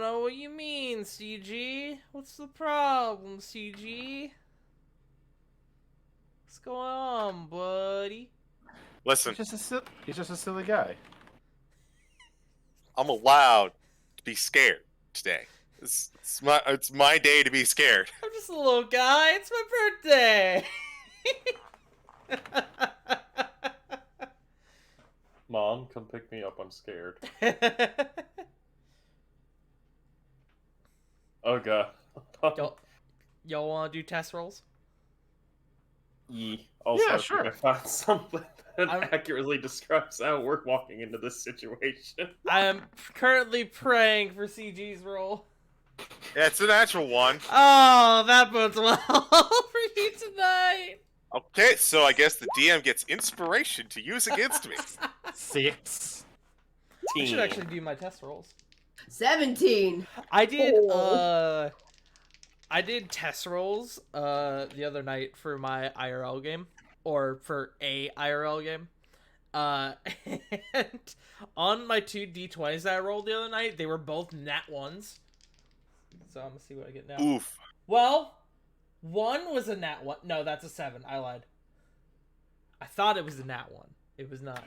know what you mean, CG. What's the problem, CG? What's going on, buddy? Listen, He's just a silly guy. I'm allowed to be scared today. It's my day to be scared. I'm just a little guy. It's my birthday. Mom, come pick me up. I'm scared. Oh god. Y'all want to do test rolls? Also, Yeah, I sure. think I found something that accurately describes how we're walking into this situation. I am currently praying for CG's roll. Yeah, it's a natural one. Oh, that bodes well for you tonight. Okay, so I guess the DM gets inspiration to use against me. 6. I should actually do my test rolls. 17. I did Oh. I did test rolls the other night for my IRL game, or for a IRL game. And on my 2 D20s that I rolled the other night, they were both nat 1s. So I'm gonna see what I get now. Oof. Well, 1 was a nat 1. No, that's a 7. I lied. I thought it was a nat 1. It was not.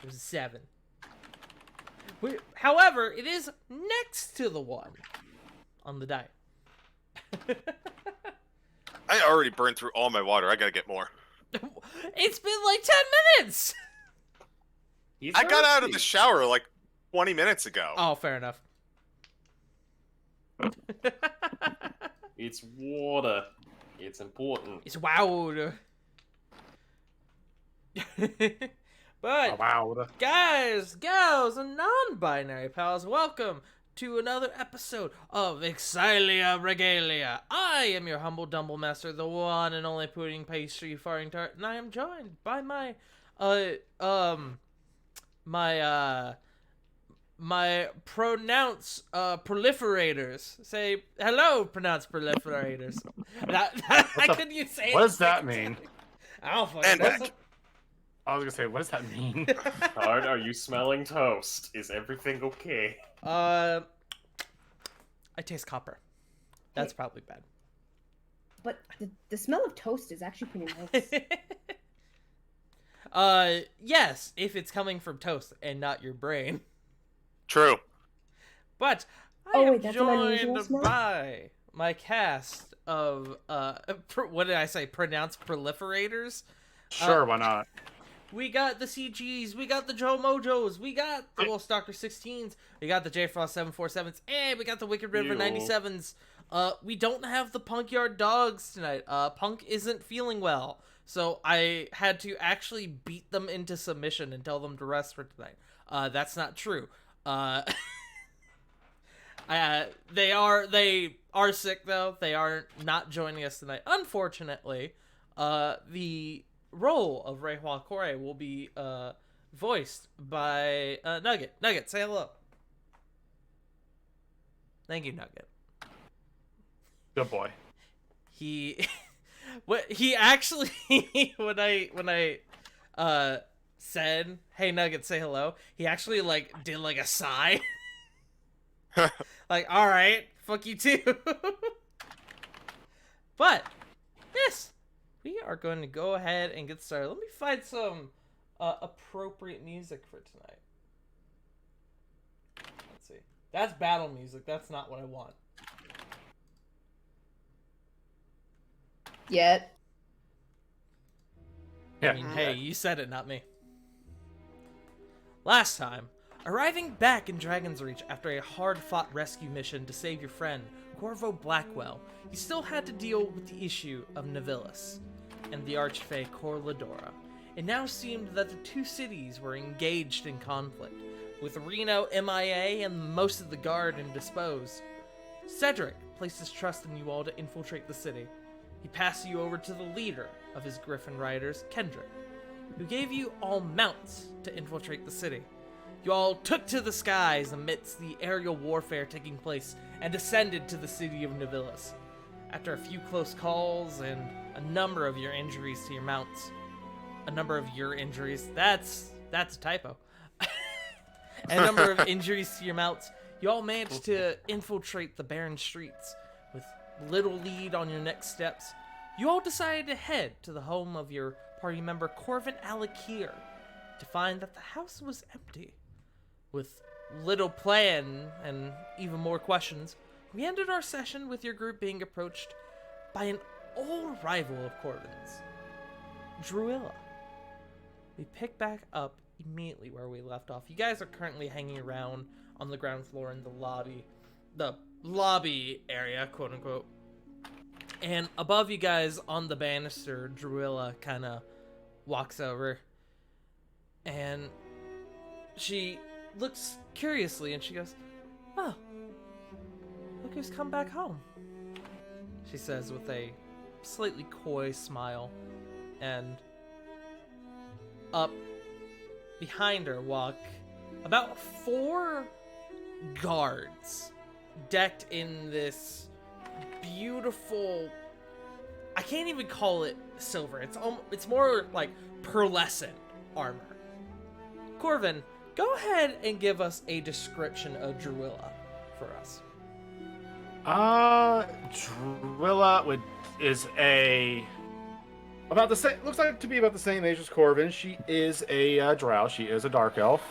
It was a 7. However, it is next to the 1 on the die. I already burned through all my water. I gotta get more. It's been like 10 minutes! I got out of the shower like 20 minutes ago. Oh, fair enough. It's water. It's important. It's wild. But, Wow. guys, gals, and non-binary pals, welcome to another episode of Exilia Regalia. I am your humble dumble master, the one and only pudding pastry farting tart, and I am joined by my pronounce proliferators. Say hello, pronounce proliferators. I couldn't you say What it does that second mean? time. I don't fucking And know. back. I was gonna say, what does that mean? Tard, are you smelling toast? Is everything okay? I taste copper. That's probably bad. But the smell of toast is actually pretty nice. Yes, if it's coming from toast and not your brain. True. But I Oh, am wait, that's an unusual joined smell? by my cast of what did I say? Pronounced proliferators. Sure, why not? We got the CGs, we got the Joe Mojos, we got the Wolf Stalker 16s, we got the J Frost 747s, and we got the Wicked River Ew. 97s. We don't have the Punk Yard Dogs tonight. Punk isn't feeling well, so I had to actually beat them into submission and tell them to rest for tonight. That's not true. They are sick though. They are not joining us tonight. Unfortunately, the role of Rei Hua Kore will be voiced by Nugget. Nugget, say hello. Thank you, Nugget. Good boy. He actually when I said, "Hey Nugget, say hello," he actually like did like a sigh. Like, all right, fuck you too. But yes, we are going to go ahead and get started. Let me find some appropriate music for tonight. Let's see. That's battle music. That's not what I want. Yet. Yeah. I mean, hey, you said it, not me. Last time, arriving back in Dragon's Reach after a hard-fought rescue mission to save your friend, Corvo Blackwell, you still had to deal with the issue of Navilis and the Archfey Corladora. It now seemed that the two cities were engaged in conflict, with Reno MIA and most of the guard indisposed. Cedric placed his trust in you all to infiltrate the city. He passed you over to the leader of his Griffin Riders, Kendrick, who gave you all mounts to infiltrate the city. You all took to the skies amidst the aerial warfare taking place and descended to the city of Navilis. After a few close calls and a number of your injuries to your mounts, that's a typo. A number of injuries to your mounts, You all manage to infiltrate the barren streets with little lead on your next steps. You all decided to head to the home of your party member Corvin Alakir to find that the house was empty. With little plan and even more questions, we ended our session with your group being approached by an old rival of Corvin's, Druilla. We pick back up immediately where we left off. You guys are currently hanging around on the ground floor in the lobby area, quote unquote. And above you guys on the banister, Druilla kind of walks over and she looks curiously and she goes, "Oh, look who's come back home," she says with a slightly coy smile. And up behind her walk about 4 guards decked in this beautiful, I can't even call it silver, it's more like pearlescent armor. Corvin, go ahead and give us a description of Druilla for us. Drilla is about the same. Looks like to be about the same age as Corvin. She is a drow. She is a dark elf.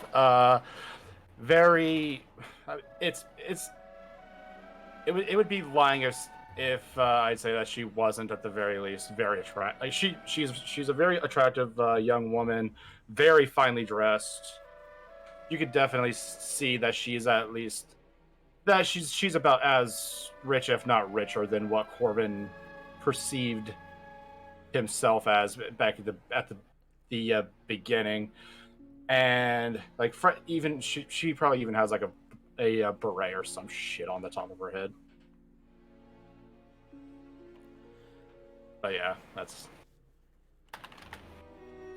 Very. It would be lying if I'd say that she wasn't at the very least very attractive. Like she's a very attractive young woman, very finely dressed. You could definitely see that she's at least that she's about as rich, if not richer, than what Corvin perceived himself as back at the beginning. And like even she probably even has like a beret or some shit on the top of her head. But yeah, that's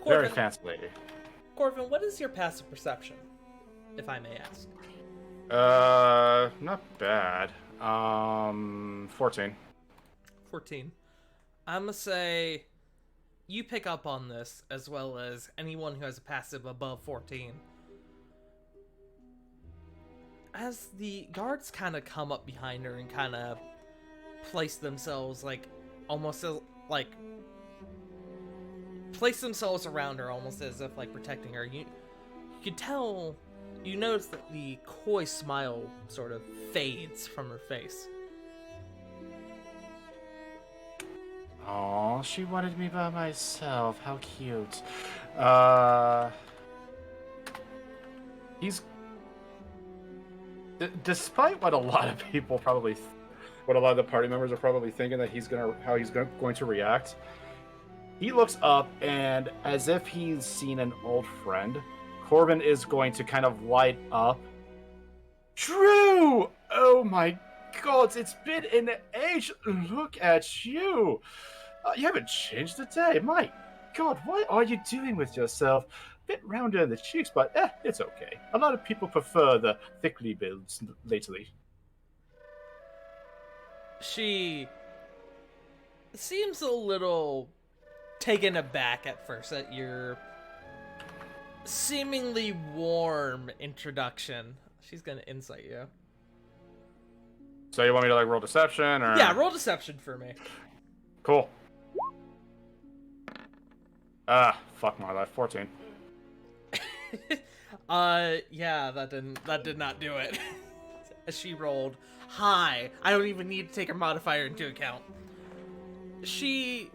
very fancy lady. Corvin, what is your passive perception, if I may ask? Not bad. 14. 14. I'm gonna say you pick up on this as well as anyone who has a passive above 14. As the guards kind of come up behind her and kind of place themselves almost as place themselves around her almost as if protecting her, you could tell, you notice that the coy smile sort of fades from her face. Oh, she wanted me by myself. How cute. He's... despite what a lot of people probably... what a lot of the party members are probably thinking that how he's going to react, he looks up and, as if he's seen an old friend, Corvin is going to kind of light up. True! Oh my god, it's been an age. Look at you. You haven't changed a day. My god, what are you doing with yourself? Bit rounder in the cheeks, but it's okay. A lot of people prefer the thickly builds lately. She seems a little taken aback at first at your seemingly warm introduction. She's gonna insight you. So you want me to roll deception, or? Yeah, roll deception for me. Cool. Fuck my life. 14. Yeah, that did not do it. She rolled high. I don't even need to take her modifier into account. She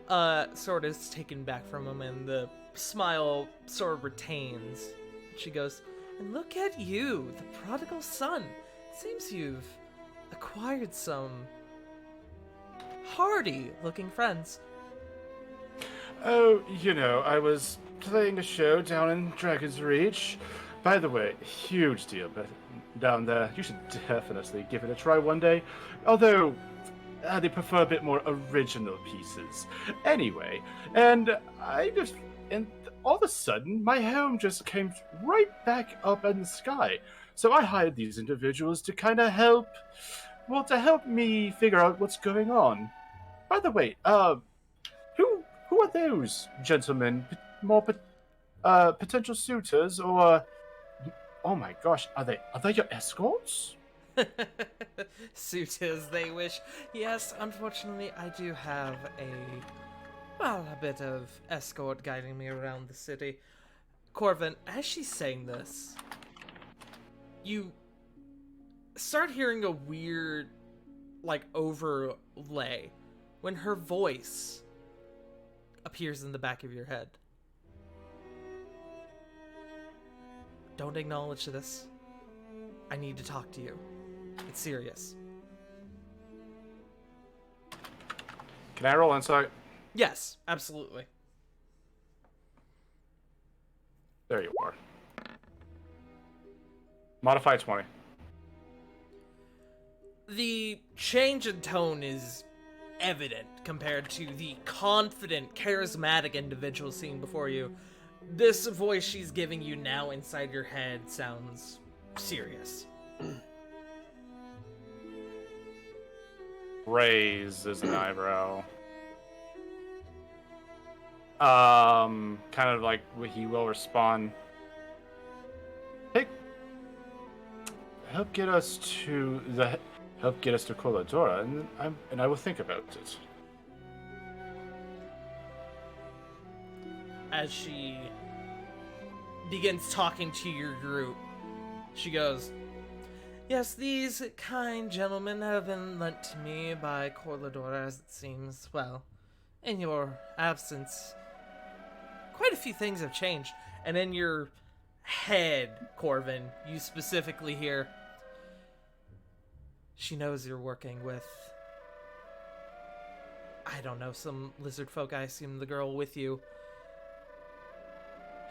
sort of is taken back from him, and the smile sort of retains. She goes, "And look at you, the prodigal son. It seems you've acquired some hardy-looking friends." Oh, I was playing a show down in Dragon's Reach. By the way, huge deal down there. You should definitely give it a try one day. Although, they prefer a bit more original pieces. Anyway, and all of a sudden, my home just came right back up in the sky. So I hired these individuals to kind of help me figure out what's going on. By the way, who are those gentlemen? More potential suitors, or Oh my gosh, are they your escorts? Suit as they wish. Yes, unfortunately, I do have a bit of escort guiding me around the city. Corvin, as she's saying this, you start hearing a weird, overlay when her voice appears in the back of your head. Don't acknowledge this. I need to talk to you. It's serious. Can I roll insight? Yes, absolutely. There you are. Modify 20. The change in tone is evident compared to the confident, charismatic individual seen before you. This voice she's giving you now inside your head sounds serious. Raises an eyebrow. Kind of like he will respond. Hey, help get us to Coladora, and I will think about it. As she begins talking to your group, she goes, "Yes, these kind gentlemen have been lent to me by Coladora, as it seems. Well, in your absence, quite a few things have changed." And in your head, Corvin, you specifically hear, "She knows you're working with, I don't know, some lizard folk. I assume the girl with you.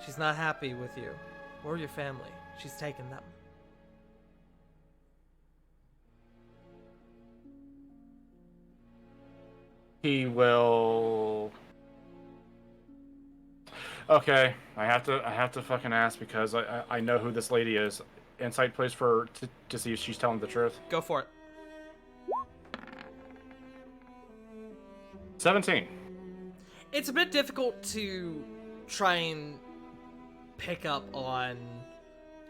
She's not happy with you or your family. She's taken them." He will. Okay, I have to fucking ask because I know who this lady is. Insight, please, to see if she's telling the truth. Go for it. 17. It's a bit difficult to try and pick up on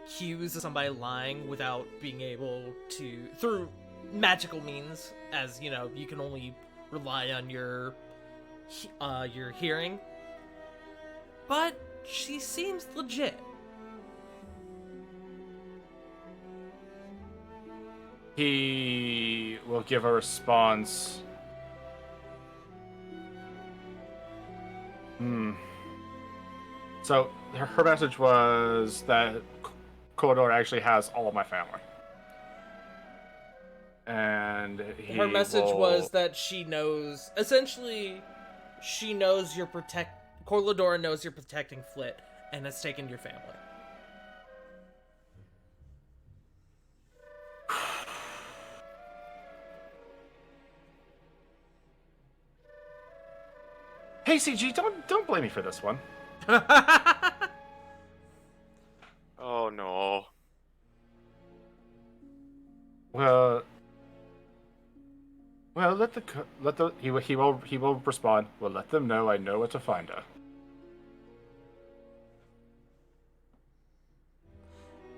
cues of somebody lying without being able to, through magical means, as you know, you can only rely on your hearing. But she seems legit. He will give a response. So her message was that Colador actually has all of my family. And Her message was that she knows, essentially, she knows you're Corladora knows you're protecting Flit and has taken your family. Hey, CG, don't blame me for this one. Oh no. Well, he will respond. Well, let them know I know where to find her.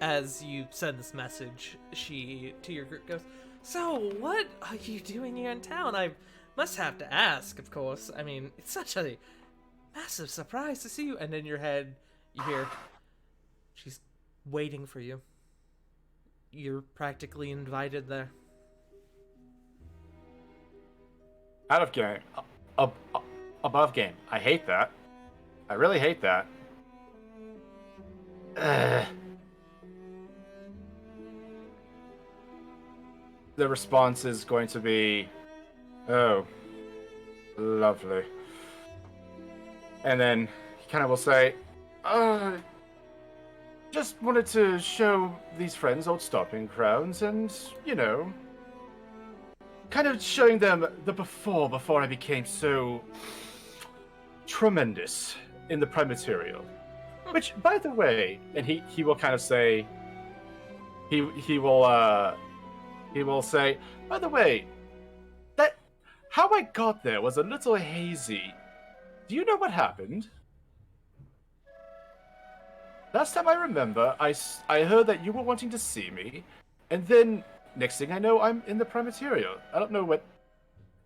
As you send this message, she to your group goes, "So, what are you doing here in town? I must have to ask, of course. I mean, it's such a massive surprise to see you." And in your head, you hear, "She's waiting for you. You're practically invited there." Out of game. Above game. I hate that. I really hate that. The response is going to be, "Oh, lovely." And then he kind of will say, just wanted to show these friends old stomping grounds and, you know, kind of showing them the before I became so tremendous in the prime material. Which, by the way, and he will kind of say, he will say, by the way, that how I got there was a little hazy. Do you know what happened? last time I remember, I heard that you were wanting to see me, and then next thing I know, I'm in the Primateria. I don't know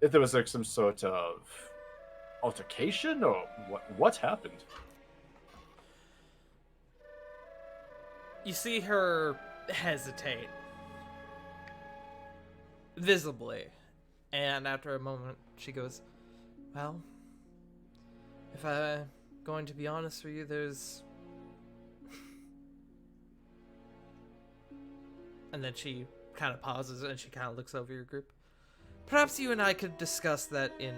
if there was like some sort of altercation or what happened. You see her hesitate, visibly, and after a moment, she goes, "Well, if I'm going to be honest with you, there's..." And then she kind of pauses and she kind of looks over your group. "Perhaps you and I could discuss that in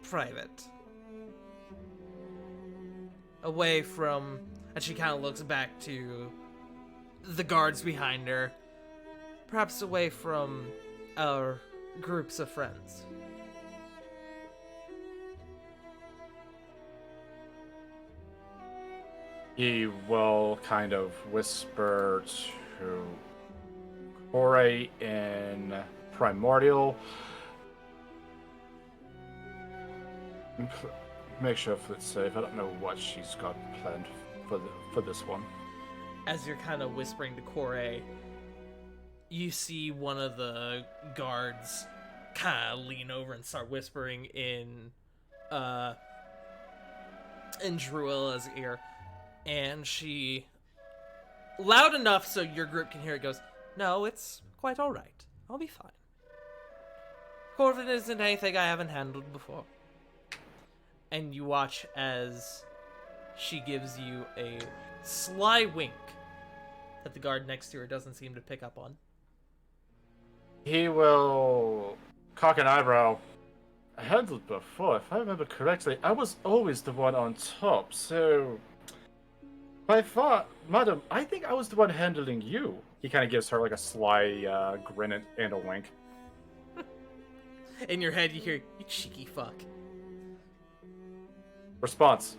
private. Away from..." And she kind of looks back to the guards behind her. "Perhaps away from our groups of friends." He will kind of whisper to Corey in Primordial. Make sure it's safe. I don't know what she's got planned for this one. As you're kind of whispering to Corey, you see one of the guards kind of lean over and start whispering in Druilla's ear, and she, loud enough so your group can hear it, goes, "No, it's quite all right. I'll be fine. Corvin isn't anything I haven't handled before." And you watch as she gives you a sly wink that the guard next to her doesn't seem to pick up on. He will cock an eyebrow. I handled before, if I remember correctly. I was always the one on top, so by far, madam, I think I was the one handling you. He kind of gives her like a sly grin and a wink. In your head, you hear, "You cheeky fuck." Response: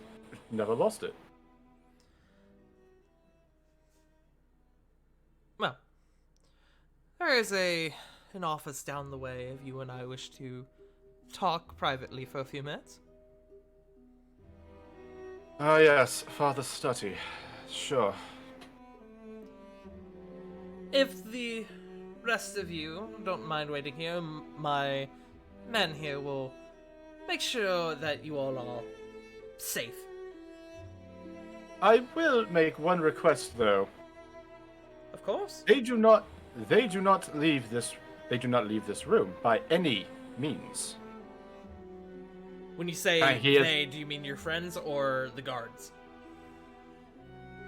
never lost it. Well, there is an office down the way if you and I wish to talk privately for a few minutes. Ah, yes, Father's study. Sure. If the rest of you don't mind waiting here, my men here will make sure that you all are safe. I will make one request, though. Of course. They do not leave this room by any means. When you say they, do you mean your friends or the guards?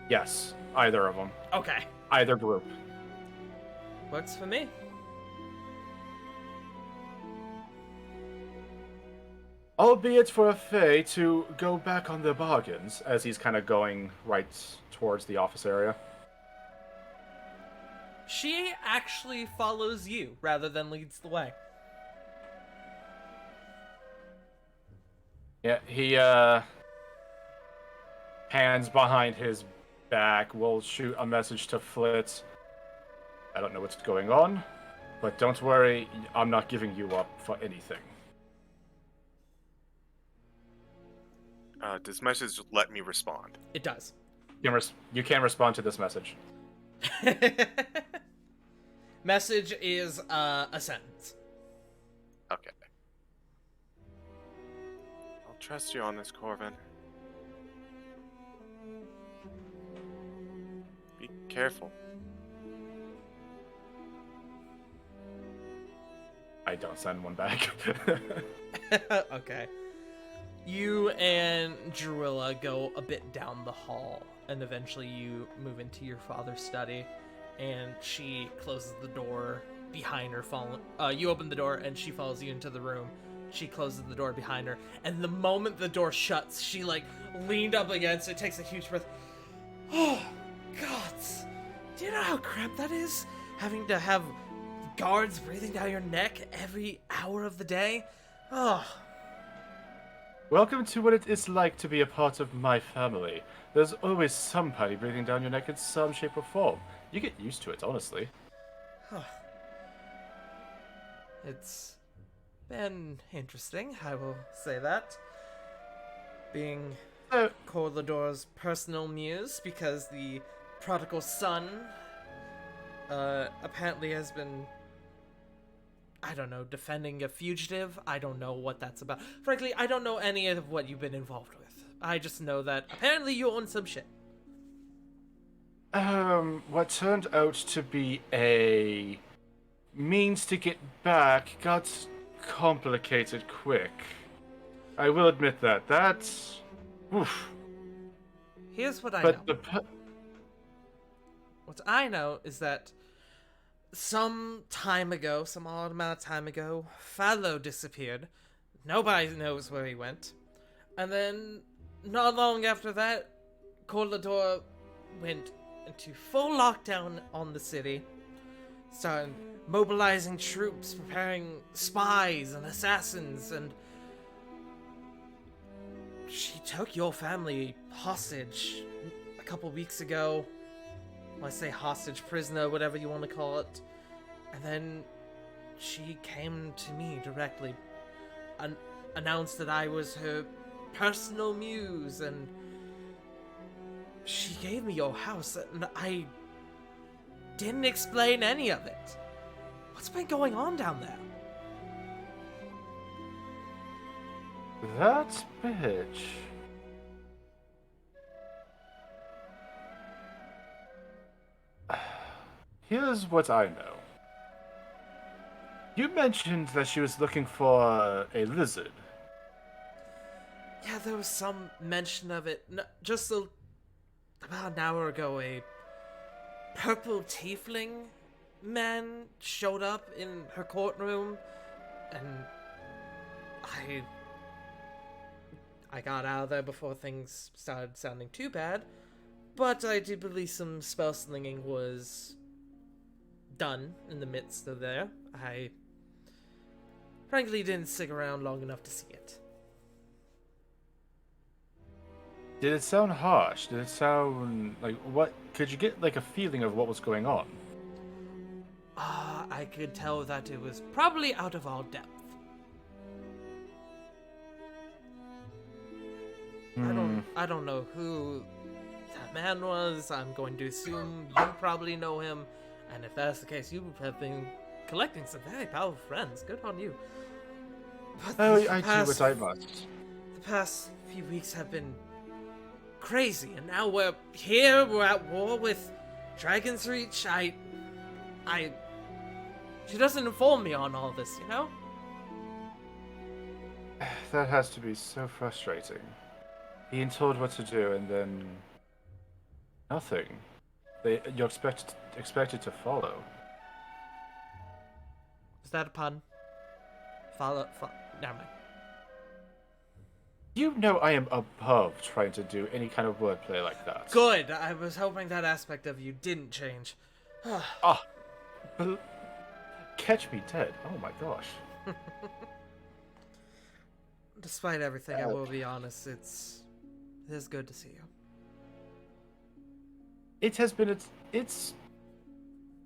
Yes, either of them. Okay. Either group. Works for me. Albeit for a Fey to go back on their bargains, as he's kind of going right towards the office area. She actually follows you rather than leads the way. Yeah, he hands behind his back, will shoot a message to Flit. I don't know what's going on, but don't worry, I'm not giving you up for anything. Does message let me respond? It does. You can respond to this message. Message is a sentence. Okay. I'll trust you on this, Corvin. Be careful. I don't send one back. Okay. You and Druilla go a bit down the hall, and eventually you move into your father's study, and she closes the door behind her. You open the door, and she follows you into the room. She closes the door behind her, and the moment the door shuts, she, leaned up against it, takes a huge breath. Oh, gods. Do you know how cramped that is? Having to have guards breathing down your neck every hour of the day? Oh. Welcome to what it is like to be a part of my family. There's always somebody breathing down your neck in some shape or form. You get used to it, honestly. It's been interesting, I will say that. Being Corlador's personal muse because the prodigal son apparently has been, I don't know, defending a fugitive. I don't know what that's about. Frankly, I don't know any of what you've been involved with. I just know that apparently you own some shit. What turned out to be a means to get back got complicated quick. I will admit that. That's... Oof. Here's what I But know. What I know is that some odd amount of time ago, Fallow disappeared. Nobody knows where he went. And then, not long after that, Corlador went into full lockdown on the city, started mobilizing troops, preparing spies and assassins, and she took your family hostage a couple weeks ago. I say hostage, prisoner, whatever you want to call it. And then she came to me directly, announced that I was her personal muse, and she gave me your house, and I didn't explain any of it. What's been going on down there? That bitch. Here's what I know. You mentioned that she was looking for a lizard. Yeah, there was some mention of it. Just about an hour ago, a purple tiefling man showed up in her courtroom, and I got out of there before things started sounding too bad, but I do believe some spell slinging was done in the midst of there. I frankly didn't stick around long enough to see it. Did it sound harsh? Did it sound like what? Could you get like a feeling of what was going on? I could tell that it was probably out of our depth. I don't know who that man was. I'm going to assume you probably know him, and if that's the case, you have been collecting some very powerful friends. Good on you. But Oh, I do what I must. The past few weeks have been crazy, and now we're here. We're at war with Dragon's Reach. She doesn't inform me on all this, you know? That has to be so frustrating. Being told what to do and then nothing. You're expected to follow. Is that a pun? Follow. Never mind. You know I am above trying to do any kind of wordplay like that. Good. I was hoping that aspect of you didn't change. Catch me dead. Oh my gosh. Despite everything, I will be honest, it is good to see you. It has been it's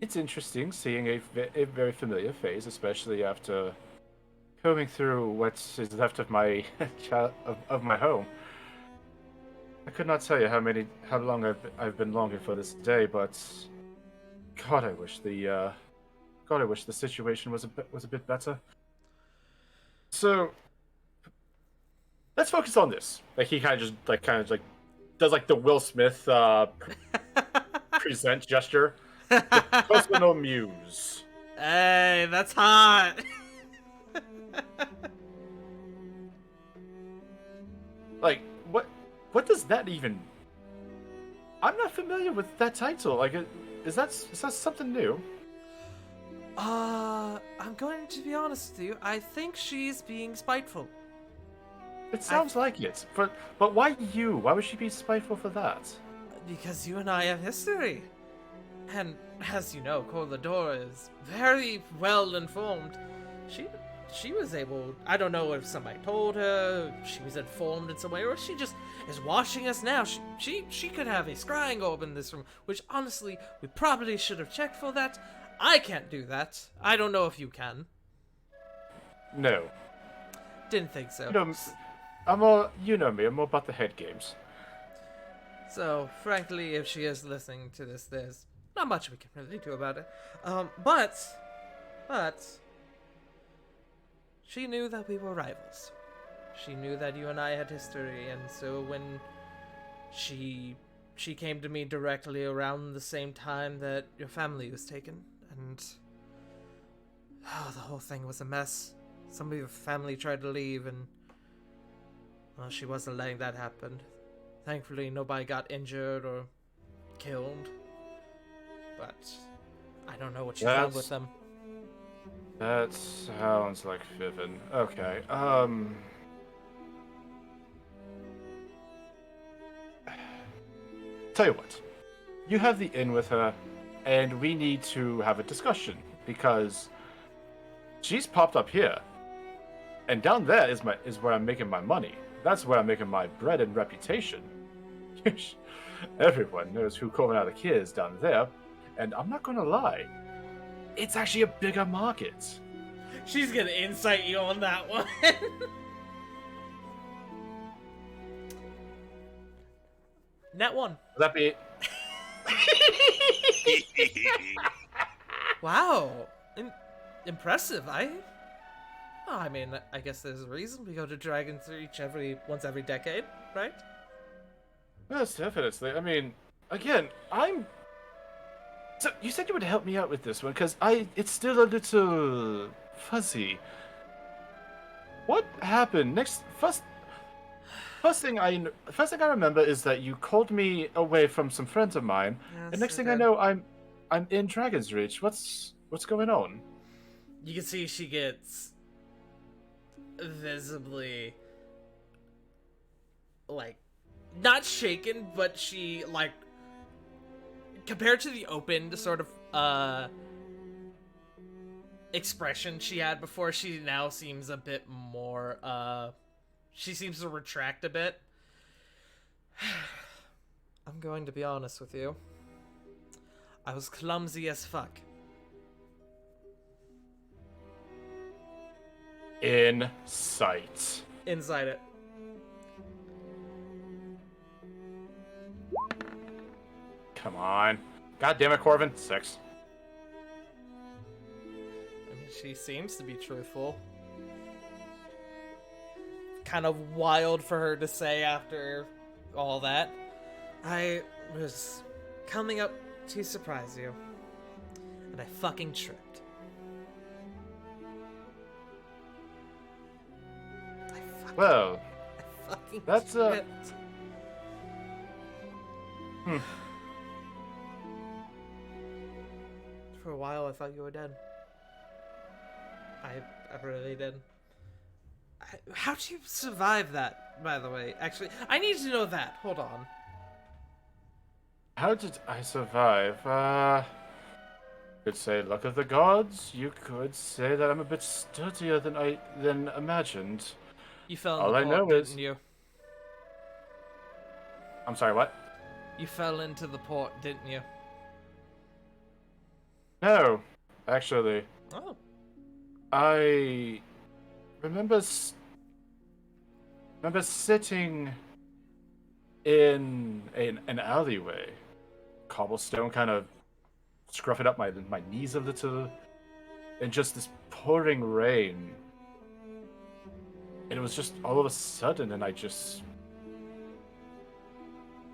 interesting seeing a very familiar face, especially after combing through what is left of my of my home. I could not tell you how long I've been longing for this day, but God, I wish the situation was a bit better. So let's focus on this. Like he kind of does like the Will Smith present gesture. The personal muse. Hey, that's hot. Like what does that even? I'm not familiar with that title. Like, is that something new? I'm going to be honest with you. I think she's being spiteful. It sounds like it. But why you? Why would she be spiteful for that? Because you and I have history. And as you know, Corlador is very well informed. She was able, I don't know if somebody told her, she was informed in some way, or she just is watching us now. She could have a scrying orb in this room, which honestly, we probably should have checked for that. I can't do that. I don't know if you can. No. Didn't think so. I'm all, you know me, I'm all about the head games. So, frankly, if she is listening to this, there's not much we can really do about it. But she knew that we were rivals. She knew that you and I had history, and so when she came to me directly around the same time that your family was taken, and the whole thing was a mess. Some of your family tried to leave, and well, she wasn't letting that happen. Thankfully, nobody got injured or killed, but I don't know what she found with them. That sounds like Vivian. Okay, tell you what. You have the inn with her, and we need to have a discussion, because she's popped up here. And down there is where I'm making my money. That's where I'm making my bread and reputation. Everyone knows who Coronado is down there, and I'm not gonna lie. It's actually a bigger market. She's gonna insight you on that one. Net one. Would that be? Wow. Impressive. I mean, I guess there's a reason we go to Dragon's Reach once every decade, right? Yes, definitely. I mean, again, So you said you would help me out with this one, because it's still a little fuzzy. What happened First thing I remember is that you called me away from some friends of mine, Yes, and next thing I I did. know, I'm in Dragon's Reach. What's going on? You can see she gets visibly, like, not shaken, but she, like, compared to the opened sort of expression she had before, she now seems a bit more she seems to retract a bit. I'm going to be honest with you. I was clumsy as fuck. Insight. Inside it. Come on. God damn it, Corvin. 6. I mean, she seems to be truthful. Kind of wild for her to say after all that. I was coming up to surprise you, and I fucking tripped. Well, I fucking that's, tripped. For a while, I thought you were dead. I really did. How'd you survive that, by the way? Actually, I need to know that. Hold on. How did I survive? Could say luck of the gods. You could say that I'm a bit sturdier than imagined. You fell in All the I port, know didn't is- you? I'm sorry, what? You fell into the port, didn't you? No, actually, Oh. I remember sitting in an alleyway, cobblestone, kind of scruffing up my knees a little, and just this pouring rain. And it was just all of a sudden, and I just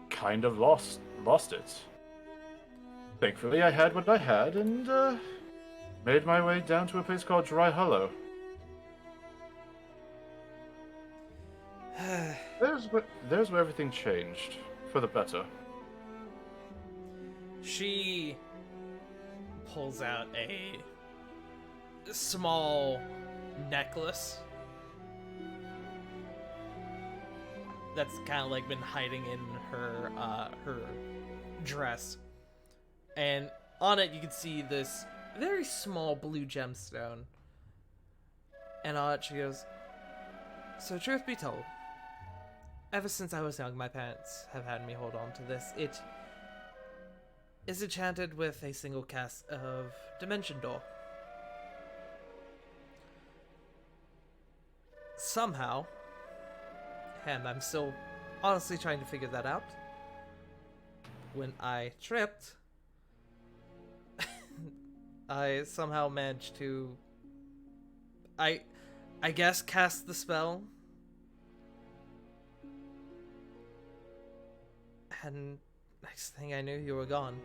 kind of lost it. Thankfully, I had what I had, and made my way down to a place called Dry Hollow. There's where everything changed for the better. She pulls out a small necklace that's kind of like been hiding in her her dress, and on it you can see this very small blue gemstone. And on it she goes, "So truth be told, ever since I was young, my parents have had me hold on to this. It is enchanted with a single cast of Dimension Door. Somehow, And I'm still honestly trying to figure that out. When I tripped, I somehow managed to, I guess, cast the spell. And next thing I knew, you were gone.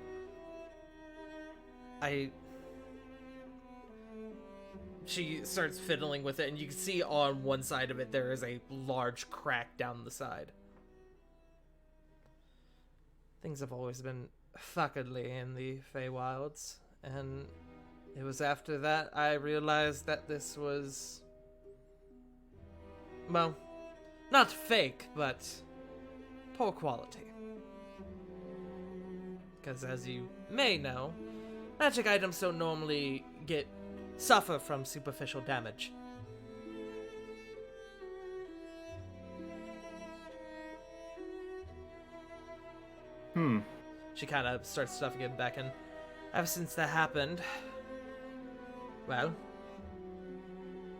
She starts fiddling with it, and you can see on one side of it there is a large crack down the side. Things have always been fuckedly in the Feywilds, and it was after that I realized that this was, well, not fake, but poor quality. Because as you may know, magic items don't normally suffer from superficial damage. She kind of starts stuffing it back in. Ever since that happened, well,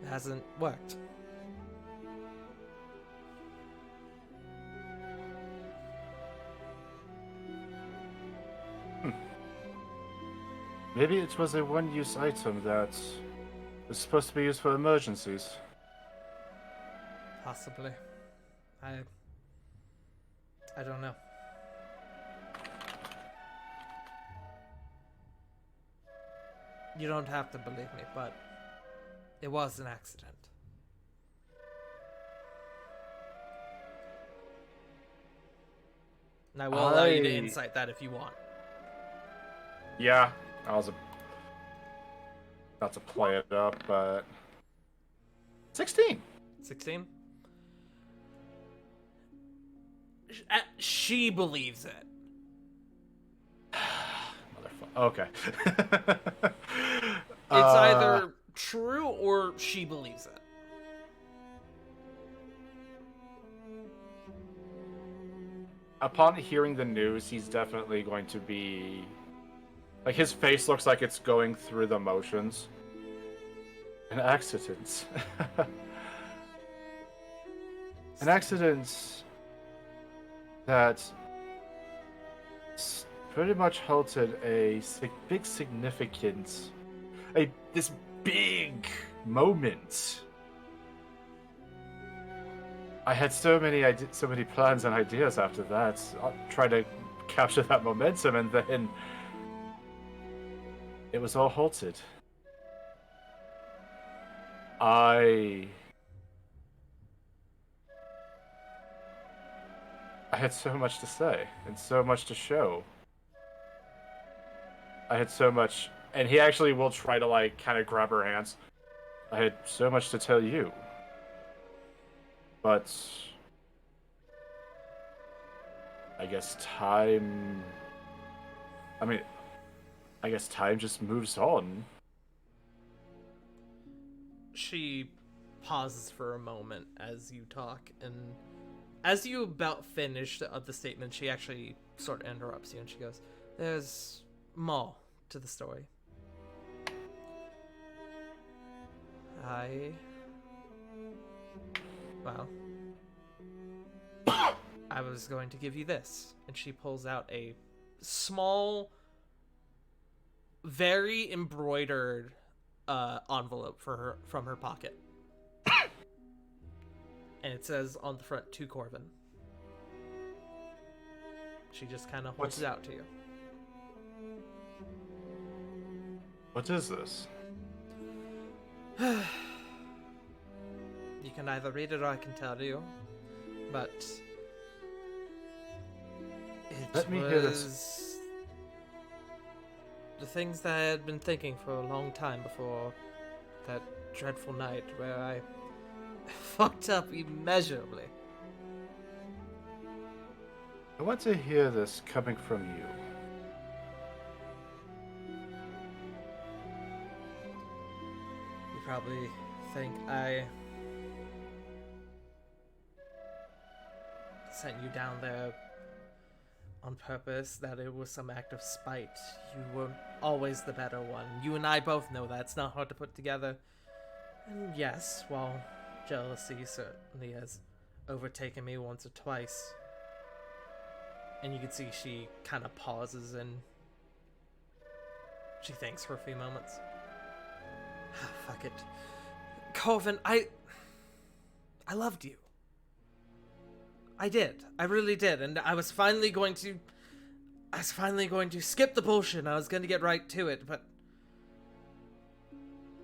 it hasn't worked. Maybe it was a one-use item that was supposed to be used for emergencies. Possibly. I don't know. You don't have to believe me, but it was an accident. And I will allow you to insight that if you want. Yeah, I was about to play it up, but 16. 16? She believes it. Motherfucker. Okay. It's either true or she believes it. Upon hearing the news, he's definitely going to be... Like, his face looks like it's going through the motions. An accident. An accident that pretty much halted this big moment. I had so many plans and ideas after that. I'll try to capture that momentum, and then it was all halted. I had so much to say and so much to show. I had so much, and he actually will try to like kind of grab her hands. I had so much to tell you, but I guess time just moves on. She pauses for a moment as you talk, and as you about finish the statement, she actually sort of interrupts you, and she goes, "There's more to the story. I was going to give you this." And she pulls out a small, very embroidered envelope from her pocket. And it says on the front, "To Corvin." She just kind of holds it out to you. What is this? You can either read it or I can tell you, but Let me hear this. The things that I had been thinking for a long time before that dreadful night where I fucked up immeasurably. I want to hear this coming from you. You probably think I sent you down there on purpose, that it was some act of spite. You were always the better one. You and I both know that. It's not hard to put together. And yes, while jealousy certainly has overtaken me once or twice. And you can see she kind of pauses and she thinks for a few moments. Fuck it. Corvin, I loved you. I did. I really did. And I was finally going to skip the bullshit and I was going to get right to it, but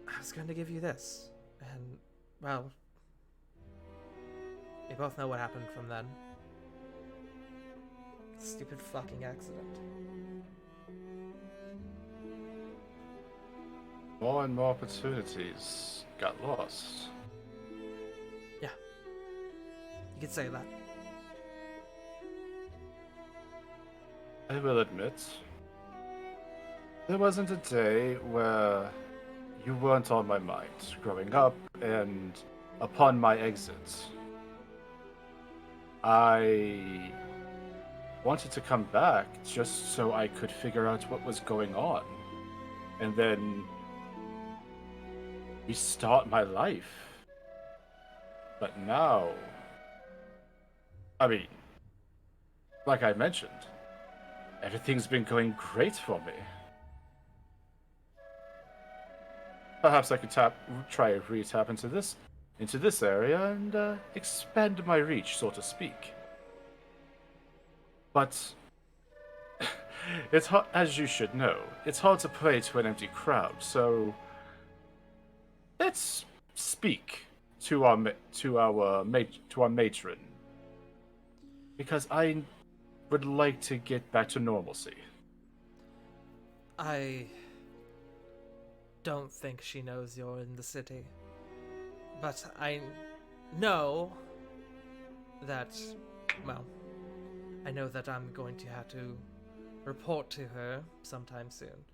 I was going to give you this. And, well, we both know what happened from then. Stupid fucking accident. More and more opportunities got lost. Yeah. You could say that. I will admit, there wasn't a day where you weren't on my mind growing up, and upon my exit, I wanted to come back just so I could figure out what was going on, and then restart my life. But now, I mean, like I mentioned, everything's been going great for me. Perhaps I could try and re-tap into this area and expand my reach, so to speak. But it's hard, as you should know, it's hard to play to an empty crowd. So let's speak to our matron, because I would like to get back to normalcy. I don't think she knows you're in the city. But I know that, well, I know that I'm going to have to report to her sometime soon.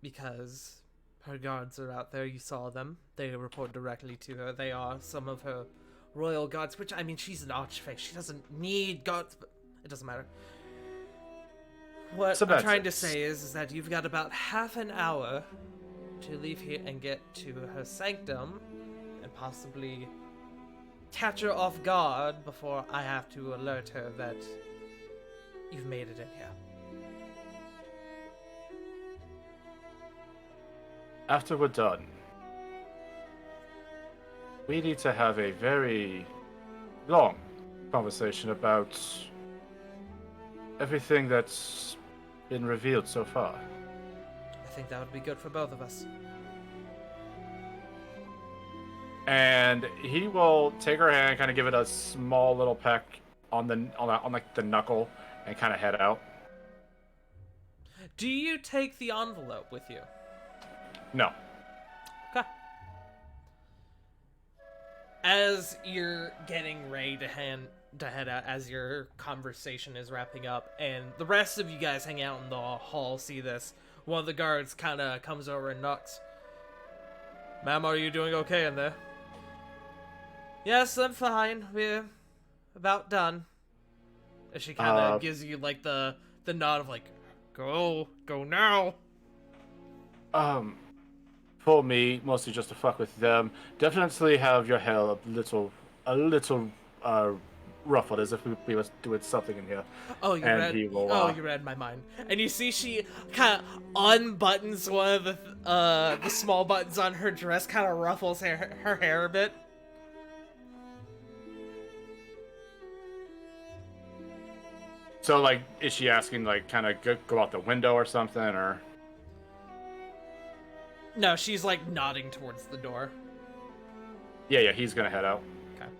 Because her guards are out there, you saw them. They report directly to her. They are some of her royal guards, which, I mean, she's an Archfey. She doesn't need guards, but it doesn't matter. What I'm trying to say is that you've got about half an hour to leave here and get to her sanctum and possibly catch her off guard before I have to alert her that you've made it in here. After we're done, we need to have a very long conversation about everything that's been revealed so far. I think that would be good for both of us. And he will take her hand, kind of give it a small little peck on like the knuckle, and kind of head out. Do you take the envelope with you? No. Okay. As you're getting ready to head out, as your conversation is wrapping up, and the rest of you guys hang out in the hall, see this. One of the guards kind of comes over and knocks. Ma'am, are you doing okay in there? Yes, I'm fine. We're about done. And she kind of gives you like the nod of like, go now. For me, mostly just to fuck with them. Definitely have your hair a little ruffled, as if we was doing something in here. Oh, you read my mind. And you see she kind of unbuttons one of the small buttons on her dress, kind of ruffles her hair a bit. So, like, is she asking, like, kind of go out the window or something, or? No, she's like nodding towards the door. Yeah, he's gonna head out. Okay.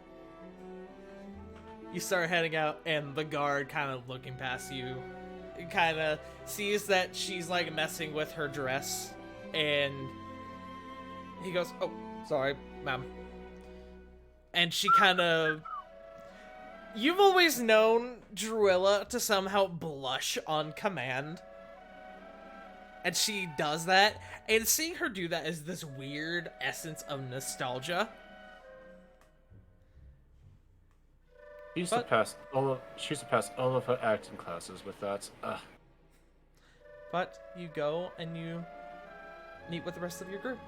You start heading out, and the guard kind of looking past you, kind of sees that she's like messing with her dress, and he goes, "Oh, sorry, ma'am." And she kind of... You've always known Druilla to somehow blush on command. And she does that, and seeing her do that is this weird essence of nostalgia. She used to pass all of her acting classes with that. But you go and you meet with the rest of your group.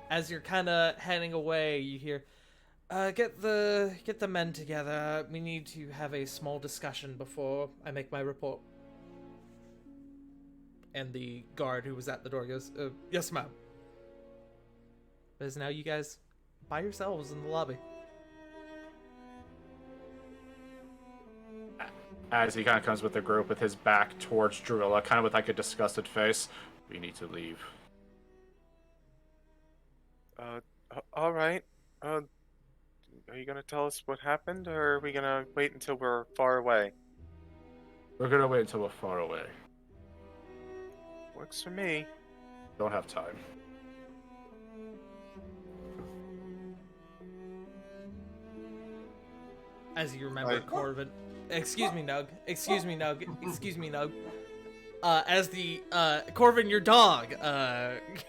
As you're kind of heading away, you hear, Get the men together. We need to have a small discussion before I make my report. And the guard who was at the door goes, yes, ma'am. Because now you guys by yourselves in the lobby. As he kind of comes with the group with his back towards Drilla, kind of with like a disgusted face. We need to leave. All right. Are you gonna tell us what happened, or are we gonna wait until we're far away? We're gonna wait until we're far away. Works for me. Don't have time. As you remember, Corvin. Excuse me, Nug. Excuse me, Nug. Excuse me, Nug. As the Corvin, your dog,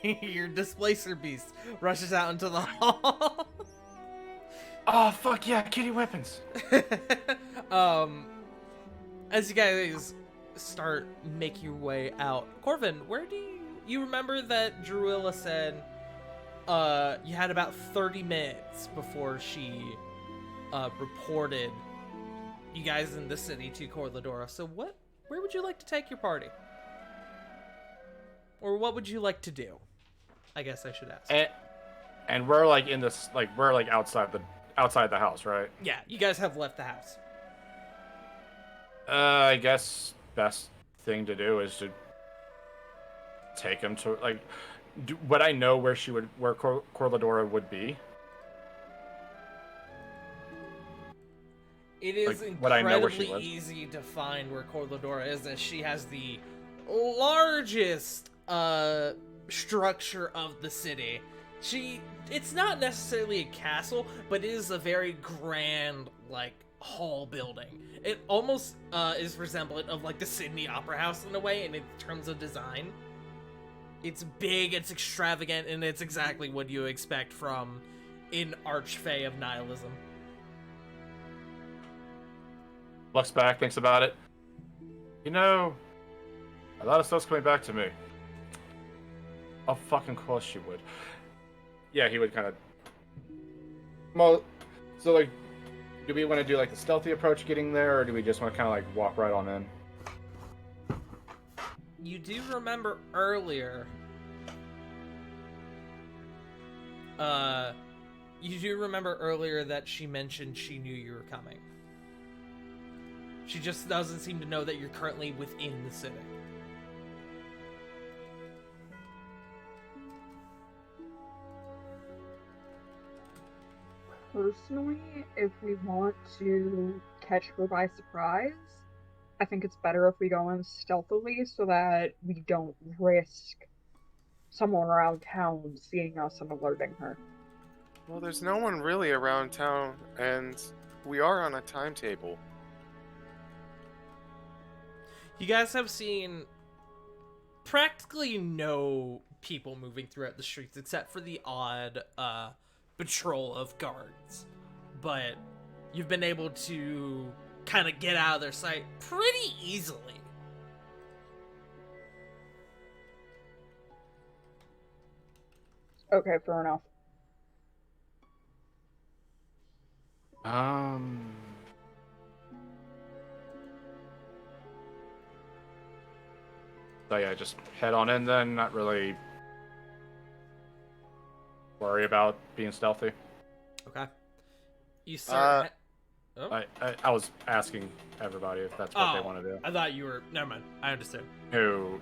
your displacer beast, rushes out into the hall. Oh fuck yeah, kitty weapons. As you guys start making your way out, Corvin, where do you remember that Druilla said you had about 30 minutes before she reported you guys in the city to Corladora. So where would you like to take your party? Or what would you like to do? I guess I should ask. And we're like in this, like we're like outside the house, right? Yeah, you guys have left the house. I guess best thing to do is to take him to like. Would I know where Corladora would be? It is Like, would I know where she incredibly lives? easy to find where Corladora is, as she has the largest structure of the city. It's not necessarily a castle, but it is a very grand, like, hall building. It almost is resemblant of, like, the Sydney Opera House in a way, in terms of design. It's big, it's extravagant, and it's exactly what you expect from an Archfey of nihilism. Looks back, thinks about it. You know, a lot of stuff's coming back to me. Of fucking course she would. Yeah, he would kind of. Well, so like, do we want to do like the stealthy approach getting there, or do we just want to kind of like walk right on in? You do remember earlier. You do remember earlier that she mentioned she knew you were coming. She just doesn't seem to know that you're currently within the city. Personally, if we want to catch her by surprise, I think it's better if we go in stealthily so that we don't risk someone around town seeing us and alerting her. Well, there's no one really around town, and we are on a timetable. You guys have seen practically no people moving throughout the streets except for the odd patrol of guards. But you've been able to kind of get out of their sight pretty easily. Okay, fair enough. So yeah, just head on in then, not really worry about being stealthy. Okay. You start. I was asking everybody if that's what they want to do. I thought you were. Never mind. I understood. No.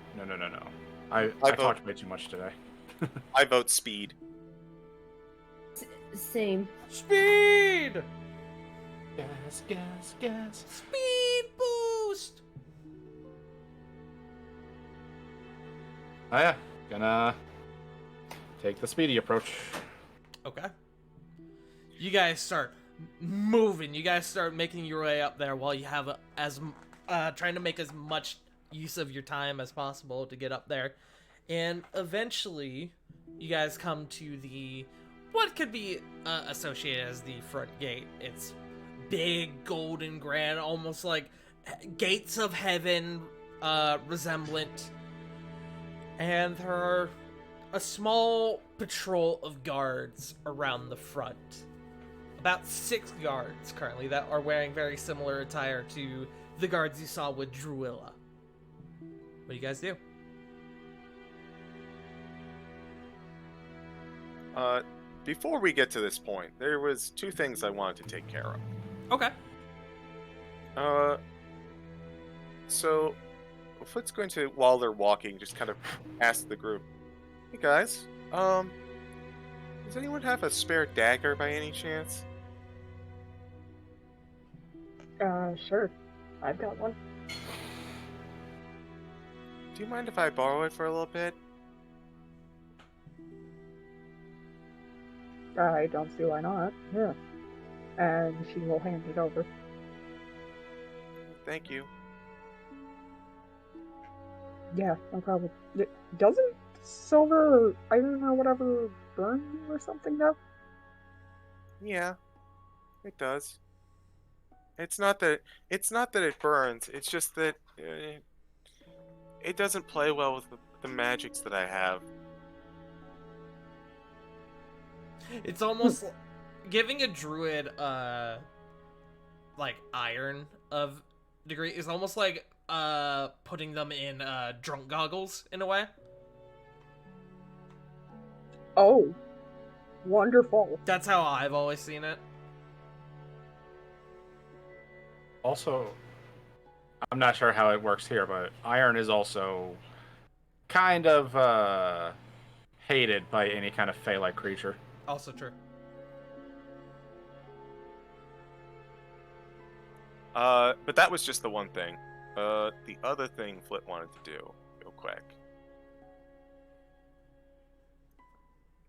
I vote- talked way too much today. I vote speed. Same. Speed! Gas. Speed boost! Oh yeah, gonna take the speedy approach. Okay. You guys start moving. You guys start making your way up there while you have trying to make as much use of your time as possible to get up there. And eventually, you guys come to what could be associated as the front gate. It's big, golden, grand, almost like gates of heaven resemblant. And there are a small patrol of guards around the front. about 6 guards currently that are wearing very similar attire to the guards you saw with Druilla. What do you guys do? Before we get to this point, there was 2 things I wanted to take care of. Okay. So Foot's going to, while they're walking, just kind of ask the group, "Hey guys, does anyone have a spare dagger by any chance?" Sure. I've got one. Do you mind if I borrow it for a little bit? I don't see why not. Yeah. And she will hand it over. Thank you. Yeah, no problem. Doesn't silver or iron or whatever burn you or something though? Yeah, it does. It's not that it burns. It's just that it doesn't play well with the magics that I have. It's almost giving a druid like iron of degree is almost like putting them in drunk goggles in a way. Oh, wonderful. That's how I've always seen it. Also, I'm not sure how it works here, but iron is also kind of hated by any kind of fey-like creature. Also true. But that was just the one thing. The other thing Flit wanted to do, real quick.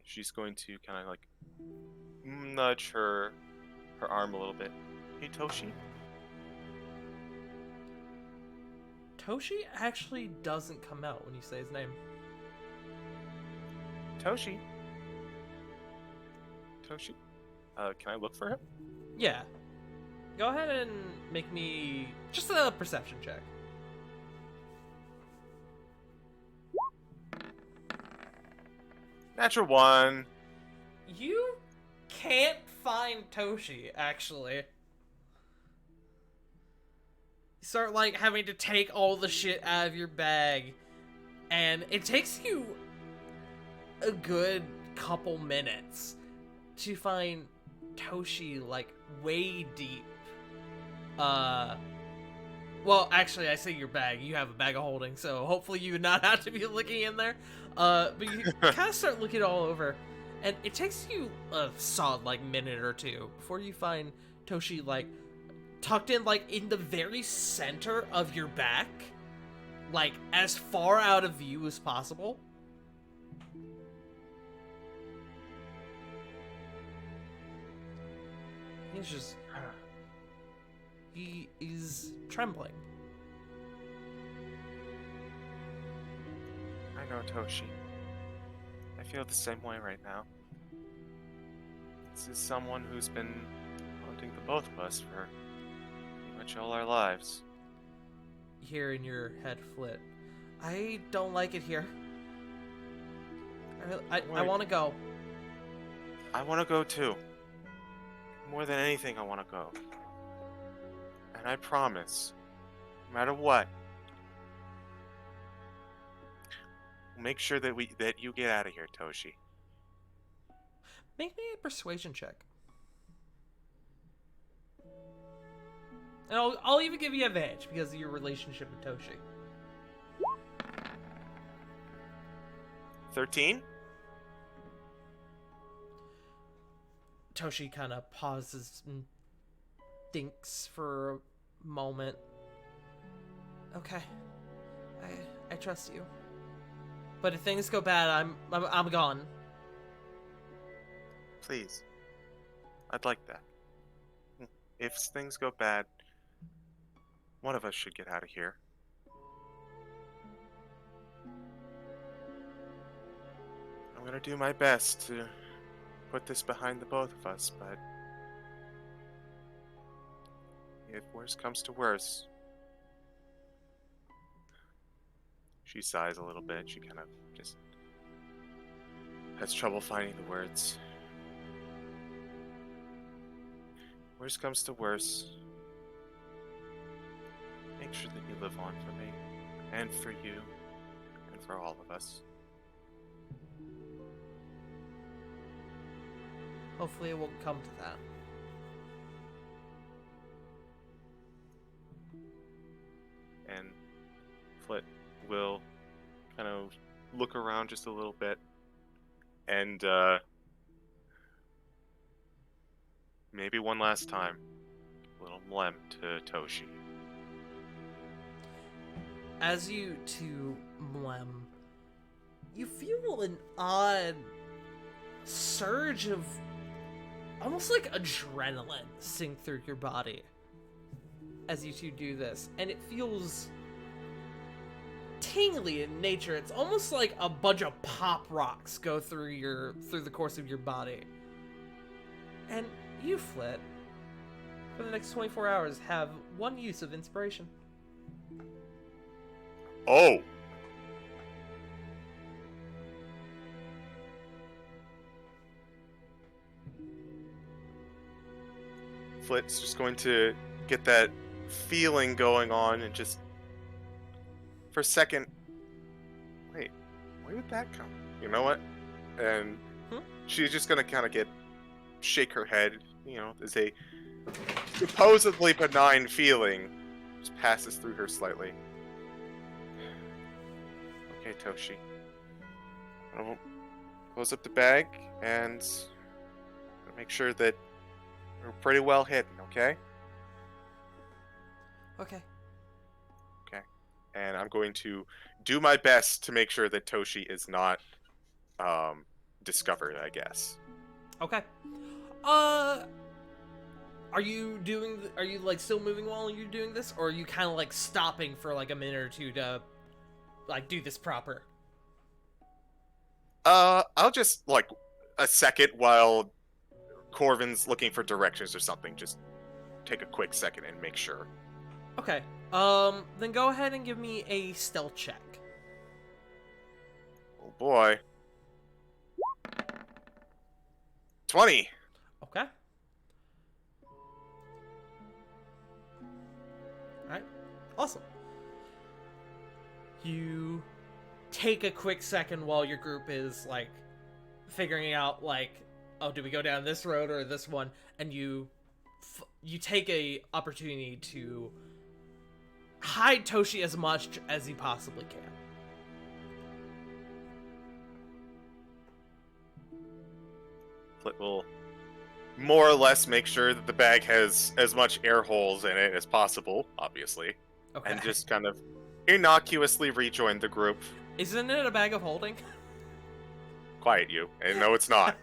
She's going to kind of like nudge her arm a little bit. Hey, Toshi. Toshi actually doesn't come out when you say his name. Toshi. Toshi. Can I look for him? Yeah. Go ahead and make me just a perception check. Natural 1. You can't find Toshi, actually. You start, like, having to take all the shit out of your bag, and it takes you a good couple minutes to find Toshi, like, way deep. Well, actually, I say your bag. You have a bag of holding, so hopefully you would not have to be looking in there. But you kind of start looking all over, and it takes you a solid, like, minute or two before you find Toshi, like, tucked in, like, in the very center of your back, like, as far out of view as possible. He's just... He is trembling. I know, Toshi. I feel the same way right now. This is someone who's been haunting the both of us for pretty much all our lives. Here in your head, Flit. I don't like it here. I want to go. I want to go too. More than anything, I want to go. And I promise, no matter what, we'll make sure that you get out of here, Toshi. Make me a persuasion check. And I'll even give you advantage because of your relationship with Toshi. 13? Toshi kind of pauses and thinks for a moment. Okay, I trust you. But if things go bad, I'm gone. Please. I'd like that. If things go bad, one of us should get out of here. I'm gonna do my best to put this behind the both of us, but if worse comes to worse... She sighs a little bit. She kind of just has trouble finding the words. worst comes to worst, make sure that you live on for me, and for you, and for all of us. Hopefully it won't come to that. And Flit will kind of look around just a little bit and maybe one last time, a little mlem to Toshi. As you two mlem, you feel an odd surge of almost like adrenaline sink through your body as you two do this, and it feels tingly in nature. It's almost like a bunch of pop rocks go through the course of your body. And you, Flit, for the next 24 hours, have one use of inspiration. Oh! Flit's just going to get that feeling going on and just, for a second, wait, where did that come? You know what? And she's just going to kind of shake her head, as a supposedly benign feeling just passes through her slightly. Okay, Toshi. I'll close up the bag and make sure that we're pretty well hidden, okay? Okay. Okay. And I'm going to do my best to make sure that Toshi is not discovered, I guess. Okay. Are you like still moving while you're doing this, or are you kind of like stopping for like a minute or two to like do this proper? I'll just like a second while Corvin's looking for directions or something. Just take a quick second and make sure. Okay. Then go ahead and give me a stealth check. Oh boy. 20. Okay. Alright. Awesome. You take a quick second while your group is, like, figuring out, like, oh, do we go down this road or this one? And you take a opportunity to hide Toshi as much as you possibly can. Flit will more or less make sure that the bag has as much air holes in it as possible, obviously, Okay. and just kind of innocuously rejoin the group. Isn't it a bag of holding? Quiet you. And no, it's not.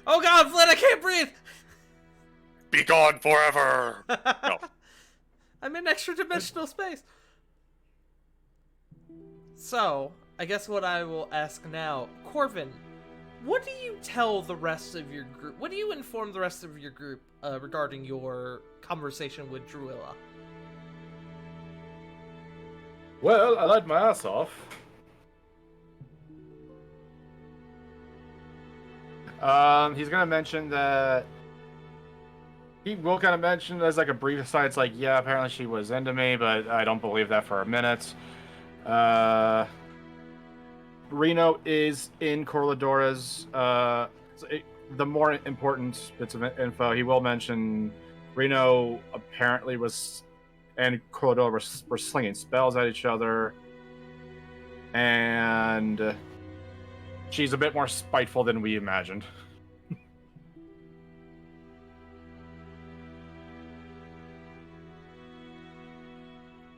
Oh god, Flint, I can't breathe! Be gone forever! No. I'm in extra dimensional space. So, I guess what I will ask now, Corvin, what do you tell the rest of your group? What do you inform the rest of your group regarding your conversation with Druilla? Well, I lied my ass off. He's gonna mention that he will kind of mention as like a brief aside. It's like, yeah, apparently she was into me, but I don't believe that for a minute. Reno is in Corladora's. The more important bits of info, he will mention Reno apparently was, and Corladora were slinging spells at each other, and she's a bit more spiteful than we imagined.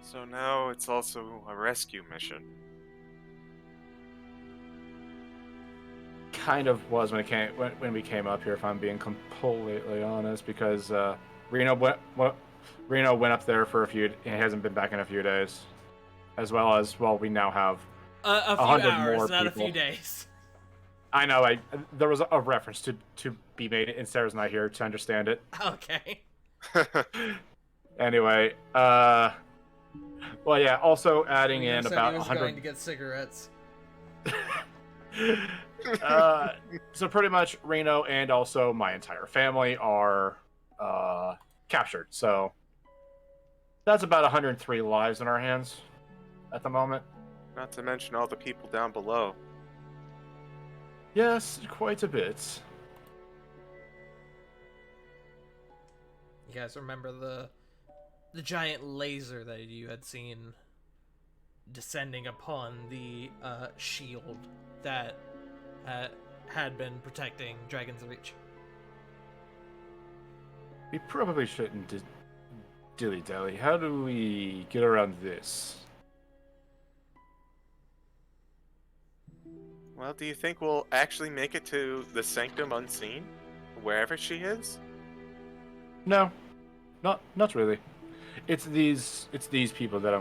So now it's also a rescue mission. Kind of was when we came up here, if I'm being completely honest, because Reno went up there for a few. He hasn't been back in a few days, as well as we now have A few 100 hours, more not people. a few days. I know. There was a reference to be made, and Sarah's not here to understand it. Okay. Anyway, well, yeah. Also adding Reno in said about he was 100. going to get cigarettes. So pretty much Reno and also my entire family are captured. So that's about 103 lives in our hands at the moment. Not to mention all the people down below. Yes, quite a bit. You guys remember the giant laser that you had seen descending upon the shield that had been protecting Dragon's Reach? We probably shouldn't dilly-dally. How do we get around this? Well, do you think we'll actually make it to the Sanctum unseen? Wherever she is? No, not really. It's these people that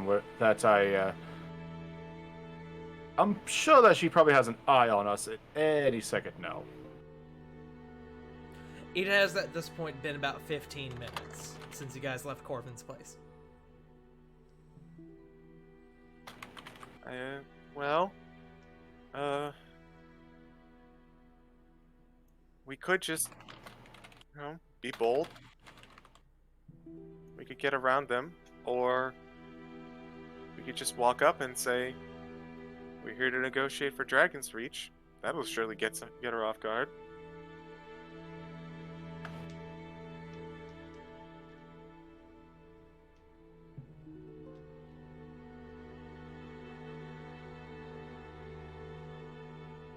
I'm sure that she probably has an eye on us at any second now. It has at this point been about 15 minutes since you guys left Corvin's place. Well, we could just, be bold. We could get around them, or we could just walk up and say, "We're here to negotiate for Dragon's Reach." That'll surely get her off guard.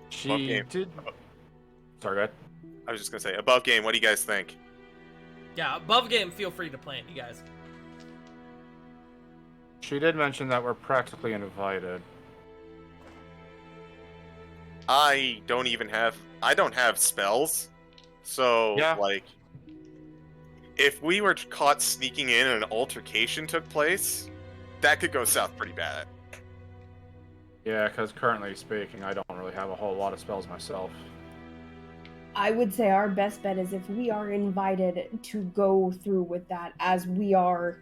She Okay. did. Sorry, go ahead. I was just gonna say, above game, what do you guys think? Yeah, above game, feel free to plan, you guys. She did mention that we're practically invited. I don't have spells. So, Yeah. like, if we were caught sneaking in and an altercation took place, that could go south pretty bad. Yeah, because currently speaking, I don't really have a whole lot of spells myself. I would say our best bet is if we are invited to go through with that, as we are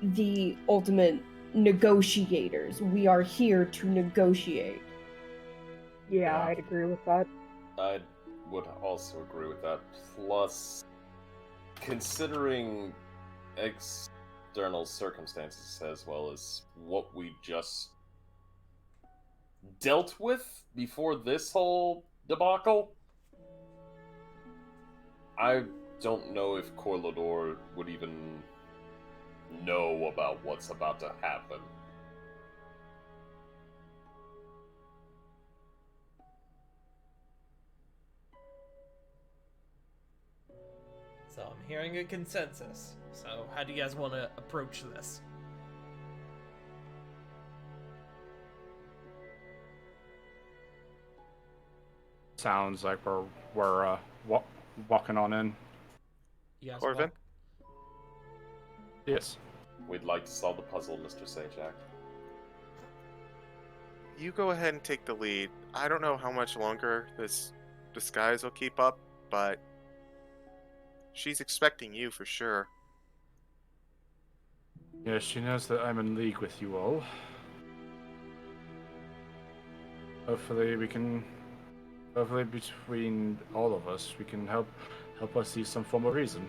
the ultimate negotiators. We are here to negotiate. Yeah, Yeah. I'd agree with that. I would also agree with that. Plus, considering external circumstances as well as what we just dealt with before this whole debacle, I don't know if Corlodor would even know about what's about to happen. So I'm hearing a consensus. So how do you guys want to approach this? Sounds like we're walking on in. You guys Corvin? walk- Yes. We'd like to solve the puzzle, Mr. Sajak. You go ahead and take the lead. I don't know how much longer this disguise will keep up, but she's expecting you for sure. Yes, she knows that I'm in league with you all. Hopefully between all of us, we can help us see some form of reason.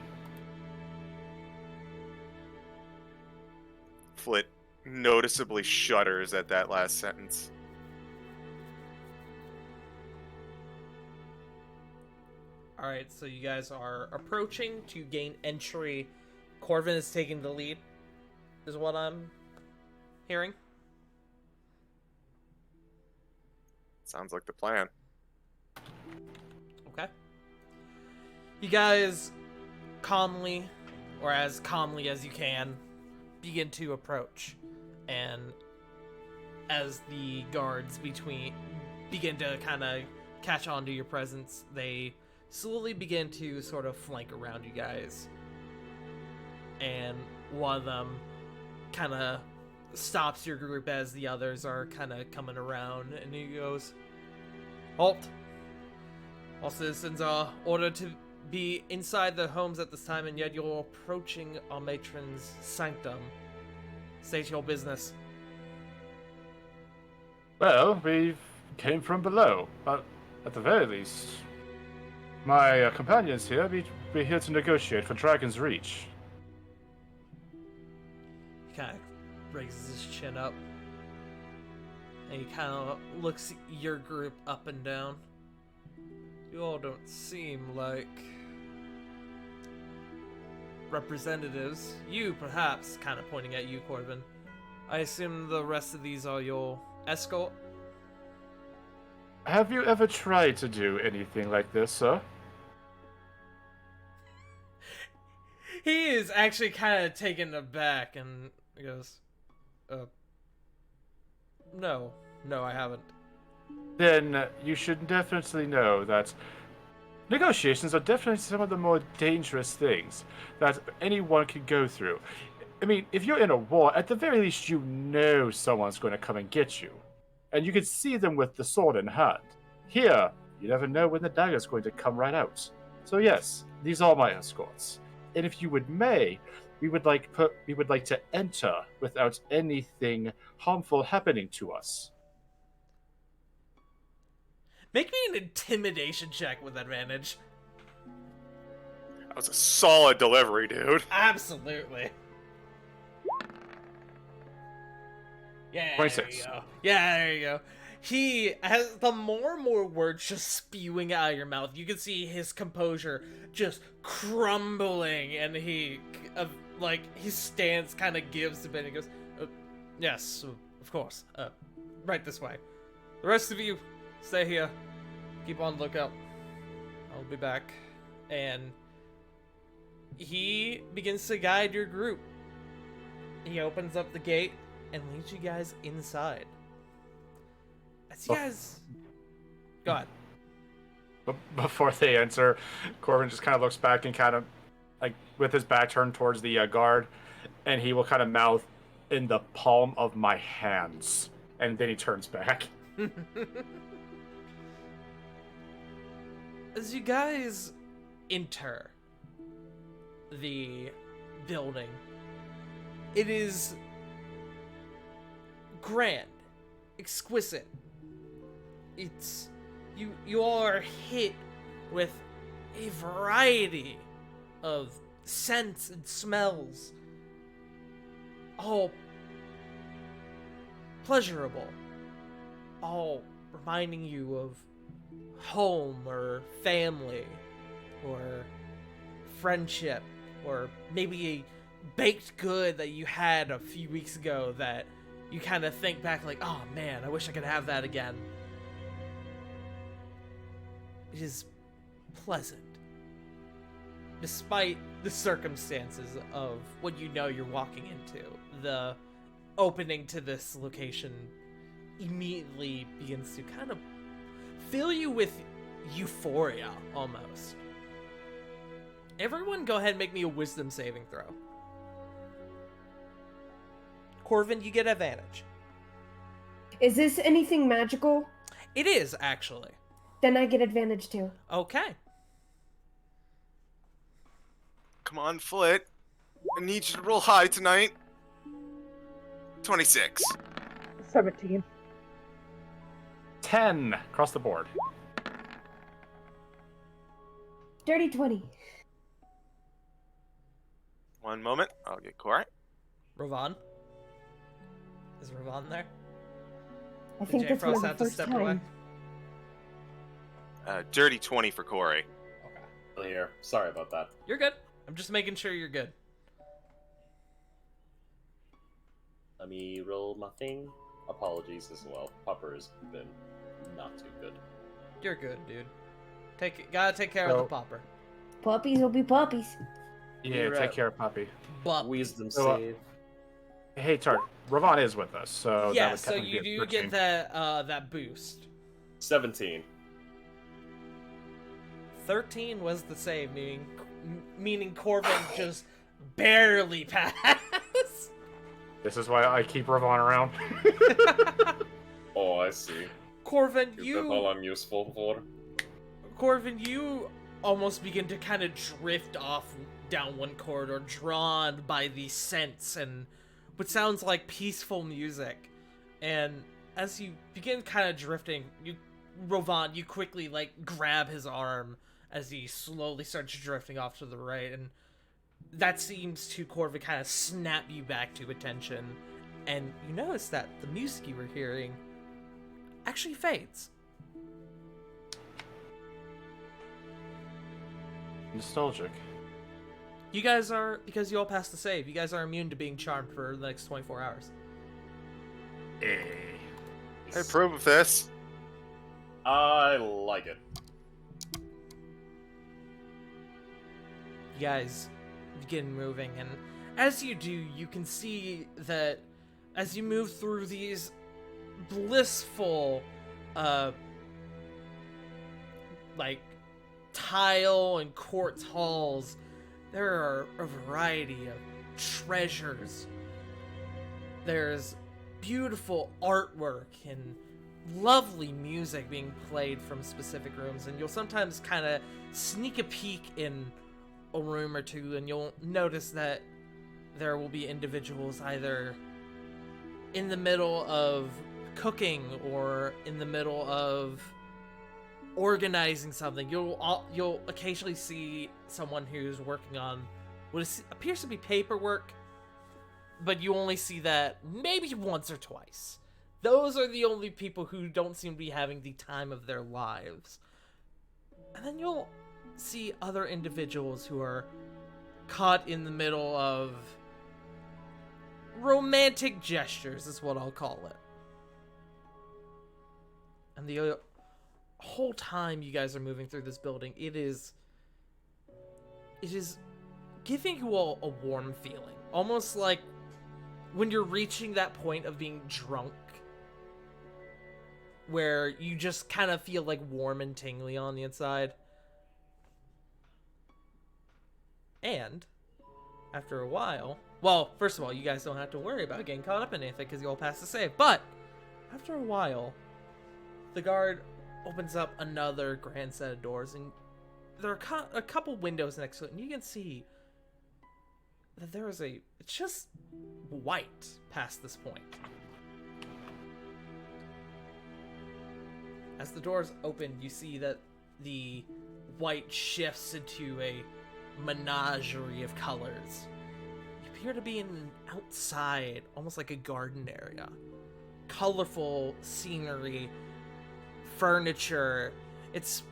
Flit noticeably shudders at that last sentence. Alright, so you guys are approaching to gain entry. Corvin is taking the lead, is what I'm hearing. Sounds like the plan. Okay. You guys calmly, or as calmly as you can, begin to approach. And as the guards begin to kind of catch on to your presence, they slowly begin to sort of flank around you guys. And one of them kind of stops your group as the others are kind of coming around, and he goes, "Halt! All citizens are ordered to be inside their homes at this time, and yet you're approaching our matron's sanctum. State your business." Well, we've came from below. But at the very least, my companions here be here to negotiate for Dragon's Reach. He kind of raises his chin up. And he kind of looks your group up and down. You all don't seem like representatives. You, perhaps, kind of pointing at you, Corvin. I assume the rest of these are your escort? Have you ever tried to do anything like this, sir? He is actually kind of taken aback and goes, no, I haven't. Then you should definitely know that negotiations are definitely some of the more dangerous things that anyone can go through. I mean, if you're in a war, at the very least you know someone's going to come and get you. And you can see them with the sword in hand. Here, you never know when the dagger's going to come right out. So yes, these are my escorts. And if you would we would like to enter without anything harmful happening to us. Make me an intimidation check with advantage. That was a solid delivery, dude. Absolutely. Yeah, 26. There you go. Yeah, there you go. He has the more and more words just spewing out of your mouth. You can see his composure just crumbling, and his stance kind of gives a bit. And he goes, "Yes, of course. Right this way. The rest of you, stay here. Keep on the lookout. I'll be back." And he begins to guide your group. He opens up the gate and leads you guys inside. As you guys... Go ahead. But before they enter, Corbin just kind of looks back and kind of, like, with his back turned towards the guard, and he will kind of mouth, "In the palm of my hands." And then he turns back. As you guys enter the building, it is grand, exquisite. It's you all are hit with a variety of scents and smells, all pleasurable, all reminding you of home or family or friendship, or maybe a baked good that you had a few weeks ago that you kind of think back like, oh man, I wish I could have that again. It is pleasant, despite the circumstances of what you know you're walking into. The opening to this location immediately begins to kind of fill you with euphoria, almost. Everyone go ahead and make me a wisdom saving throw. Corvin, you get advantage. Is this anything magical? It is, actually. Then I get advantage too. Okay. Come on, Flit. I need you to roll high tonight. 26. 17. 10 across the board. Dirty 20. One moment. I'll get Corey. Ravon? Is Ravon there? I Did think Jane that's one Frost of have the to first step away? time. Dirty 20 for Corey. Okay. Still here. Sorry about that. You're good. I'm just making sure you're good. Let me roll my thing. Apologies as well. Popper has been not too good. You're good, dude. Gotta take care of the popper. Puppies will be puppies. Yeah, You're take up. care, puppy. But Wisdom So, save. Hey, Tart, Ravon is with us, so that yeah, would so technically you be a do get 13. that boost. 17. 13 was the save, meaning Corvin just barely passed. This is why I keep Ravon around. Oh, I see. Corvin, Is that all I'm useful for? you almost begin to kind of drift off down one corridor, drawn by these scents and what sounds like peaceful music. And as you begin kind of drifting, Rovan, you quickly like grab his arm as he slowly starts drifting off to the right, and that seems to Corva kind of snap you back to attention, and you notice that the music you were hearing actually fades. Nostalgic. You guys are, because you all passed the save, you guys are immune to being charmed for the next 24 hours. I approve of this. I like it. You guys begin moving, and as you do, you can see that as you move through these blissful, like, tile and quartz halls, there are a variety of treasures. There's beautiful artwork and lovely music being played from specific rooms, and you'll sometimes kind of sneak a peek in a room or two, and you'll notice that there will be individuals either in the middle of cooking or in the middle of organizing something. You'll occasionally see someone who's working on what appears to be paperwork, but you only see that maybe once or twice. Those are the only people who don't seem to be having the time of their lives. And then you'll see other individuals who are caught in the middle of romantic gestures, is what I'll call it. And the whole time you guys are moving through this building, it is giving you all a warm feeling. Almost like when you're reaching that point of being drunk, where you just kind of feel like warm and tingly on the inside. And after a while, well, first of all, you guys don't have to worry about getting caught up in anything because you all passed the save. But after a while, the guard opens up another grand set of doors, and there are a couple windows next to it, and you can see that there is it's just white past this point. As the doors open, you see that the white shifts into a menagerie of colors. You appear to be in an outside, almost like a garden area. Colorful scenery, furniture. It's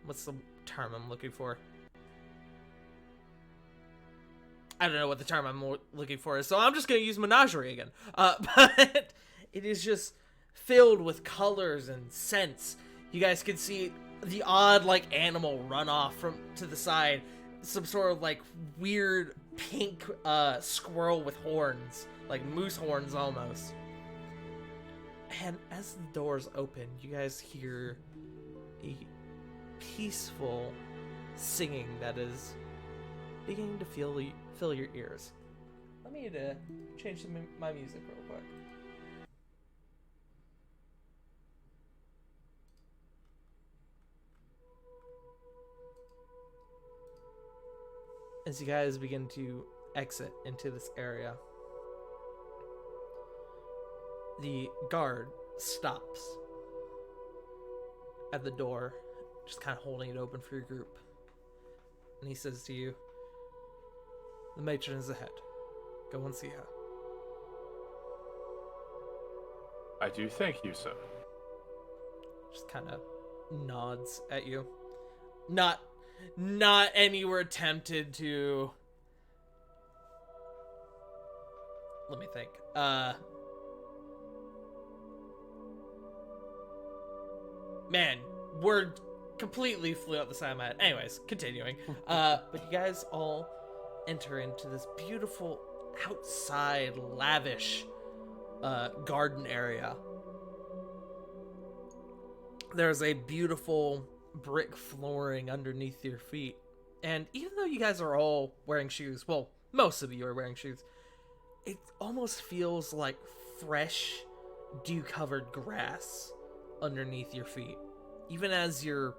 what's the term I'm looking for? I don't know what the term I'm looking for is, so I'm just going to use menagerie again. But it is just filled with colors and scents. You guys can see the odd, like, animal run off to the side. Some sort of, like, weird pink squirrel with horns. Like moose horns, almost. And as the doors open, you guys hear a peaceful singing that is beginning to fill your ears. Let me change my music real quick. As you guys begin to exit into this area, the guard stops at the door, just kind of holding it open for your group. And he says to you, "The matron is ahead. Go and see her." I do thank you, sir. Just kind of nods at you. Not anywhere tempted to... Let me think. Man, word completely flew out the side of my head. Anyways, continuing. But you guys all enter into this beautiful outside, lavish garden area. There's a beautiful brick flooring underneath your feet. And even though you guys are all wearing shoes, well, most of you are wearing shoes, it almost feels like fresh, dew-covered grass underneath your feet, even as you're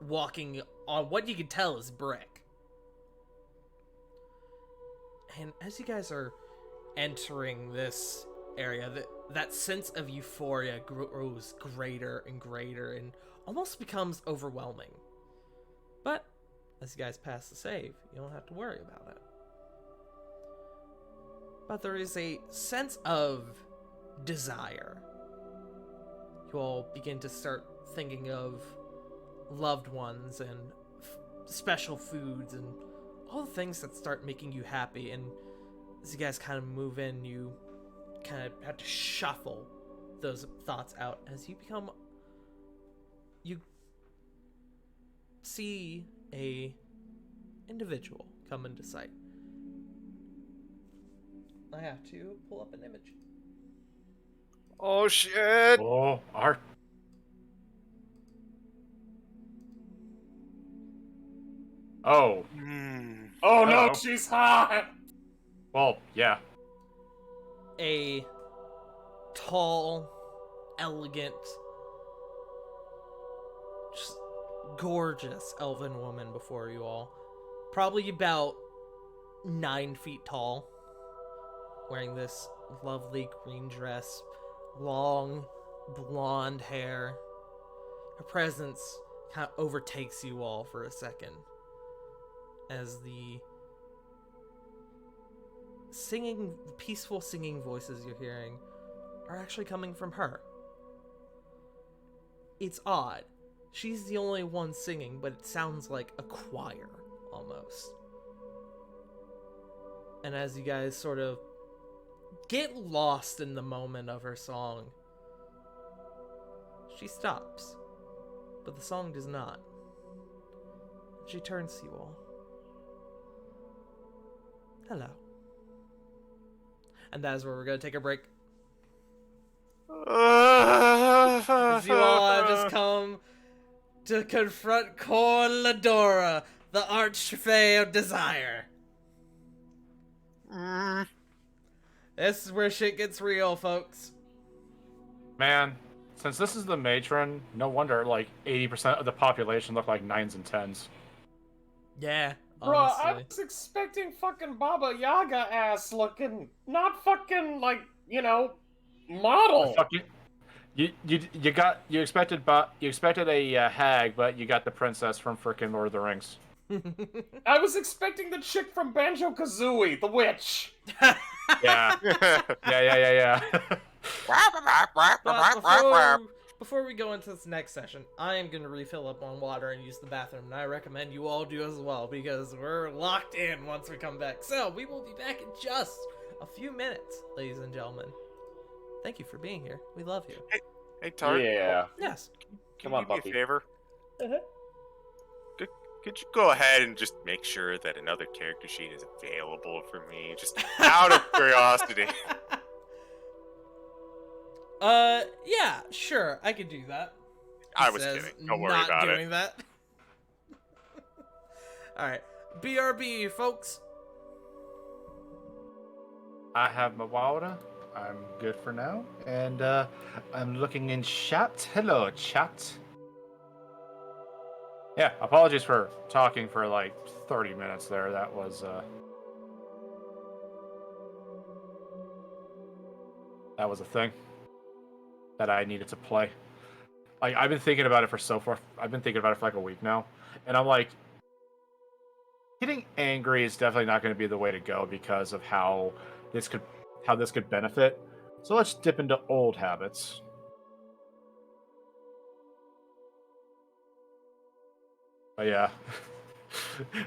walking on what you can tell is brick. And as you guys are entering this area, that sense of euphoria grows greater and greater and almost becomes overwhelming. But as you guys pass the save, you don't have to worry about it. But there is a sense of desire. You all begin to start thinking of loved ones and special foods and all the things that start making you happy. And as you guys kind of move in, you kind of have to shuffle those thoughts out as you see a individual come into sight. I have to pull up an image. Oh shit! Oh, our. Oh. Oh no, Uh-oh. she's hot! Well, yeah. A tall, elegant, just gorgeous elven woman before you all. Probably about 9 feet tall. Wearing this lovely green dress, long blonde hair. Her presence kind of overtakes you all for a second as the peaceful singing voices you're hearing are actually coming from her. It's odd. She's the only one singing, but it sounds like a choir almost. And as you guys sort of get lost in the moment of her song, she stops, but the song does not. She turns to you all. Hello. And that is where we're going to take a break. As you all have just come to confront Cor Ladora, the Archfey of Desire. This is where shit gets real, folks. Man, since this is the matron, no wonder like 80% of the population look like 9s and 10s. Yeah, Bruh, I honestly. was expecting fucking Baba Yaga ass looking, not fucking like, model. Fucking, you expected a hag, but you got the princess from frickin' Lord of the Rings. I was expecting the chick from Banjo-Kazooie, the witch. Yeah, yeah. But before we go into this next session, I am going to refill up on water and use the bathroom, and I recommend you all do as well, because we're locked in once we come back. So, we will be back in just a few minutes, ladies and gentlemen. Thank you for being here. We love you. Hey, Tart. Yeah. Yes. Can Come on, you do me puppy. a favor? Uh-huh. Could you go ahead and just make sure that another character sheet is available for me, just out of curiosity? Yeah, sure, I could do that. I He was says, kidding. Don't worry not about doing it. that. Alright, BRB, folks. I have my water. I'm good for now, and I'm looking in chat. Hello, chat. Yeah, apologies for talking for like 30 minutes there. That was a thing that I needed to play. Like I've been thinking about it for like a week now, and I'm like, getting angry is definitely not going to be the way to go because of how this could benefit. So let's dip into old habits. But yeah,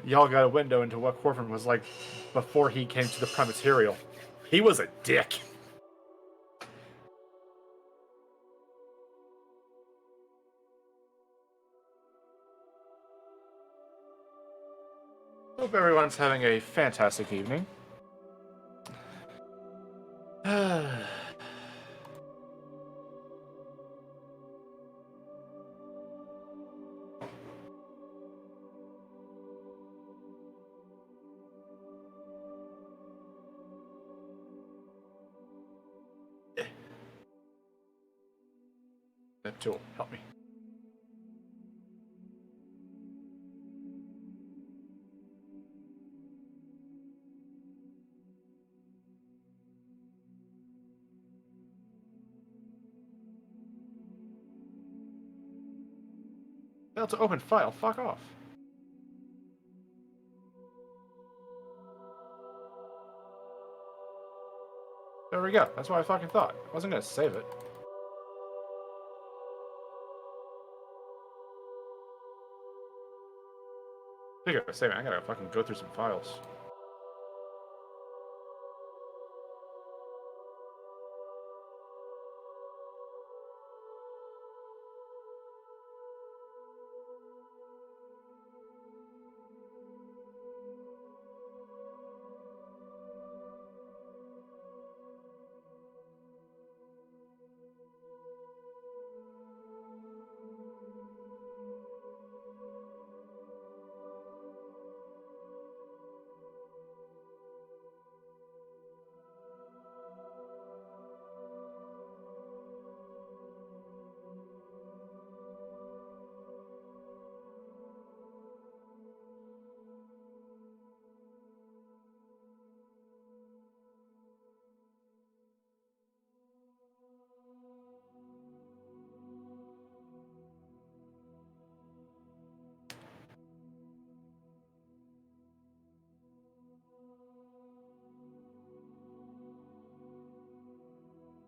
y'all got a window into what Corvin was like before he came to the Primaterial. He was a dick. Hope everyone's having a fantastic evening. That tool, help me. Failed to open file. Fuck off. There we go. That's what I fucking thought. I wasn't gonna save it. Speaking of saving, I gotta fucking go through some files.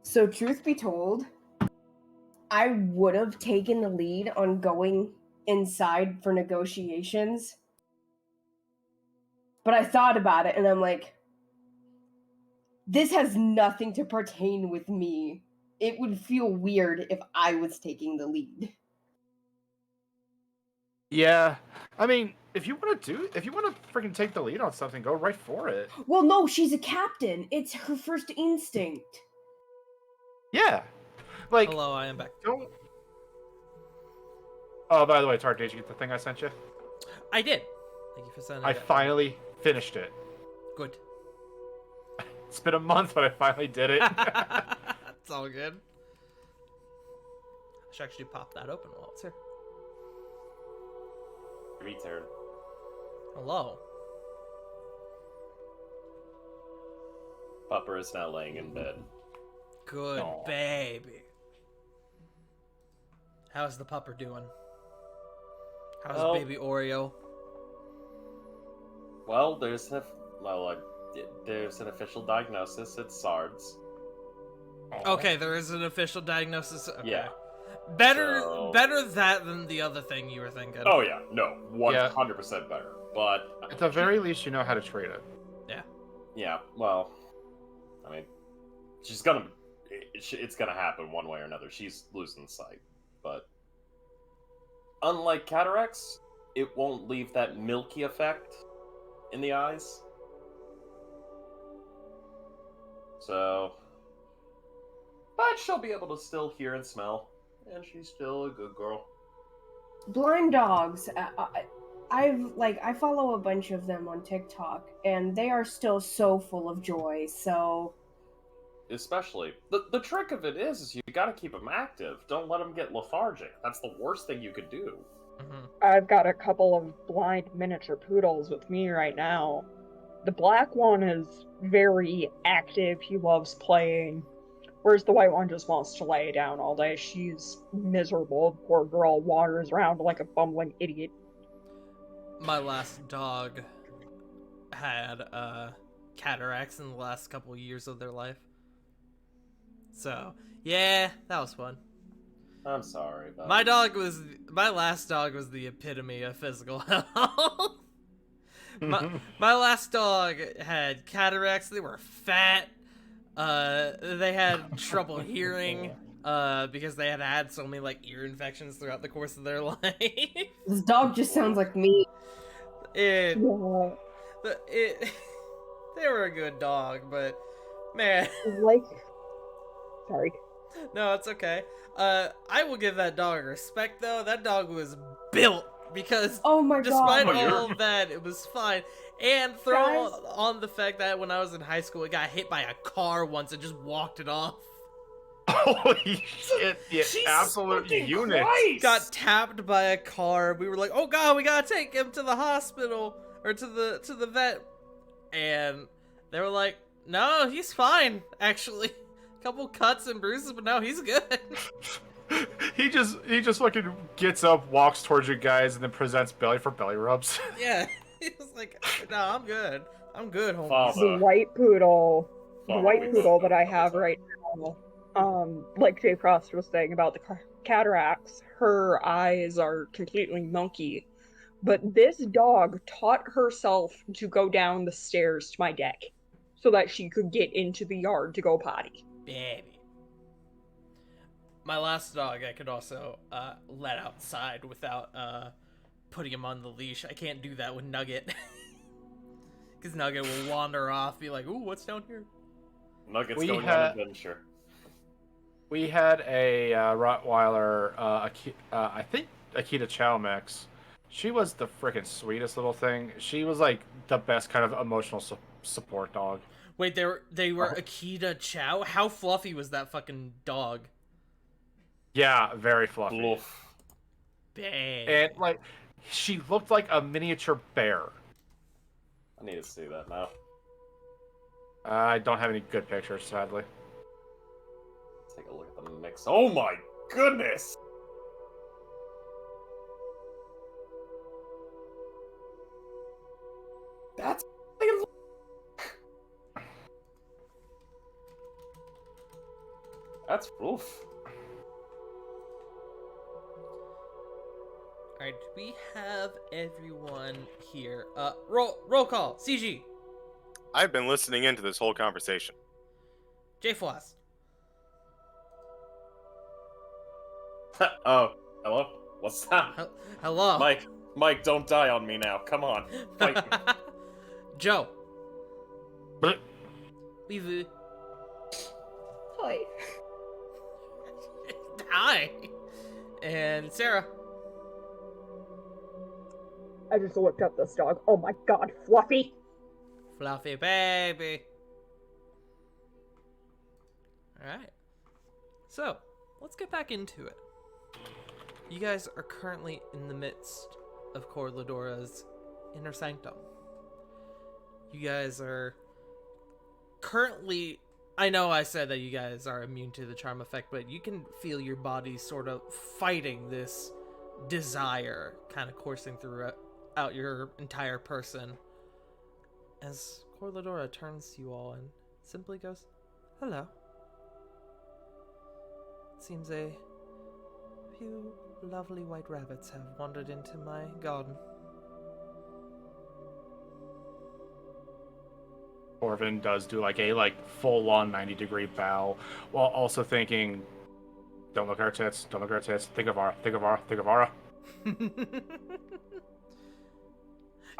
So, truth be told, I would have taken the lead on going inside for negotiations. But I thought about it and I'm like, this has nothing to pertain with me. It would feel weird if I was taking the lead. Yeah, I mean, if you want to freaking take the lead on something, go right for it. Well, no, she's a captain. It's her first instinct. Yeah, like. Hello, I am back. Don't. Oh, by the way, Tart, did you get the thing I sent you? I did. Thank you for sending I it. finally finished it. Good. It's been a month, but I finally did it. It's all good. I should actually pop that open while it's here. Return. Hello. Pupper is now laying in bed. Good Aw. baby. How's the pupper doing? How's Well- baby Oreo? Well, there's an official diagnosis. It's SARS. Okay, there is an official diagnosis. Okay. Yeah. Better So- better that than the other thing you were thinking. Oh yeah, no, 100% better. But At the very least, you know how to treat it. yeah, well, I mean, she's gonna, it's gonna happen one way or another. She's losing sight, but unlike cataracts, it won't leave that milky effect in the eyes. So, but she'll be able to still hear and smell, and she's still a good girl. Blind dogs. I follow a bunch of them on TikTok, and they are still so full of joy. So Especially the trick of it is you got to keep them active. Don't let them get lethargic. That's the worst thing you could do. Mm-hmm. I've got a couple of blind miniature poodles with me right now. The black one is very active. He loves playing. Whereas the white one just wants to lay down all day. She's miserable. Poor girl wanders around like a bumbling idiot. My last dog had cataracts in the last couple of years of their life. So, yeah, that was fun. I'm sorry, but My last dog was the epitome of physical health. my last dog had cataracts. They were fat. They had trouble hearing because they had had so many like ear infections throughout the course of their life. this dog just sounds like me. They Yeah. were a good dog, but man, Like, sorry. no, it's okay. I will give that dog respect though. That dog was built because Oh my despite god. all of that, it was fine. And throw Guys. on the fact that when I was in high school, it got hit by a car once and just walked it off. Holy shit! The absolute unit. Got tapped by a car. We were like, "Oh god, we gotta take him to the hospital or to the vet," and they were like, "No, he's fine. Actually, a couple cuts and bruises, but no, he's good." He just fucking gets up, walks towards you guys, and then presents belly for belly rubs. Yeah, he was like, "No, I'm good. I'm good, homies." Father. The white poodle, Father, we both that know I a couple have times. right now, like Jay Frost was saying about the cataracts, her eyes are completely milky. But this dog taught herself to go down the stairs to my deck so that she could get into the yard to go potty. Baby. My last dog I could also let outside without putting him on the leash. I can't do that with Nugget. Because Nugget will wander off, be like, "Ooh, what's down here?" Nuggets We going on had- adventure. We had a Rottweiler, I think Akita Chow mix. She was the freaking sweetest little thing. She was like the best kind of emotional support dog. Wait, they were Akita Chow? How fluffy was that fucking dog? Yeah, very fluffy. Bluff. Bang. And like, she looked like a miniature bear. I need to see that now. I don't have any good pictures, sadly. Take a look at the mix. Oh my goodness! That's that's roof. Alright, we have everyone here. Roll call. CG. I've been listening into this whole conversation. J Floss. Oh, hello? What's that? Hello. Mike, don't die on me now. Come on. Fight me. Joe. But We've Hi. Hi. And Sarah. I just looked up this dog. Oh my god, Fluffy! Fluffy baby. Alright. So, let's get back into it. You guys are currently in the midst of Cor Ladora's inner sanctum. You guys are currently... I know I said that you guys are immune to the charm effect, but you can feel your body sort of fighting this desire kind of coursing throughout your entire person. As Cor Ladora turns to you all and simply goes, "Hello. Seems a few lovely white rabbits have wandered into my garden." Orvin does do like a full-on 90-degree bow, while also thinking, "Don't look at our tits. Don't look at our tits. Think of Ara. Think of Ara. Think of Ara."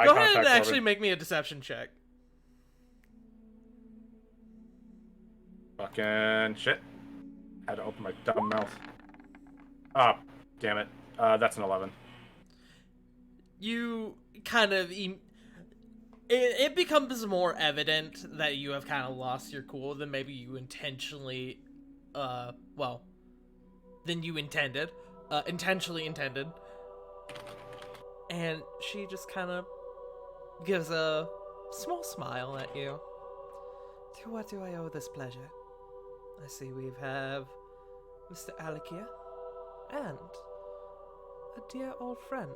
Go ahead and actually make me a deception check. Fucking shit. Had to open my dumb mouth. Ah, damn it. That's an 11. You kind of... It becomes more evident that you have kind of lost your cool than maybe you intentionally... than you intended. Intentionally intended. And she just kind of gives a small smile at you. To what do I owe this pleasure? I see we have Mr. Alec and a dear old friend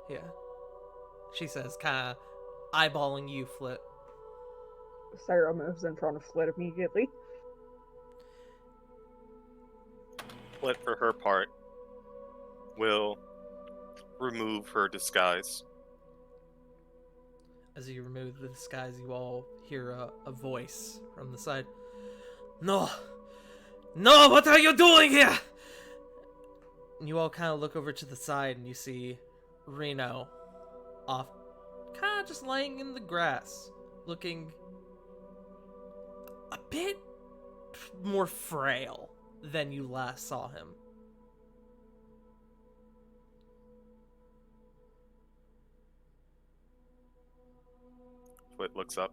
here. She says, kind of eyeballing you, Flit. Sarah moves in front of Flit immediately. Flit, for her part, will remove her disguise. As you remove the disguise, you all hear a voice from the side. No! No, what are you doing here? And you all kind of look over to the side and you see Reno off, kind of just laying in the grass, looking a bit more frail than you last saw him. Flit looks up.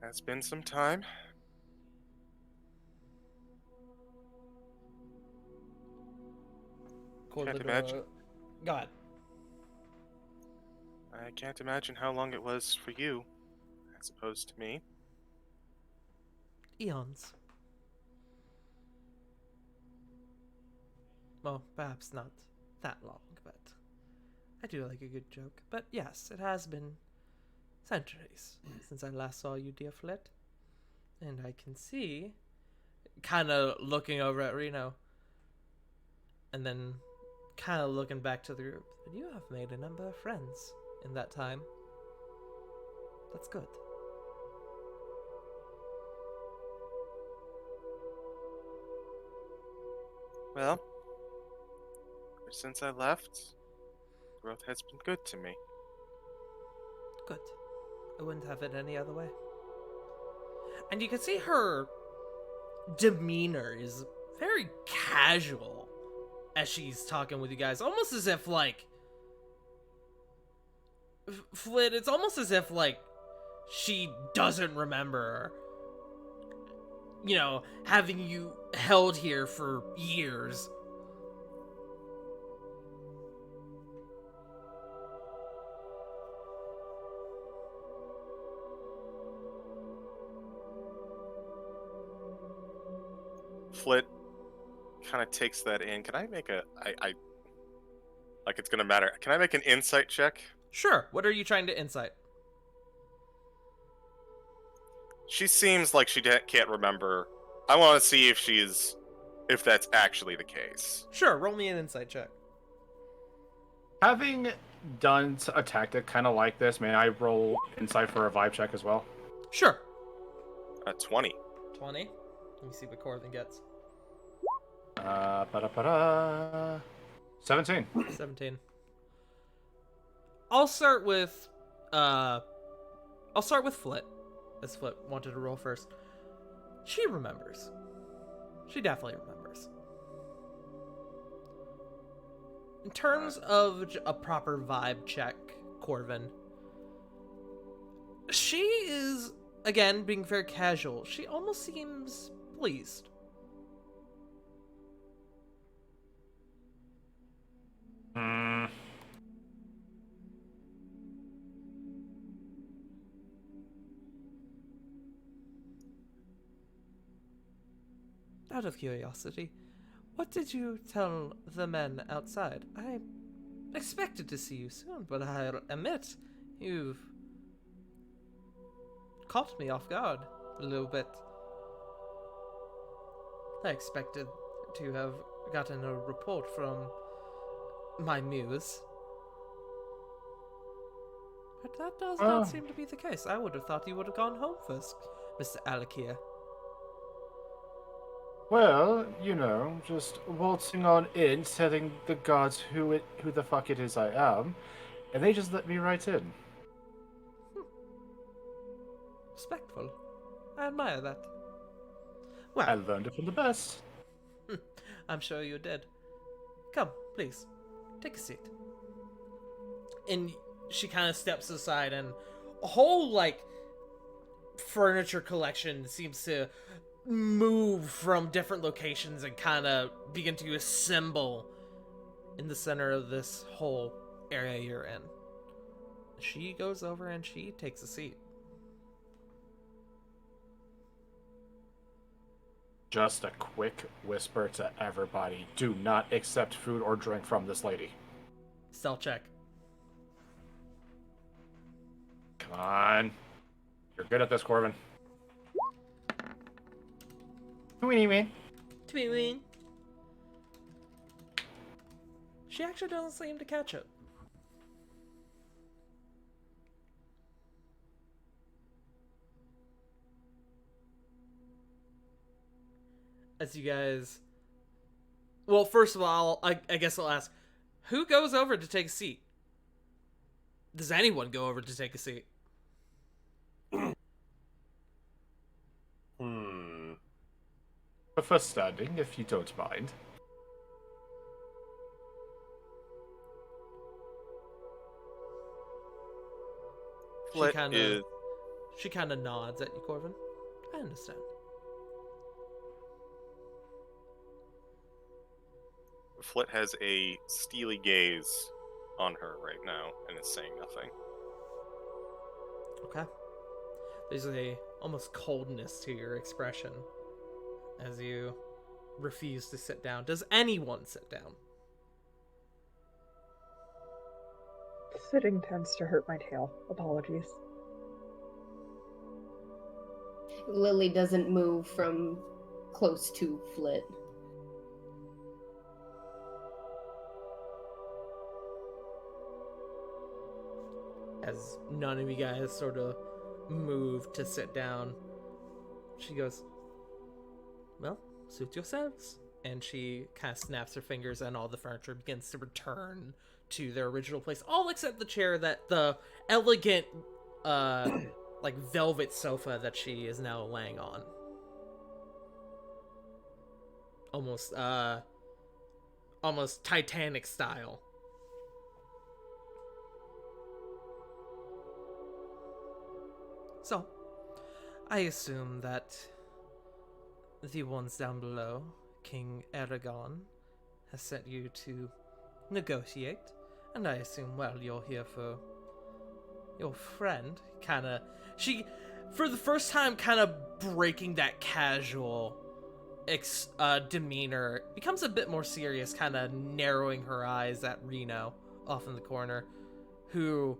Has been some time. Can't imagine. God. I can't imagine how long it was for you, as opposed to me. Eons. Well, perhaps not that long, but I do like a good joke. But yes, it has been centuries since I last saw you, dear Flit. And I can see, kind of looking over at Reno, and then kind of looking back to the group, that you have made a number of friends in that time. That's good. Well, ever since I left, growth has been good to me. Good. I wouldn't have it any other way. And you can see her demeanor is very casual as she's talking with you guys. Almost as if, like... Flit, it's almost as if, like, she doesn't remember, you know, having you held here for years. Flit kind of takes that in. Can I make a... I like it's gonna matter. Can I make an insight check? Sure, what are you trying to insight? She seems like she can't remember. I want to see if that's actually the case. Sure, roll me an insight check. Having done a tactic kind of like this, may I roll insight for a vibe check as well? Sure. 20. 20. Let me see what Corvin gets. 17. 17. I'll start with Flit. As Flit wanted to roll first. She remembers. She definitely remembers. In terms of a proper vibe check, Corvin, she is, again, being very casual. She almost seems pleased. Out of curiosity, what did you tell the men outside? I expected to see you soon, but I admit, you've caught me off guard a little bit. I expected to have gotten a report from my muse. But that does not seem to be the case. I would have thought you would have gone home first, Mr. Alakir. Well, you know, just waltzing on in, telling the gods who the fuck it is I am, and they just let me right in. Respectful. I admire that. I Well, learned it from the best. I'm sure you did. Come, please. Take a seat. And she kind of steps aside, and a whole, like, furniture collection seems to move from different locations and kind of begin to assemble in the center of this whole area you're in. She goes over and she takes a seat. Just a quick whisper to everybody. Do not accept food or drink from this lady. Stealth check. Come on. You're good at this, Corbin. Tween. She actually doesn't seem to catch it. As you guys... Well, first of all, I guess I'll ask, who goes over to take a seat? Does anyone go over to take a seat? Prefer standing, if you don't mind. Flit She kind of nods at you, Corvin. I understand. Flit has a steely gaze on her right now and is saying nothing. Okay. There's a almost coldness to your expression as you refuse to sit down. Does anyone sit down? Sitting tends to hurt my tail. Apologies. Lily doesn't move from close to Flit. As none of you guys sort of move to sit down, she goes, well, suit yourselves. And she kind of snaps her fingers and all the furniture begins to return to their original place. All except the chair that the elegant, like velvet sofa that she is now laying on. Almost Titanic style. So, I assume that the ones down below, King Aragon, has sent you to negotiate, and I assume, well, you're here for your friend. She, for the first time, kind of breaking that casual demeanor, becomes a bit more serious, kind of narrowing her eyes at Reno off in the corner, who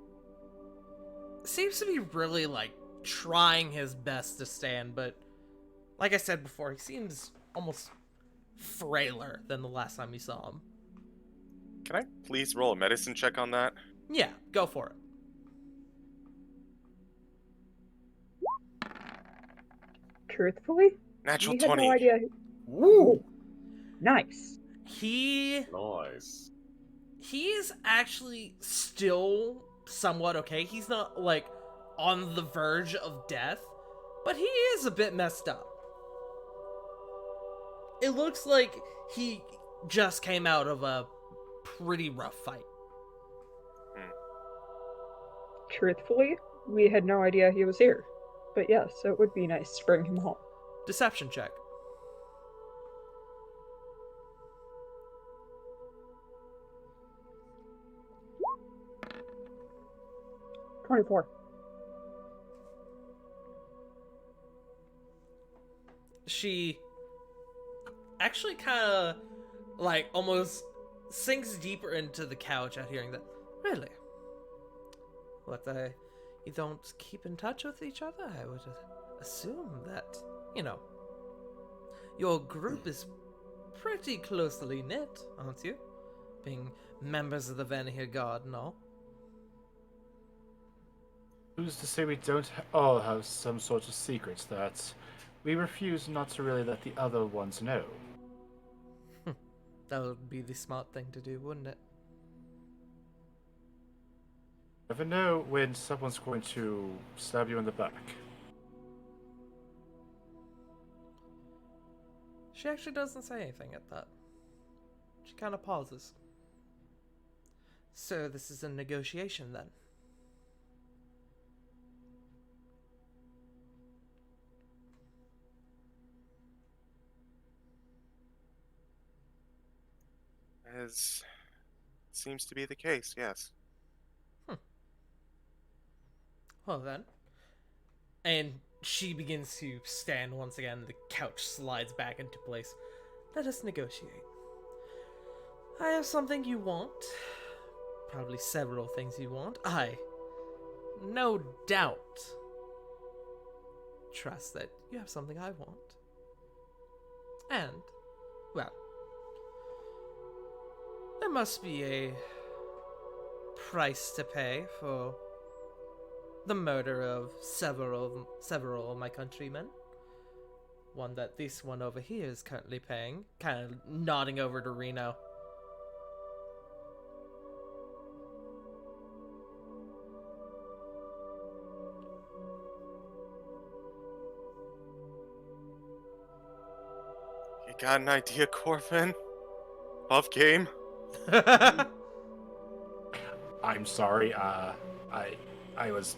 seems to be really, like, trying his best to stand, but like I said before, he seems almost frailer than the last time we saw him. Can I please roll a medicine check on that? Yeah, go for it. Truthfully, Natural we had 20. no idea. Woo! Nice. Nice. He's actually still somewhat okay. He's not, like, on the verge of death, but he is a bit messed up. It looks like he just came out of a pretty rough fight. Truthfully, we had no idea he was here. But yes, it would be nice to bring him home. Deception check. 24. She actually kind of, like, almost sinks deeper into the couch at hearing that. Really? What, you don't keep in touch with each other? I would assume that, your group is pretty closely knit, aren't you? Being members of the Vanir Guard and all. Who's to say we don't all have some sort of secrets that we refuse not to really let the other ones know? That would be the smart thing to do, wouldn't it? Never know when someone's going to stab you in the back. She actually doesn't say anything at that. She kind of pauses. So this is a negotiation then? As seems to be the case, yes. Well then. And she begins to stand once again. The couch slides back into place. Let us negotiate. I have something you want. Probably several things you want. I, no doubt, trust that you have something I want. And, well, there must be a price to pay for the murder of several of my countrymen. One that this one over here is currently paying. Kind of nodding over to Reno. You got an idea, Corvin? Buff game? I'm sorry, I was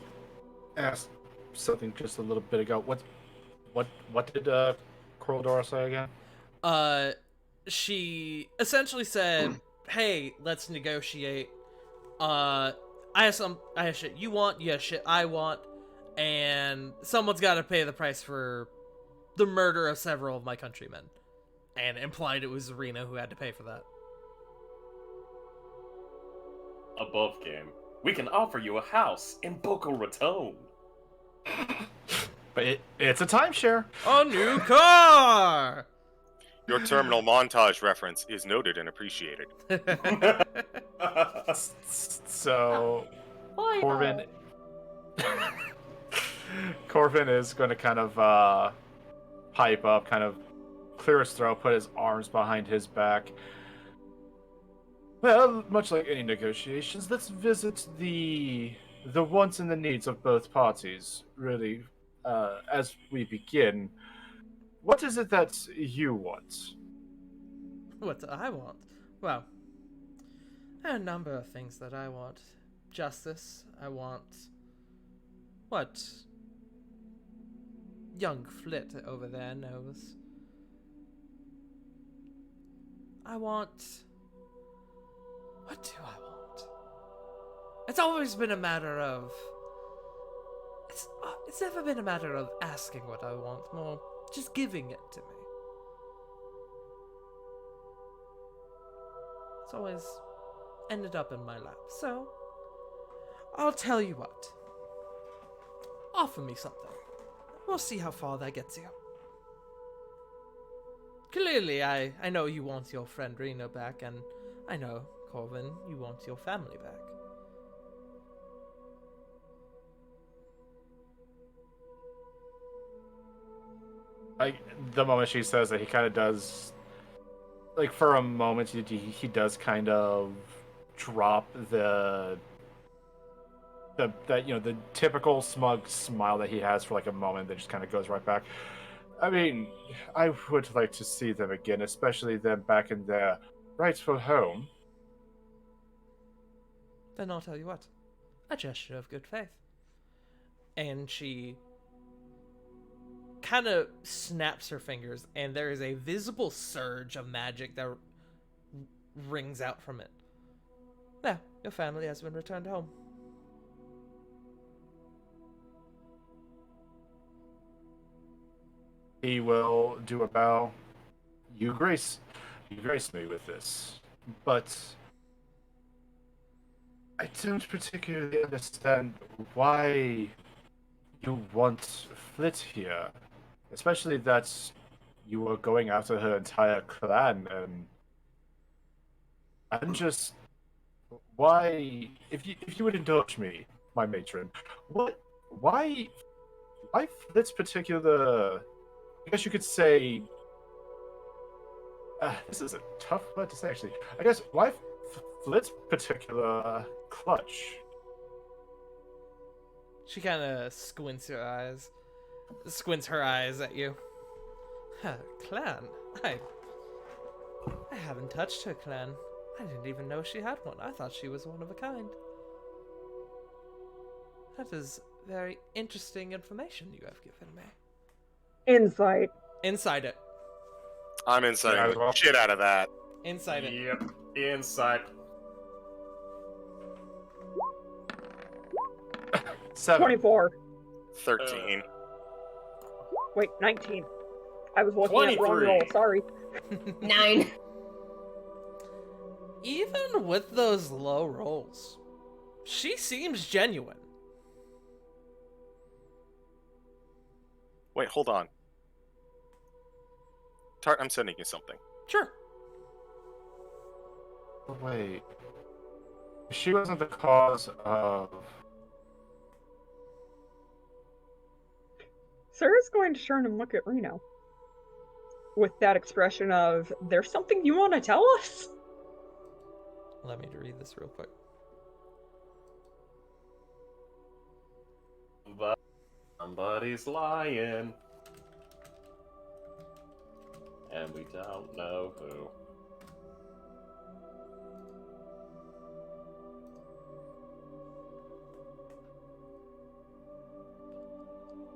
asked something just a little bit ago. What did Coraldora say again? She essentially said, "Hey, let's negotiate. I have shit you want, you have shit I want, and someone's got to pay the price for the murder of several of my countrymen." and implied it was Reno who had to pay for that. Above game, we can offer you a house in Boca Raton. But it's a timeshare. A new car! Your terminal montage reference is noted and appreciated. So, Corvin... Corvin is going to kind of pipe up, kind of clear his throat, put his arms behind his back. Well, much like any negotiations, let's visit the wants and the needs of both parties, really. As we begin, what is it that you want? What do I want? Well, there are a number of things that I want. Justice. I want... what young Flit over there knows. I want... what do I want? It's always been a matter of... It's never been a matter of asking what I want, more just giving it to me. It's always ended up in my lap. So, I'll tell you what. Offer me something. We'll see how far that gets you. Clearly, I know you want your friend Reno back, and I know, Corvin, you want your family back. The moment she says that, he kind of does, like, for a moment, he does kind of drop the typical smug smile that he has for like a moment that just kind of goes right back. I mean, I would like to see them again, especially them back in their rightful home. Then I'll tell you what. A gesture of good faith. And she kind of snaps her fingers, and there is a visible surge of magic that rings out from it. Now, your family has been returned home. He will do a bow. You grace me with this, but I don't particularly understand why you want Flit here, especially that you were going after her entire clan, and I'm just, why, if you would indulge me, my matron, why Flit's particular, I guess you could say, this is a tough word to say actually, I guess, why Flit's particular clutch? She kind of squints her eyes at you. Her clan? I haven't touched her clan. I didn't even know she had one. I thought she was one of a kind. That is very interesting information you have given me. Insight. Inside it. I'm inciting the shit out of that. Inside it. Yep, inside. 7. 24. 13. Wait, 19. I was looking at the wrong 23. roll, sorry. 9. Even with those low rolls, she seems genuine. Wait, hold on. Tart, I'm sending you something. Sure. Wait. She wasn't the cause of... Sarah's going to turn and look at Reno with that expression of, there's something you want to tell us? Let me read this real quick. But somebody's lying. And we don't know who.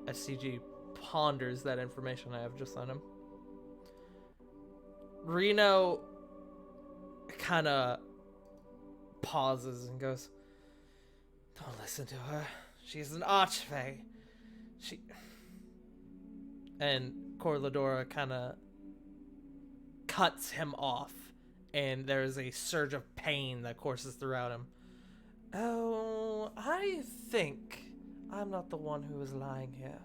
SCG ponders that information I have just on him. Reno kind of pauses and goes, "Don't listen to her. She's an Archfey. She..." And Corladora kind of cuts him off, and there's a surge of pain that courses throughout him. Oh, I think I'm not the one who is lying here.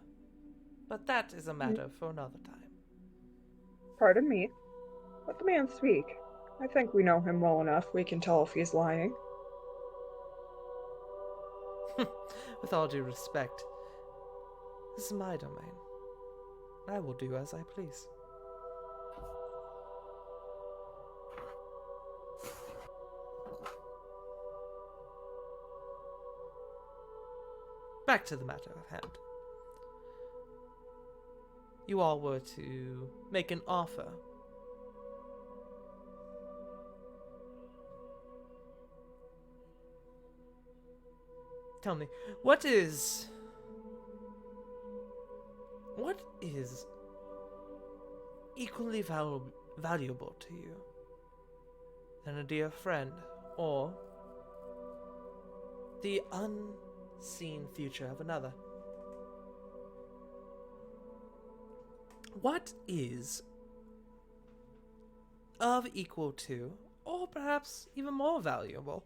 But that is a matter for another time. Pardon me. Let the man speak. I think we know him well enough. We can tell if he's lying. With all due respect, this is my domain. I will do as I please. Back to the matter of hand. You all were to make an offer. Tell me, what is equally valuable to you than a dear friend or the unseen future of another? What is of equal to, or perhaps even more valuable,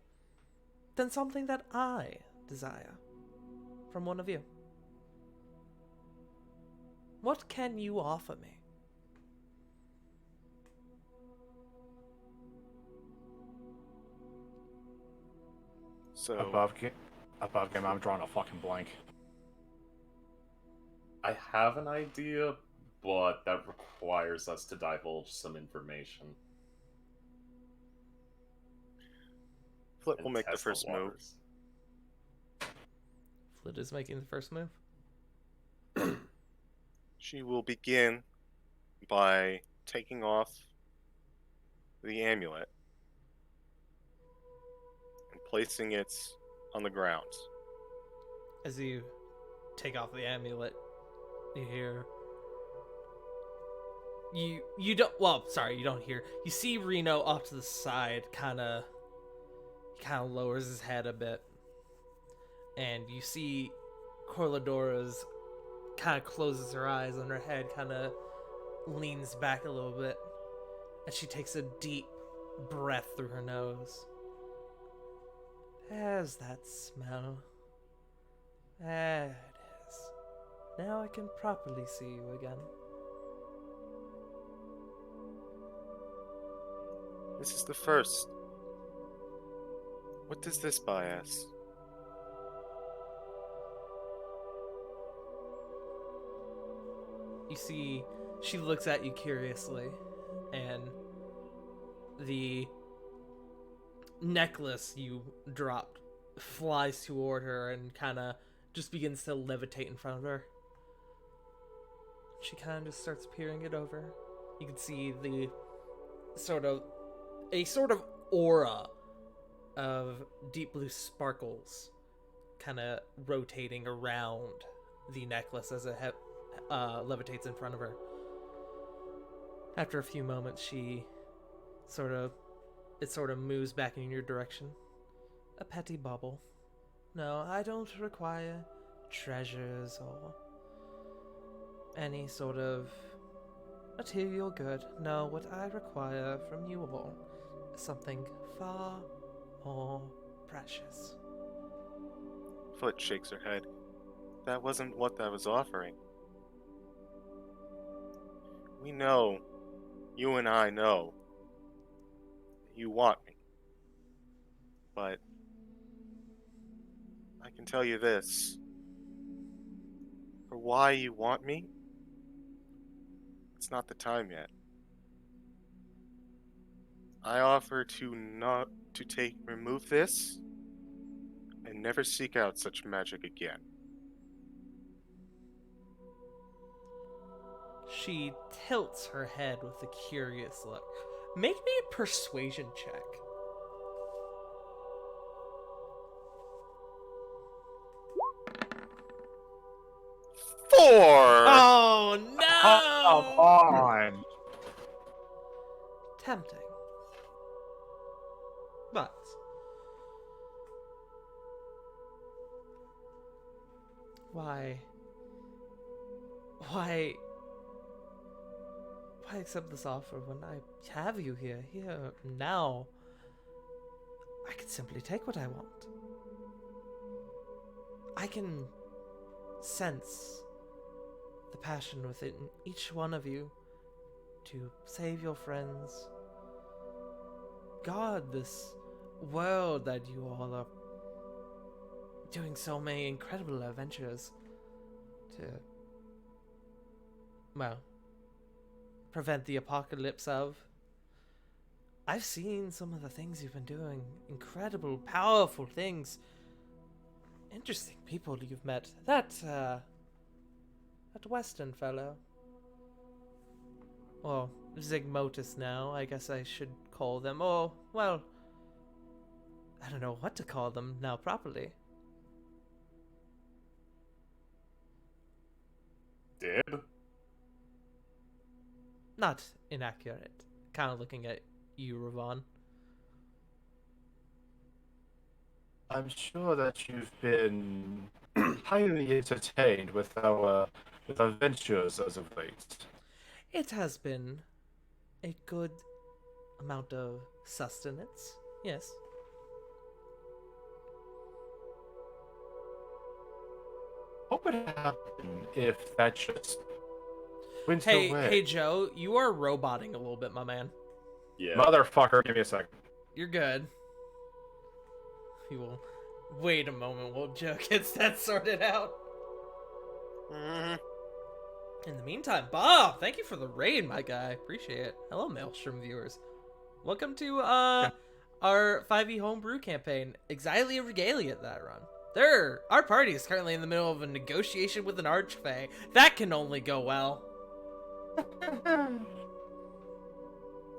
than something that I desire from one of you? What can you offer me? So Above game, I'm drawing a fucking blank. I have an idea, but that requires us to divulge some information. Flip and will make the test first move. waters. Flit is making the first move. She will begin by taking off the amulet and placing it on the ground. As you take off the amulet, you hear... You don't... Well, sorry, you don't hear. You see Reno off to the side, kind of lowers his head a bit. And you see Corladora's kind of closes her eyes and her head kind of leans back a little bit. And she takes a deep breath through her nose. There's that smell. There it is. Now I can properly see you again. This is the first. What does this buy us? You see, she looks at you curiously, and the necklace you dropped flies toward her and kind of just begins to levitate in front of her. She kind of just starts peering it over. You can see the sort of aura of deep blue sparkles kind of rotating around the necklace as it levitates in front of her. After a few moments, it sort of moves back in your direction. A petty bauble. No, I don't require treasures or any sort of material good. No, what I require from you all is something far more precious. Foot shakes her head. That wasn't what I was offering. We know, you and I know, you want me. But I can tell you this. For why you want me, it's not the time yet. I offer to remove this and never seek out such magic again. She tilts her head with a curious look. Make me a persuasion check. 4! Oh Come no! on! Tempting. But why I accept this offer when I have you here now. I can simply take what I want. I can sense the passion within each one of you to save your friends, guard this world that you all are doing so many incredible adventures to, well, prevent the apocalypse of. I've seen some of the things you've been doing. Incredible, powerful things. Interesting people you've met. That Western fellow. Well, Zygmotus now, I guess I should call them. Oh, well, I don't know what to call them now properly. Dib? Not inaccurate. Kind of looking at you, Ravon. I'm sure that you've been highly entertained with our ventures as of late. It has been a good amount of sustenance, yes. What would happen if that just went Hey, away? hey, Joe, you are roboting a little bit, my man. Yeah. Motherfucker, give me a second. You're good. We will wait a moment while Joe gets that sorted out. Mhm. In the meantime, Bob, thank you for the raid, my guy. Appreciate it. Hello, Maelstrom viewers. Welcome to our 5e homebrew campaign, Exilia Regalia that run. Our party is currently in the middle of a negotiation with an Archfey. That can only go well.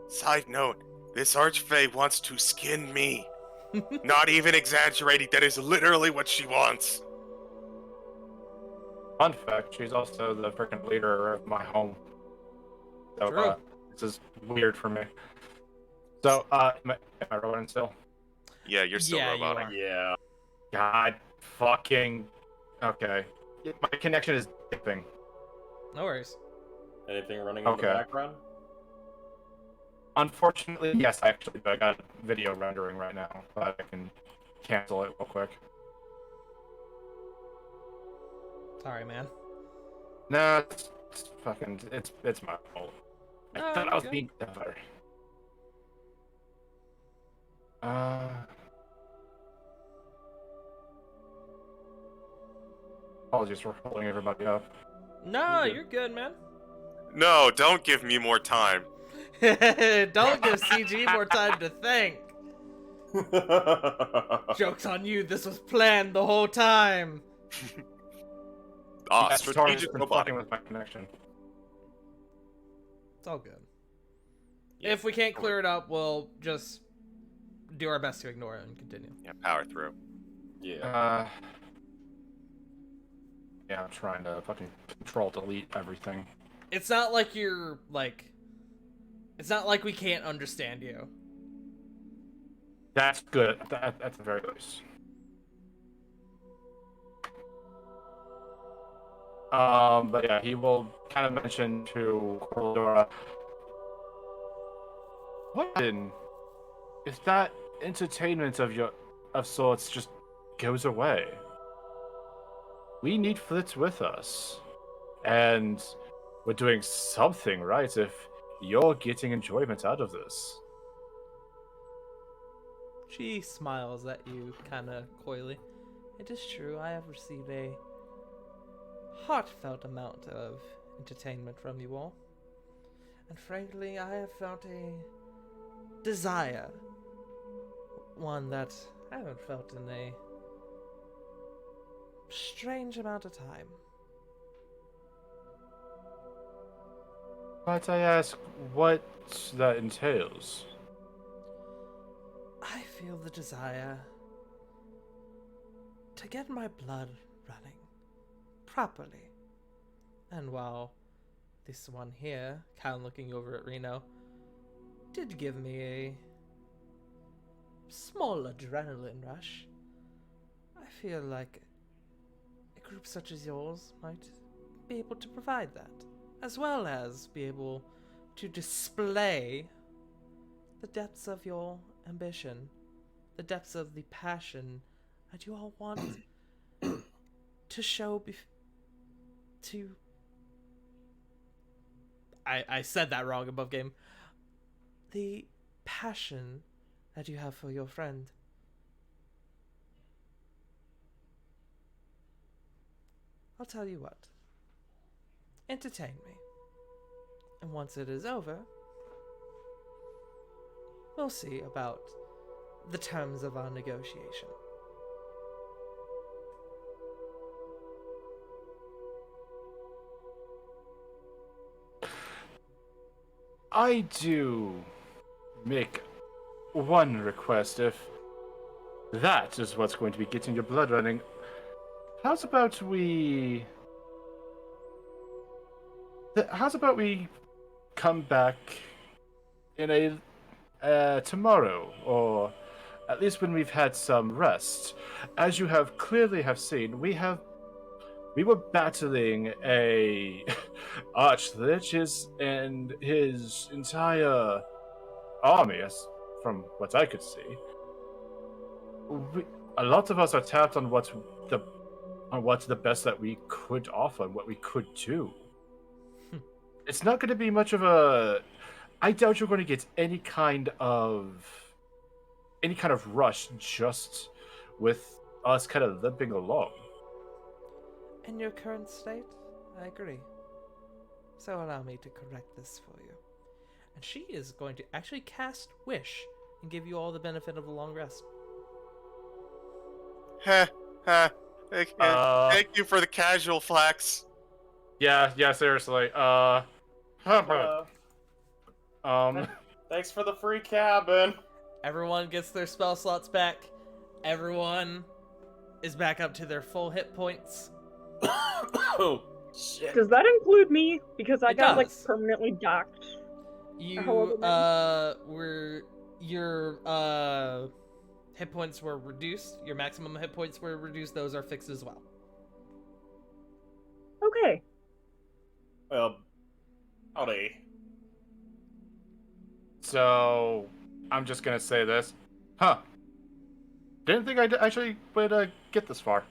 Side note, this Archfey wants to skin me. Not even exaggerating, that is literally what she wants. Fun fact, she's also the freaking leader of my home. So, True. this is weird for me. So, am I rolling still? Yeah, you're still Yeah, you robotic. are. Yeah. God fucking... Okay. My connection is dipping. No worries. Anything running in Okay. the background? Unfortunately, yes, actually, but I got video rendering right now, but I can cancel it real quick. Sorry, man. No, it's fucking... It's my fault. I No, thought you're I was good. being clever. Apologies for holding everybody up. No, You're you're good, man. No, don't give me more time. Don't give CG more time to think. Joke's on you, this was planned the whole time. Ah, Yes, Tor's strategic been robotic. fucking with my connection. It's all good. Yeah. If we can't clear it up, we'll just do our best to ignore it and continue. Yeah, power through. Yeah. Yeah, I'm trying to fucking control-delete everything. It's not like you're, like... It's not like we can't understand you. That's good, at the very least. But yeah, he will kind of mention to Corladora, what if that entertainment of sorts just goes away? We need Flitz with us, and we're doing something right if you're getting enjoyment out of this. She smiles at you, kind of coyly. It is true, I have received a heartfelt amount of entertainment from you all. And frankly, I have felt a desire. One that I haven't felt in a strange amount of time. But I ask what that entails. I feel the desire to get my blood running properly. And while this one here, kind of looking over at Reno, did give me a small adrenaline rush, I feel like a group such as yours might be able to provide that, as well as be able to display the depths of your ambition, the depths of the passion that you all want to show to I said that wrong above game. The passion that you have for your friend. I'll tell you what. Entertain me. And once it is over, we'll see about the terms of our negotiation. I do make one request. If that is what's going to be getting your blood running, how's about we come back in a tomorrow, or at least when we've had some rest. As you have clearly seen, we were battling a archlich and his entire army, as from what I could see. A lot of us are tapped on what's the best that we could offer and what we could do. It's not going to be much of a. I doubt you're going to get any kind of rush just with us kind of limping along. In your current state, I agree. So allow me to correct this for you. And she is going to actually cast Wish and give you all the benefit of a long rest. Heh, heh. Thank you for the casual flex. Yeah, seriously. Thanks for the free cabin. Everyone gets their spell slots back. Everyone is back up to their full hit points. Oh, shit. Does that include me? Because I It got like does. permanently docked. You your hit points were reduced. Your maximum hit points were reduced. Those are fixed as well. Okay. Well, howdy. So, I'm just gonna say this. Huh. Didn't think I actually would get this far.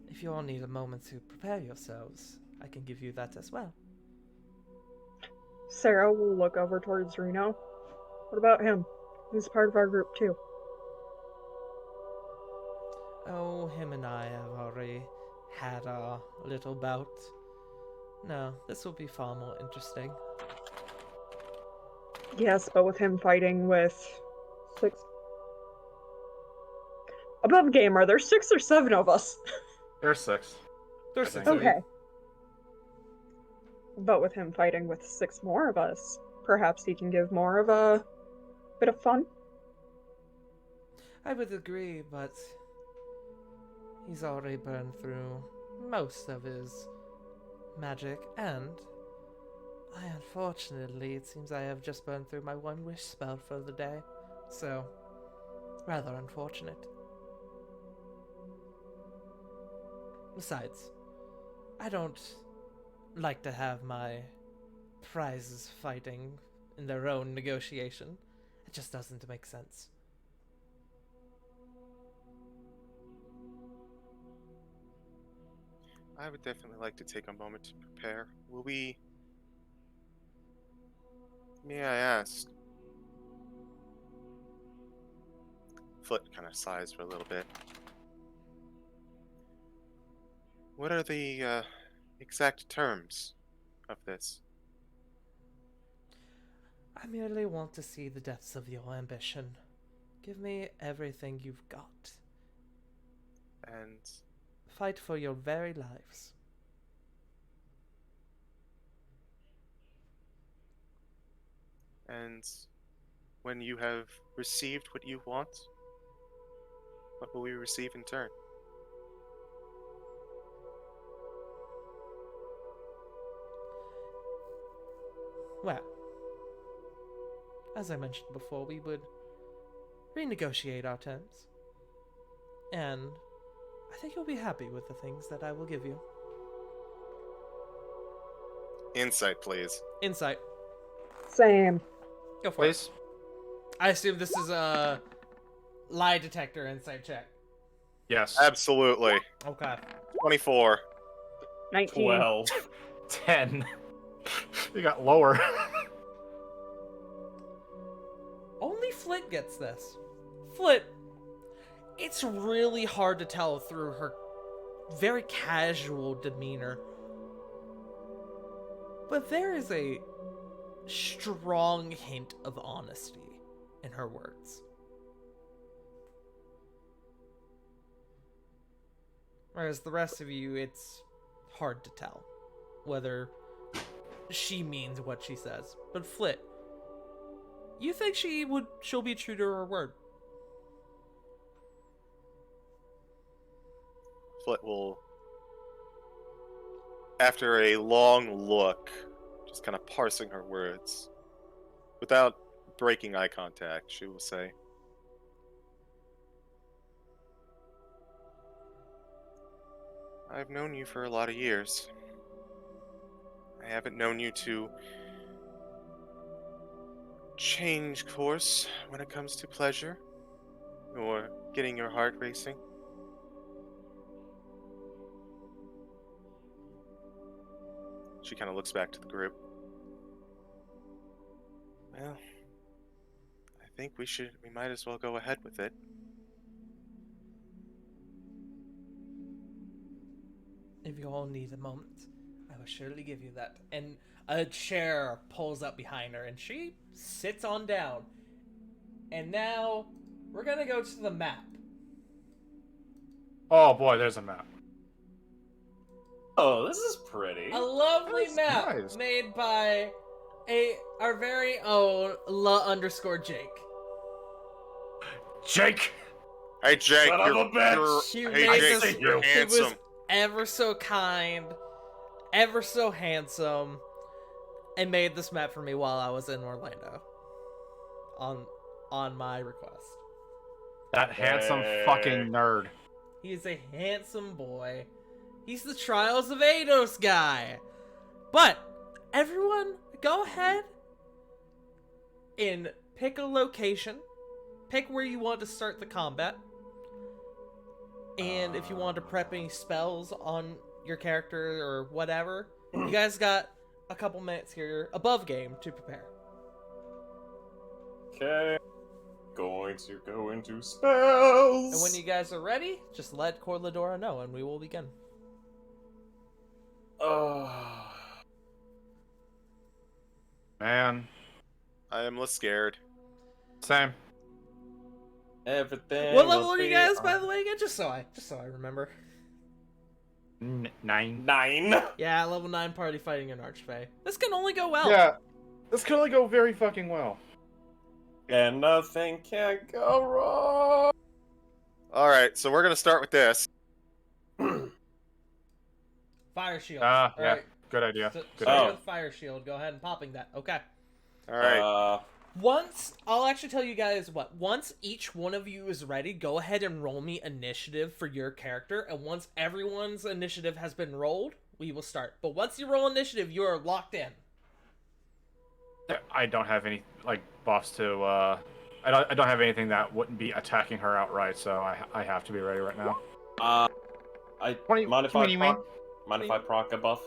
If you all need a moment to prepare yourselves, I can give you that as well. Sarah will look over towards Reno. What about him? He's part of our group too. Oh, him and I have already had our little bout. No, this will be far more interesting. Yes, but with him fighting with 6. Above game, are there 6 or 7 of us? There's 6. There's I think. 6 of you. Okay. But with him fighting with 6 more of us, perhaps he can give more of a bit of fun. I would agree, but he's already burned through most of his magic, and unfortunately, it seems I have just burned through my one wish spell for the day. So, rather unfortunate. Besides, I don't like to have my prizes fighting in their own negotiation. It just doesn't make sense. I would definitely like to take a moment to prepare. May I ask? Foot kind of sighs for a little bit. What are the exact terms of this? I merely want to see the depths of your ambition. Give me everything you've got. And Fight for your very lives. when you have received what you want, what will we receive in turn? Well, as I mentioned before, we would renegotiate our terms. And I think you'll be happy with the things that I will give you. Insight, please. Insight. Same. Go for it. Please. I assume this is a lie detector insight check. Yes. Absolutely. Okay. 24. 19. 12. 10. You got lower. Only Flit gets this. Flit, it's really hard to tell through her very casual demeanor, but there is a strong hint of honesty in her words. Whereas the rest of you, it's hard to tell whether she means what she says. But Flit, you think she'll be true to her word? Flit will, after a long look, just kind of parsing her words, without breaking eye contact, she will say, I've known you for a lot of years. I haven't known you to change course when it comes to pleasure or getting your heart racing. She kind of looks back to the group. Well, I think we might as well go ahead with it. If you all need a moment, I will surely give you that. And a chair pulls up behind her, and she sits on down. And now, we're gonna go to the map. Oh boy, there's a map. Oh, this is pretty. A lovely That's map nice. made by our very own _Jake. Jake! Hey Jake, Son of a bitch! He hey made Jake, this- you're He was handsome. ever so kind, ever so handsome, and made this map for me while I was in Orlando. On my request. That handsome Hey. fucking nerd. He is a handsome boy. He's the Trials of Eidos guy. But everyone, go ahead and pick a location. Pick where you want to start the combat. And if you want to prep any spells on your character or whatever, you guys got a couple minutes here above game to prepare. Okay. Going to go into spells. And when you guys are ready, just let Corladora know and we will begin. Man. I am less scared. Same. Everything. What will level are you be guys, by on- the way, again? Just so I remember. 9. 9. Yeah, level 9 party fighting in Archfey. This can only go well. Yeah. This could only go very fucking well. And nothing can go wrong. Alright, so we're gonna start with this. Fire shield. Ah, yeah. Alright, Good idea. so Good start idea. with fire shield. Go ahead and popping that. Okay. Alright. Once, I'll actually tell you guys what. Once each one of you is ready, go ahead and roll me initiative for your character. And once everyone's initiative has been rolled, we will start. But once you roll initiative, you are locked in. I don't have any buffs to. I don't have anything that wouldn't be attacking her outright, so I have to be ready right now. Mind if what do you mean? I proc a buff?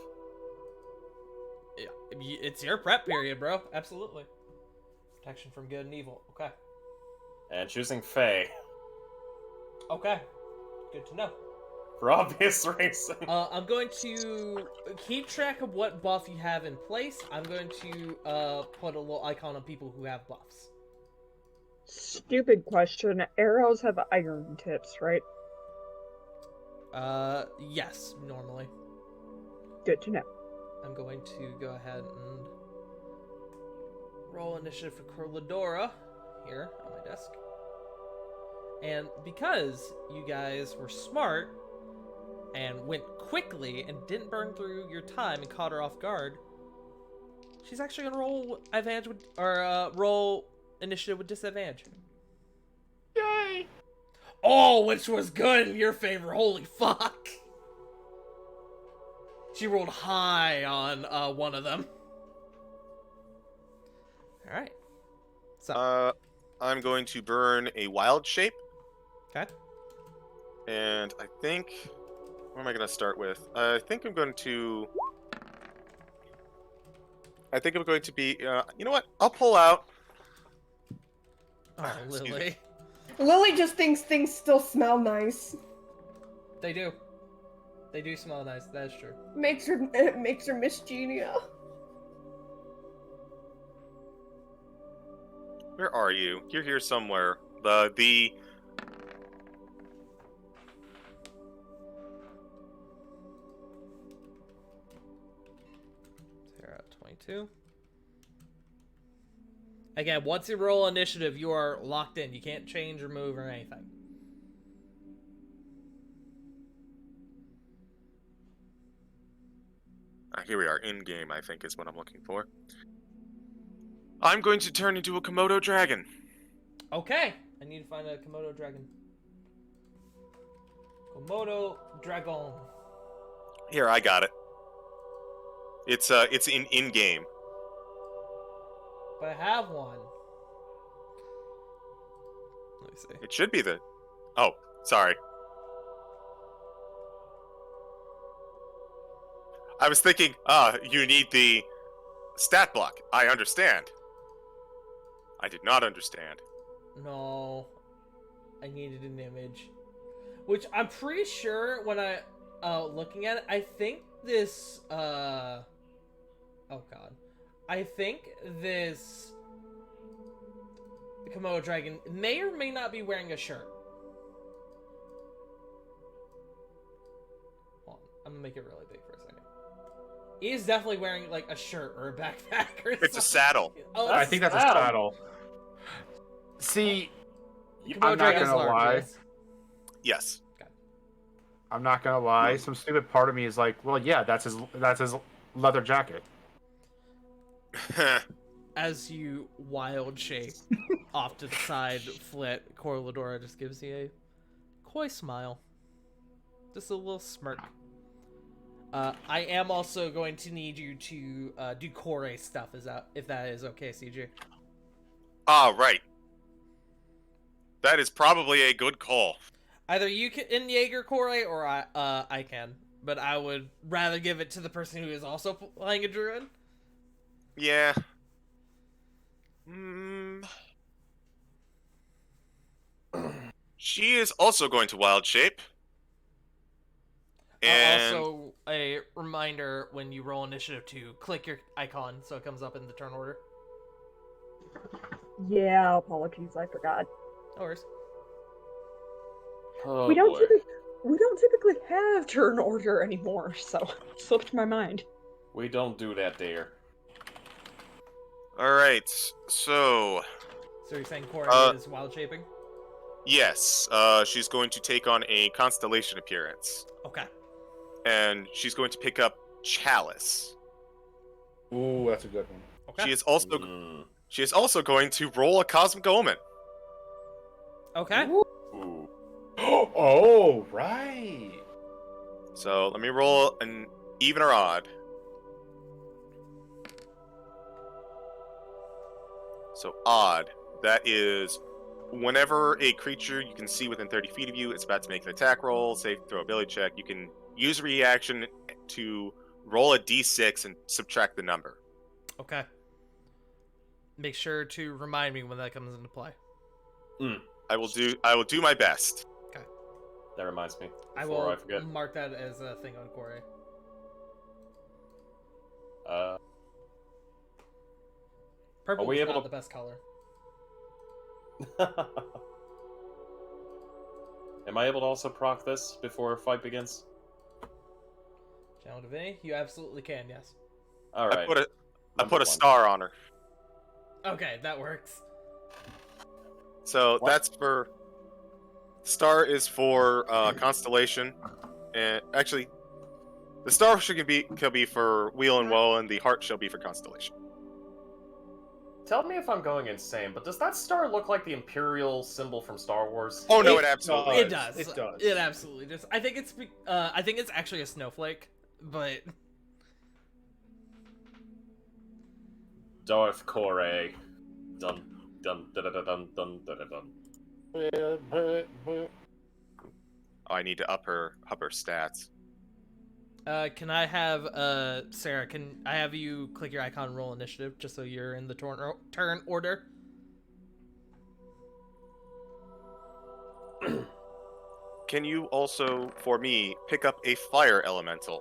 It's your prep period, bro. Absolutely. Protection from good and evil. Okay. And choosing Faye. Okay. Good to know. For obvious reasons. I'm going to keep track of what buff you have in place. I'm going to put a little icon on people who have buffs. Stupid question. Arrows have iron tips, right? Yes, normally. Good to know. I'm going to go ahead and roll initiative for Corladora here on my desk. And because you guys were smart and went quickly and didn't burn through your time and caught her off guard, she's actually gonna roll advantage with, or roll initiative with disadvantage. Yay! Oh, Oh, which was good in your favor. Holy fuck. She rolled high on one of them. Alright. So, I'm going to burn a wild shape, okay. and I think... What am I going to start with? I think I'm going to be... you know what? I'll pull out... Oh, Excuse me. Lily. Lily just thinks things still smell nice. They do. They do smell nice, that is true. It makes her Miss Genia. Where are you? You're here somewhere. The Sarah, 22. Again, once you roll initiative, you are locked in. You can't change or move or anything. Here we are, in-game, I think is what I'm looking for. I'm going to turn into a Komodo dragon. Okay. I need to find a Komodo dragon. Komodo dragon. Here, I got it. It's in-game. But I have one. Let me see. It should be the... Oh, sorry. I was thinking, you need the stat block. I understand. I did not understand. No. I needed an image. Which I'm pretty sure when I looking at it, I think this oh god. I think this Komodo dragon may or may not be wearing a shirt. Hold on. I'm gonna make it really big for a second. He is definitely wearing like a shirt or a backpack or It's a something. saddle. Oh, I think that's a saddle. See, I'm not gonna lie. Yes. Yes. I'm not gonna lie. Some stupid part of me is like, well, yeah, that's his leather jacket. As you wild shape off to the side, Flit, Corladora just gives you a coy smile. Just a little smirk. I am also going to need you to do Core stuff, if that is okay, CJ. Ah, right. That is probably a good call. Either you can in Jaeger Core or I can, but I would rather give it to the person who is also playing a druid. Yeah. She is also going to wild shape. And Also, a reminder when you roll initiative to click your icon so it comes up in the turn order. Yeah, apologies, I forgot. No worries. Oh, we don't boy. typically have turn order anymore, so it slipped my mind. We don't do that there. all right, so So you're saying Core is wild shaping? yes, she's going to take on a constellation appearance, Okay. and she's going to pick up Chalice. Ooh, that's a good one. Okay. She is also going to roll a Cosmic Omen. Okay. Ooh. Oh, right. So let me roll an even or odd. So odd. That is whenever a creature you can see within 30 feet of you is about to make an attack roll, say throw ability check, you can use a reaction to roll a d6 and subtract the number. Okay. Make sure to remind me when that comes into play. I will do my best. That reminds me. I Before will I forget. mark that as a thing on Core. Purple Are we is able not to- the best color. Am I able to also proc this before a fight begins? Channel Divinity? You absolutely can, yes. All right. I put a star on her. Okay, that works. So What? that's for... Star is for Constellation. And actually, the star could be for Wheel and Woe, and the heart shall be for Constellation. tell me if I'm going insane, but does that star look like the Imperial symbol from Star Wars? Oh no, It it absolutely It is. does. It does. It absolutely does. I think it's actually a snowflake, but Darth Corey. Dun dun dun dun dun dun dun dun. Oh, I need to up her stats. can I have Sarah? Can I have you click your icon and roll initiative just so you're in the turn order? Can you also, for me, pick up a fire elemental?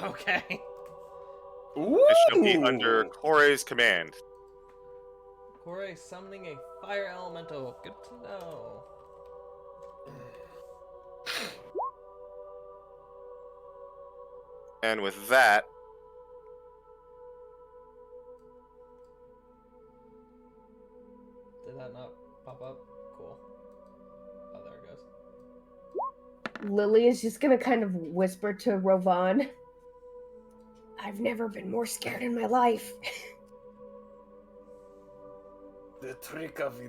Okay. Ooh! It should be under Kore's command. Corey summoning a fire elemental. Good to know. And with that, Did that not pop up? Cool. Oh, there it goes. Lily is just gonna kind of whisper to Rovan. I've never been more scared in my life. The trick of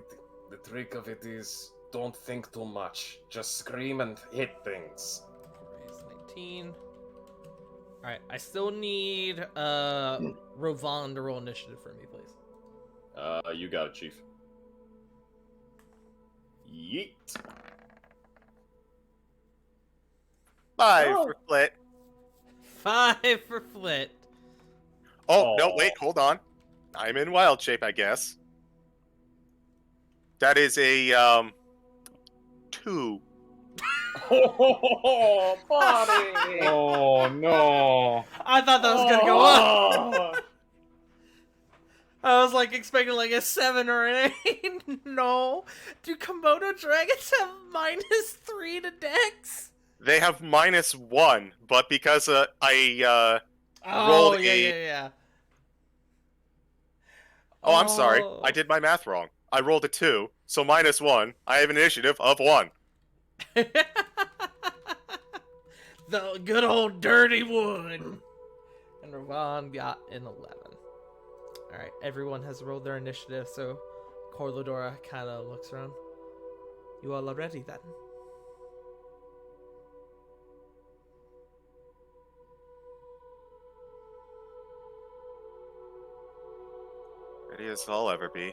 it is don't think too much. Just scream and hit things. Corey's 19. Alright, I still need Rovan to roll initiative for me, please. You got it, Chief. Yeet. 5 Oh. for Flit. 5 for Flit. Oh, no, Aw. wait, hold on. I'm in wild shape, I guess. That is a, 2. Oh, buddy! Oh no! I thought that was gonna go up. I was like expecting like a 7 or an 8. No. Do Komodo dragons have -3 to Dex? They have -1, but because I Oh, rolled yeah, a- yeah. Oh, I'm sorry. I did my math wrong. I rolled a 2, so -1. I have an initiative of 1. The good old dirty one. And Ravon got an 11. Alright, everyone has rolled their initiative, so Corlodora kind of looks around. You all are ready then? Ready as I'll ever be.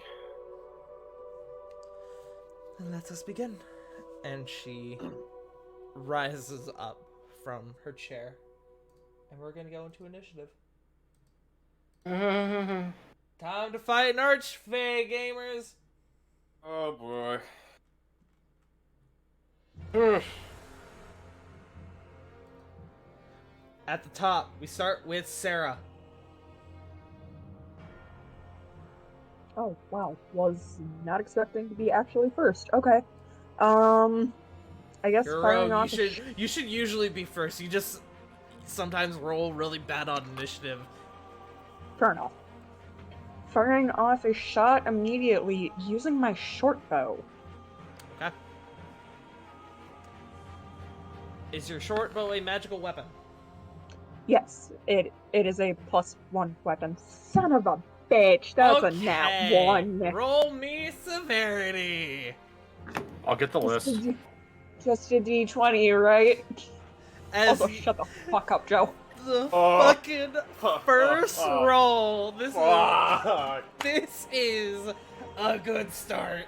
Then let us begin. And she rises up from her chair. And we're gonna go into initiative. Time to fight an Archfey, gamers! Oh boy. At the top, we start with Sarah. Oh, wow. Was not expecting to be actually first. Okay. I guess You're a firing rogue. off You should usually be first. You just sometimes roll really bad on initiative. Fair enough. Firing off a shot immediately using my short bow. Okay. Is your short bow a magical weapon? Yes, it is a +1 weapon. Son of a bitch, that's a nat 1. Roll me severity. I'll get the list. Just a d20, right? As Also, shut the fuck up, Joe. the Oh. fucking first roll. Fuck. This is a good start.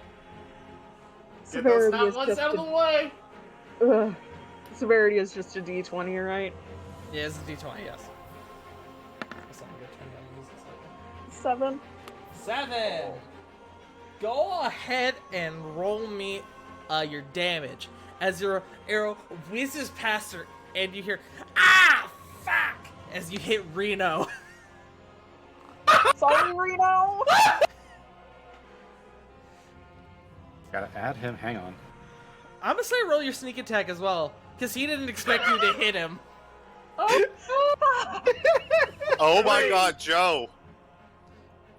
Get those Severity nat is ones just out of the a, way. ugh. Severity is just a d20, right? Yeah, it's a d20, yes. That's not a good turn down, use this later. 7. 7. Go ahead and roll me your damage as your arrow whizzes past her, and you hear "Ah, fuck!" as you hit Reno. Sorry, Reno! Gotta add him. Hang on. I'm gonna say roll your sneak attack as well, because he didn't expect you to hit him. Oh my god, Joe!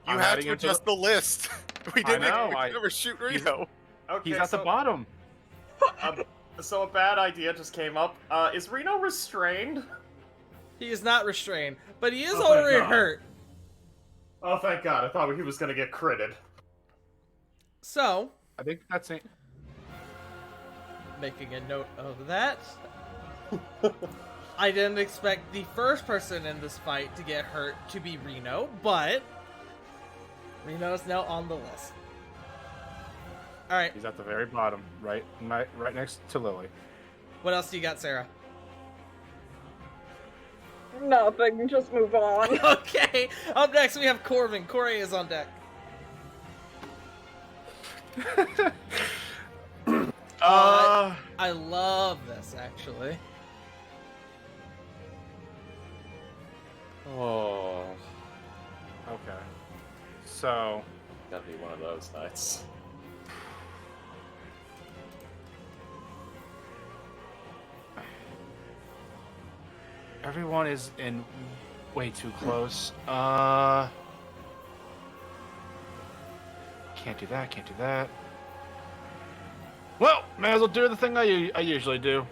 You I'm have adding to him to adjust the list. We didn't know, ever shoot Reno. Okay, He's at the bottom. So a bad idea just came up. Is Reno restrained? He is not restrained, but he is Oh my already God. hurt. Oh, thank God! I thought he was gonna get critted. So, I think that's it. making a note of that, I didn't expect the first person in this fight to get hurt to be Reno, but Reno is now on the list. All right, He's at the very bottom, right next to Lily. what else do you got, Sarah? Nothing, just move on. Okay, up next we have Corbin. Corey is on deck. I love this, actually. Oh, Okay. So, gotta be one of those nights. everyone is in way too close. Can't do that, can't do that. Well, may as well do the thing I usually do.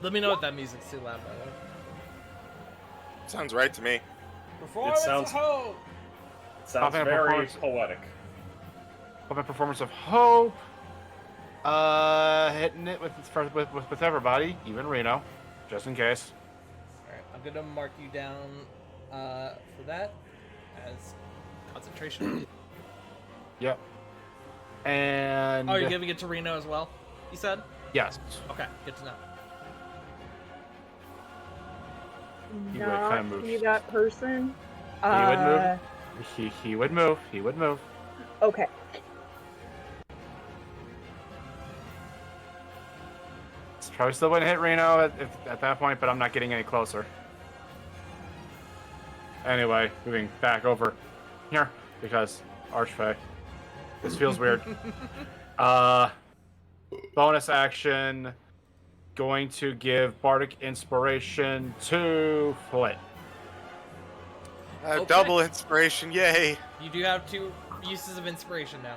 Let me know if that music's too loud, by the way. Sounds right to me. Performance sounds- of hope. It sounds Popping up very reports. poetic. Open performance of Hope. Hitting it with everybody, even Reno, just in case. Alright, I'm gonna mark you down for that as concentration. Yep. And Oh, you're giving it to Reno as well, you said? yes, Okay, good to know. would Not kinda move. be that person. He would move. He would move. He would move. Okay. It's probably still wouldn't hit Reno at that point, but I'm not getting any closer. Anyway, moving back over here because Archfey. This feels weird. Bonus action. Going to give Bardic Inspiration to Flit. Okay. Double inspiration, yay! You do have 2 uses of inspiration now.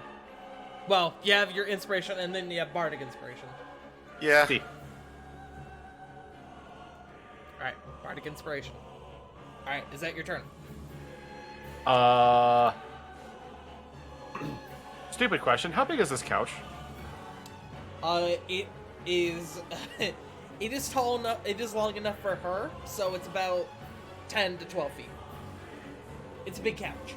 Well, you have your inspiration and then you have bardic inspiration. Yeah. See. Alright, bardic inspiration. Alright, is that your turn? Stupid question. How big is this couch? It is it is tall enough, it is long enough for her, so it's about 10 to 12 feet. It's a big couch.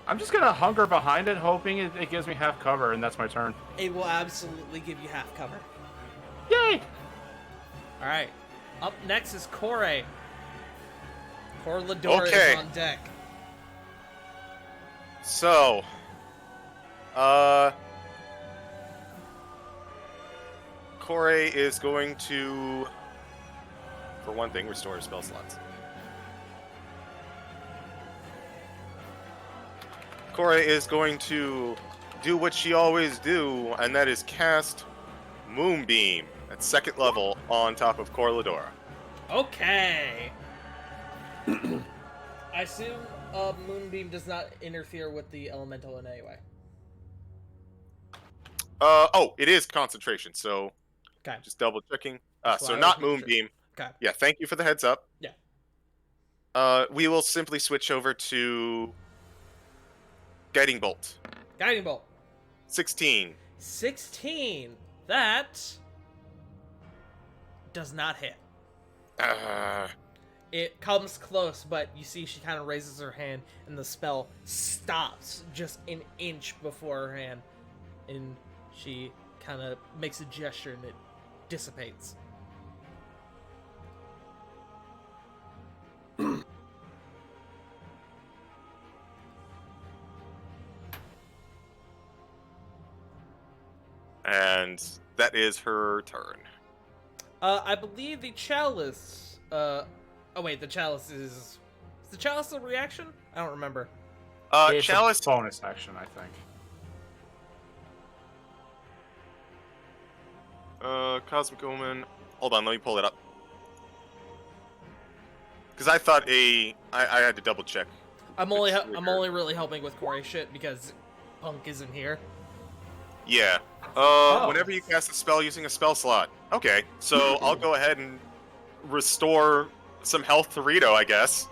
I'm just gonna hunker behind it, hoping it gives me half cover, and that's my turn. It will absolutely give you half cover. Yay! Alright, up next is Corey. Corladora Okay. is on deck. So, Corey is going to, for one thing, restore his spell slots. Corey is going to do what she always do, and that is cast Moonbeam at 2nd level on top of Corladora. Okay. I assume Moonbeam does not interfere with the elemental in any way. Oh, it is concentration, so Okay. just double checking. That's So why I not was making sure. Moonbeam. Okay. Yeah, thank you for the heads up. Yeah. We will simply switch over to Guiding Bolt. Guiding bolt. 16. 16. That does not hit. It comes close, but you see she kind of raises her hand, and the spell stops just an inch before her hand, and she kind of makes a gesture, and it dissipates. And that is her turn. I believe the chalice. Oh wait, the chalice is the chalice a reaction? I don't remember. It's Chalice. a bonus action, I think. Cosmic Omen. Hold on, let me pull it up. Because I thought I had to double check. I'm only really helping with Corey shit because Punk isn't here. Yeah. Whenever you cast a spell using a spell slot. Okay, so I'll go ahead and restore some health to Rito, I guess.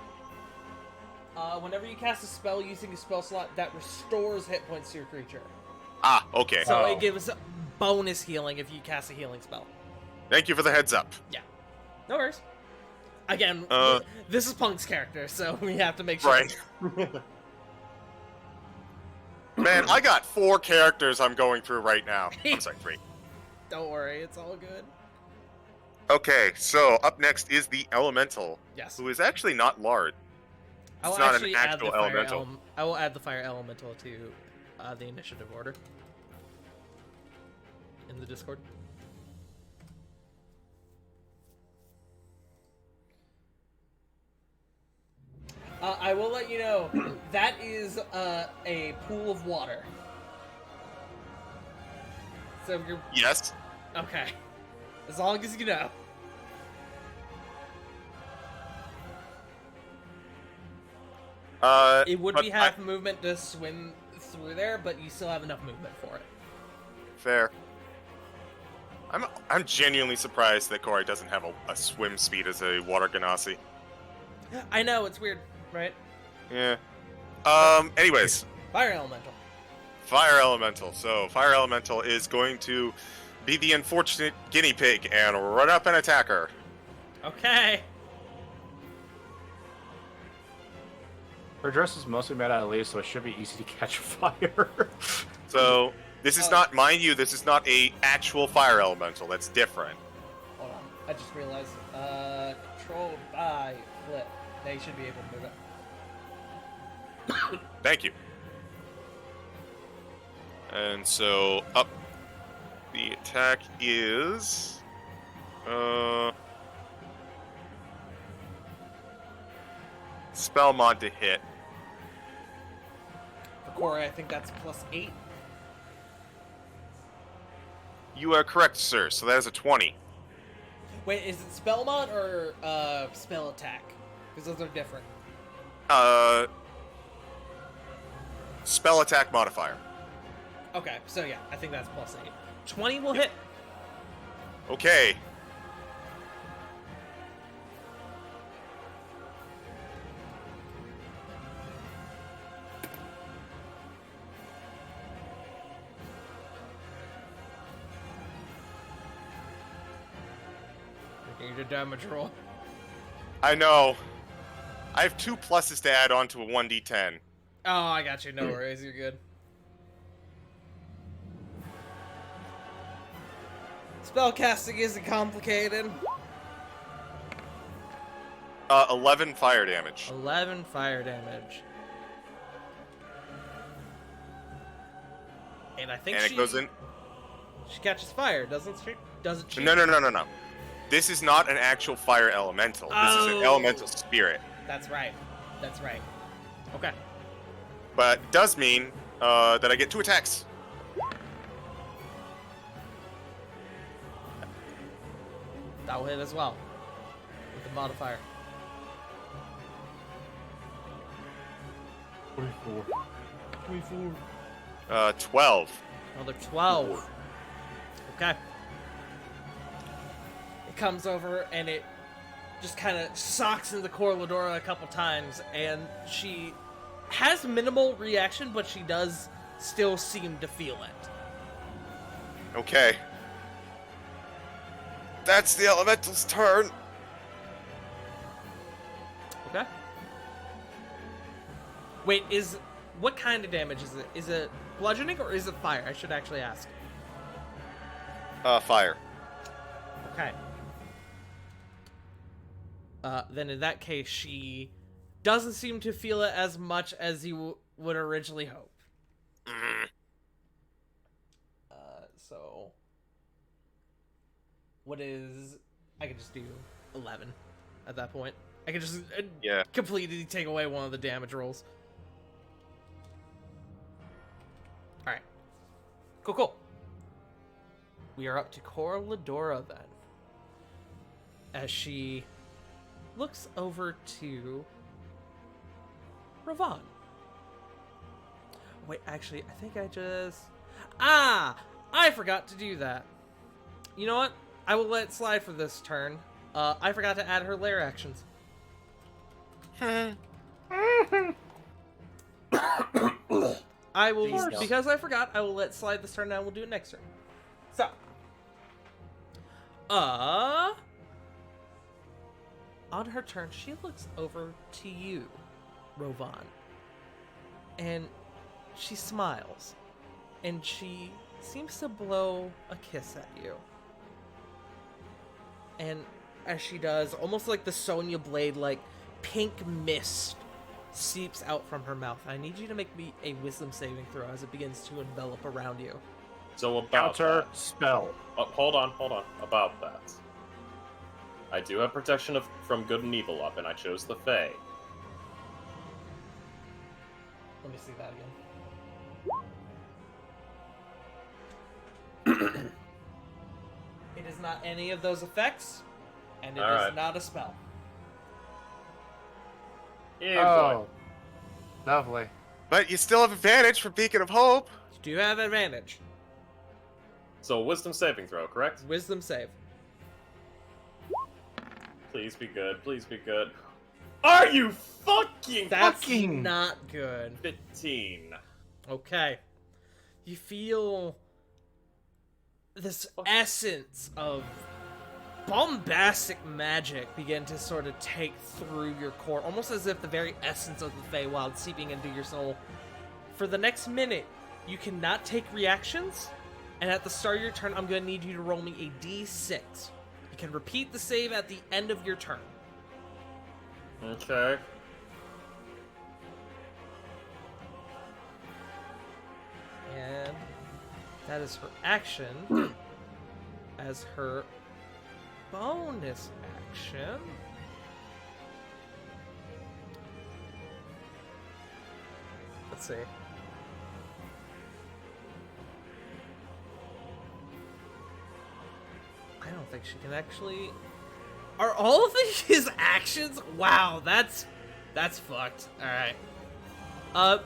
Whenever you cast a spell using a spell slot, that restores hit points to your creature. Ah, okay. So Oh. it gives bonus healing if you cast a healing spell. Thank you for the heads up. No worries. Again, this is Punk's character, so we have to make sure. Right. Man, I got 4 characters I'm going through right now. I'm sorry, 3. Don't worry, it's all good. Okay, so up next is the Elemental, Yes. who is actually not Lard. I will It's not an actually add actual the fire elemental. I will add the fire elemental to the initiative order in the Discord. I will let you know that is a pool of water. So you're Yes. okay, as long as you know. It would but be half movement to swim through there, but you still have enough movement for it. Fair. I'm genuinely surprised that Corey doesn't have a swim speed as a water Ganassi. I know, it's weird, right? Yeah. Anyways, Fire elemental. Fire Elemental. So, Fire Elemental is going to be the unfortunate guinea pig and run up and attack her. Okay. Her dress is mostly made out of leaves, so it should be easy to catch fire. So, this is not, mind you, this is not a actual Fire Elemental. That's different. Hold on. I just realized. Controlled by flip. They should be able to move it. Thank you. And so, up. The attack is... Spell mod to hit. For Corey, I think that's +8. You are correct, sir. So that is a 20. Wait, is it spell mod or spell attack? Because those are different. Spell attack modifier. Okay, so yeah, I think that's +8. 20 will hit. Okay. Making your damage roll. I know. I have 2 pluses to add on to a 1d10. Oh, I got you. No worries, you're good. Spellcasting isn't complicated. 11 fire damage. 11 fire damage. And I think And it goes in... She catches fire, doesn't she? Doesn't she? No. This is not an actual fire elemental. This is an elemental spirit. That's right. That's right. Okay. But it does mean that I get 2 attacks. That will hit as well. With the modifier. 24. 12. Another 12. Okay. It comes over and it just kind of socks into Corladora a couple times, and she has minimal reaction, but she does still seem to feel it. Okay. That's the elemental's turn. Okay. Wait, what kind of damage is it? Is it bludgeoning or is it fire? I should actually ask. Fire. Okay. Then in that case, she doesn't seem to feel it as much as you would originally hope. Mm. So what is... I could just do 11 at that point. I could just Yeah. completely take away one of the damage rolls. Alright. Cool. We are up to Corladora then. As she looks over to Ravon. Wait, actually, I think I just... I forgot to do that. You know what? I will let it slide for this turn. I forgot to add her lair actions. I will, Please don't. because I forgot, I will let slide this turn now. We'll do it next turn. So, on her turn, she looks over to you, Rovan, and she smiles, and she seems to blow a kiss at you. And as she does, almost like the Sonya Blade, like pink mist seeps out from her mouth. I need you to make me a wisdom saving throw as it begins to envelop around you. So about Counter that, spell. hold on. About that, I do have protection from good and evil up, and I chose the Fae. Let me see that again. It is not any of those effects, and it is Alright. not a spell. Oh, lovely. But you still have advantage from Beacon of Hope. You do have advantage. So wisdom saving throw, correct? Wisdom save. Please be good. Please be good. Are you fucking That's Fucking- not good. 15? Okay. You feel this essence of bombastic magic begin to sort of take through your core, almost as if the very essence of the Feywild seeping into your soul. For the next minute, you cannot take reactions, and at the start of your turn, I'm going to need you to roll me a d6. You can repeat the save at the end of your turn. Okay. And that is her action. As her bonus action, let's see. I don't think she can actually. Are all of his actions? Wow, that's fucked. All right.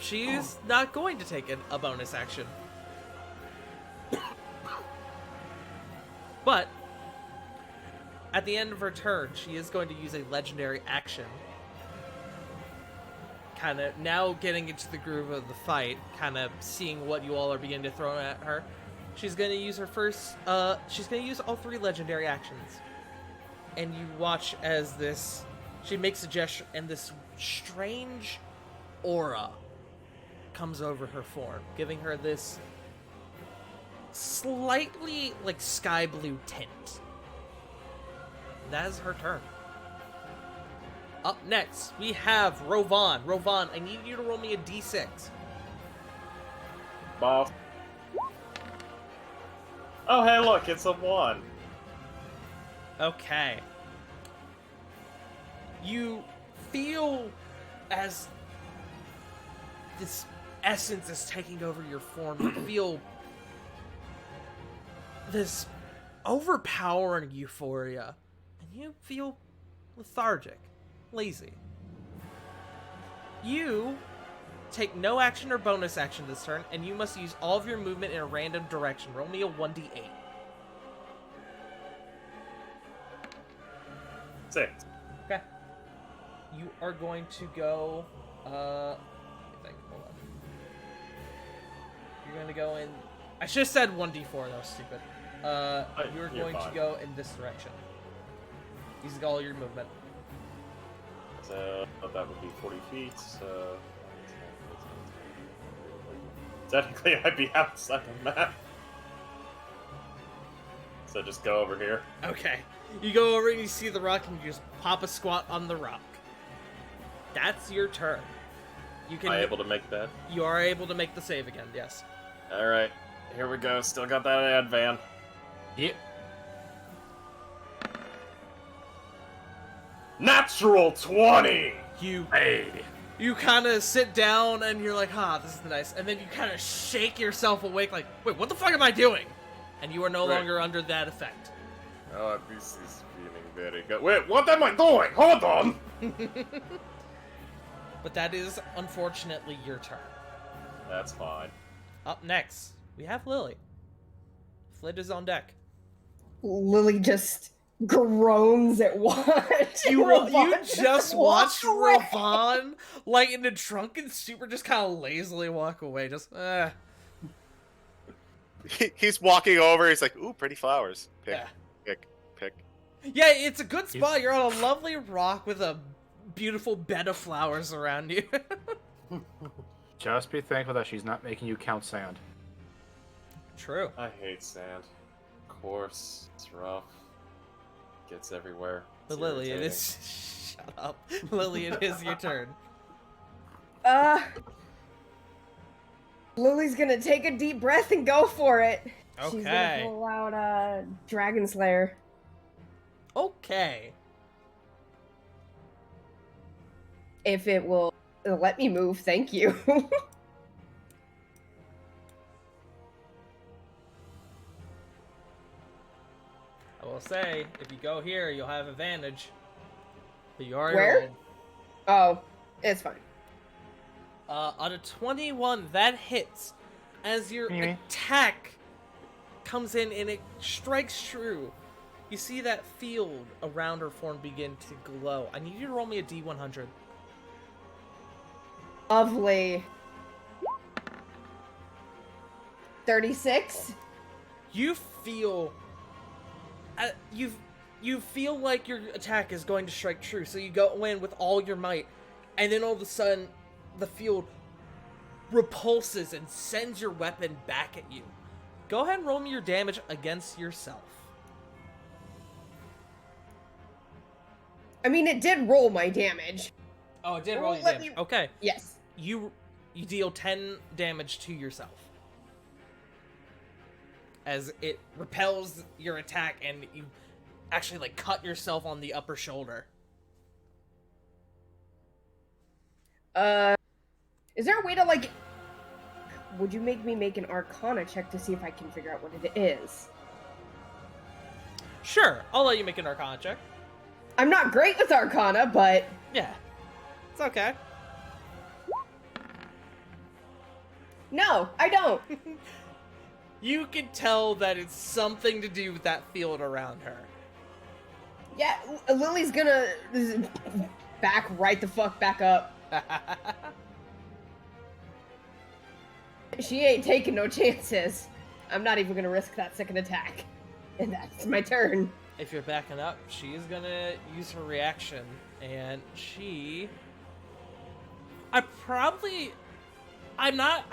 She's not going to take a bonus action. But at the end of her turn, she is going to use a legendary action. Kind of now getting into the groove of the fight, kind of seeing what you all are beginning to throw at her. She's going to use her first, she's going to use all 3 legendary actions. And you watch as she makes a gesture and this strange aura comes over her form, giving her this slightly like sky blue tint. That is her turn. Up next, we have Rovan. Rovan, I need you to roll me a d6. Boss. Oh, hey, look, it's a 1. Okay. You feel as this essence is taking over your form, you feel this overpowering euphoria, and you feel lethargic, lazy. You take no action or bonus action this turn, and you must use all of your movement in a random direction. Roll me a 1d8. 6. Okay. You are going to go, hold on. You're going to go in, I should have said 1d4, that was stupid. You're going to fine. go in this direction. Use all your movement. So that would be 40 feet, so... Technically, I'd be outside the map. So just go over here. Okay. You go over and you see the rock and you just pop a squat on the rock. That's your turn. You can. Am I able to make that? You are able to make the save again, yes. Alright, here we go. Still got that ad van. Yep. Natural 20! You kind of sit down and you're like, this is nice. And then you kind of shake yourself awake like, wait, what the fuck am I doing? And you are no Right. longer under that effect. Oh, this is feeling very good. Wait, what am I doing? Hold on! But that is, unfortunately, your turn. That's fine. Up next, we have Lily. Flit is on deck. Lily just groans at what? You just watched away. Ravon, like, in a drunken stupor, just kind of lazily walk away. Just, He's walking over. He's like, "Ooh, pretty flowers. Pick, Yeah. pick." Yeah, it's a good spot. You're on a lovely rock with a beautiful bed of flowers around you. Just be thankful that she's not making you count sand. True. I hate sand. Coarse. It's rough. Gets everywhere. But It's Lily, it irritating. is... Shut up. Lily, it is your turn. Lily's gonna take a deep breath and go for it. She's Okay. gonna pull out Dragon Slayer. Okay. If it will let me move, thank you. I will say, if you go here, you'll have advantage. But you already Where? rolled. Oh, it's fine. On a 21, that hits. As your attack comes in and it strikes true, you see that field around her form begin to glow. I need you to roll me a D100. Lovely. 36? You feel... you feel like your attack is going to strike true, so you go in with all your might, and then all of a sudden, the field repulses and sends your weapon back at you. Go ahead and roll me your damage against yourself. I mean, it did roll my damage. Oh, it did Oh, roll your let damage. me- Okay. Yes. You deal 10 damage to yourself. As it repels your attack and you actually, like, cut yourself on the upper shoulder. Is there a way to, like... Would you make me make an Arcana check to see if I can figure out what it is? Sure, I'll let you make an Arcana check. I'm not great with Arcana, but... Yeah. It's okay. No, I don't. You can tell that it's something to do with that field around her. Yeah, Lily's gonna back right the fuck back up. She ain't taking no chances. I'm not even gonna risk that second attack. And that's my turn. If you're backing up, she is gonna use her reaction, and I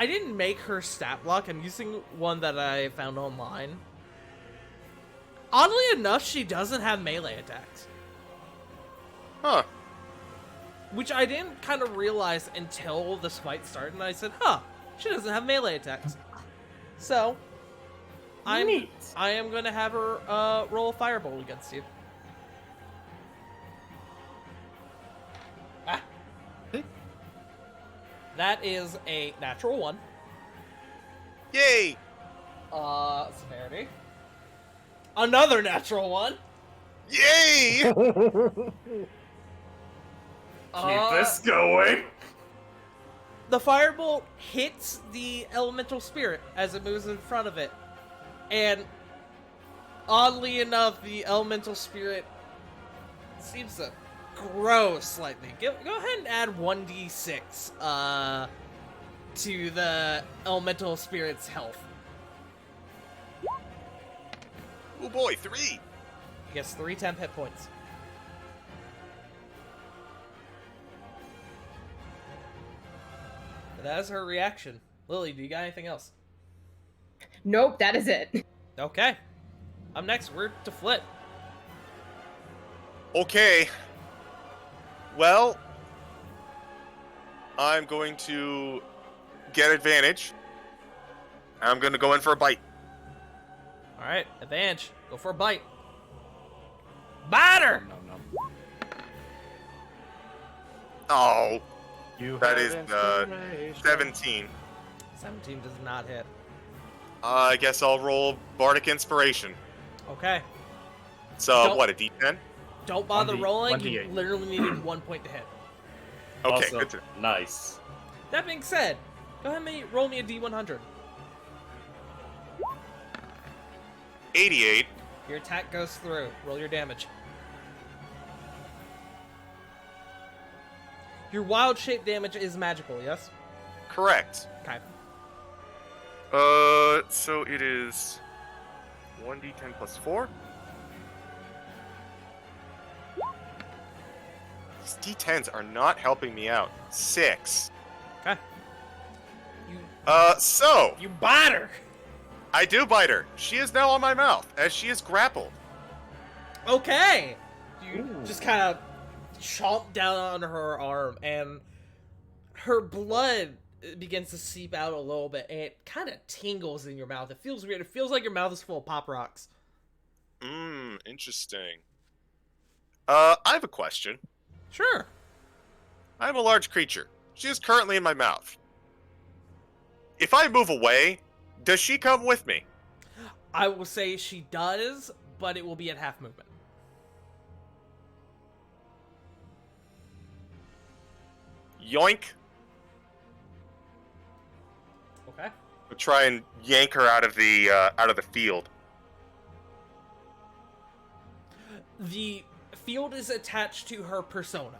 didn't make her stat block. I'm using one that I found online. Oddly enough, she doesn't have melee attacks. Huh. Which I didn't kind of realize until this fight started, and I said, huh, she doesn't have melee attacks. So, I am going to have her roll a firebolt against you. Ah. That is a natural 1. Yay! Severity. Another natural 1. Yay! Keep this going. The firebolt hits the elemental spirit as it moves in front of it. And oddly enough, the elemental spirit seems to grow slightly. Go ahead and add 1d6 to the elemental spirit's health. Oh boy, 3! He gets 3 temp hit points. But that is her reaction. Lily, do you got anything else? Nope, that is it. Okay. Up next, we're to Flit. Okay. Well, I'm going to get advantage. I'm going to go in for a bite. Alright, advantage. Go for a bite. Bite her! Oh, You that have is inspiration. 17. 17 does not hit. I guess I'll roll Bardic Inspiration. Okay. So, Don't- what, a D10? Don't bother 1D rolling. You 1d8. literally needed 1 point to hit. Okay, Also, good to nice. That being said, go ahead and roll me a D100. 88. Your attack goes through. Roll your damage. Your wild shape damage is magical, yes? Correct. Okay. So it is 1d10 plus 4. These d10s are not helping me out. 6. Okay. You So you bite her. I do bite her. She is now on my mouth, as she is grappled. Okay. You Ooh. just kind of chomp down on her arm, and her blood begins to seep out a little bit, and it kind of tingles in your mouth. It feels weird. It feels like your mouth is full of pop rocks. Interesting. I have a question. Sure. I am a large creature. She is currently in my mouth. If I move away, does she come with me? I will say she does, but it will be at half movement. Yoink. Okay. We'll try and yank her out of the field. The field is attached to her persona.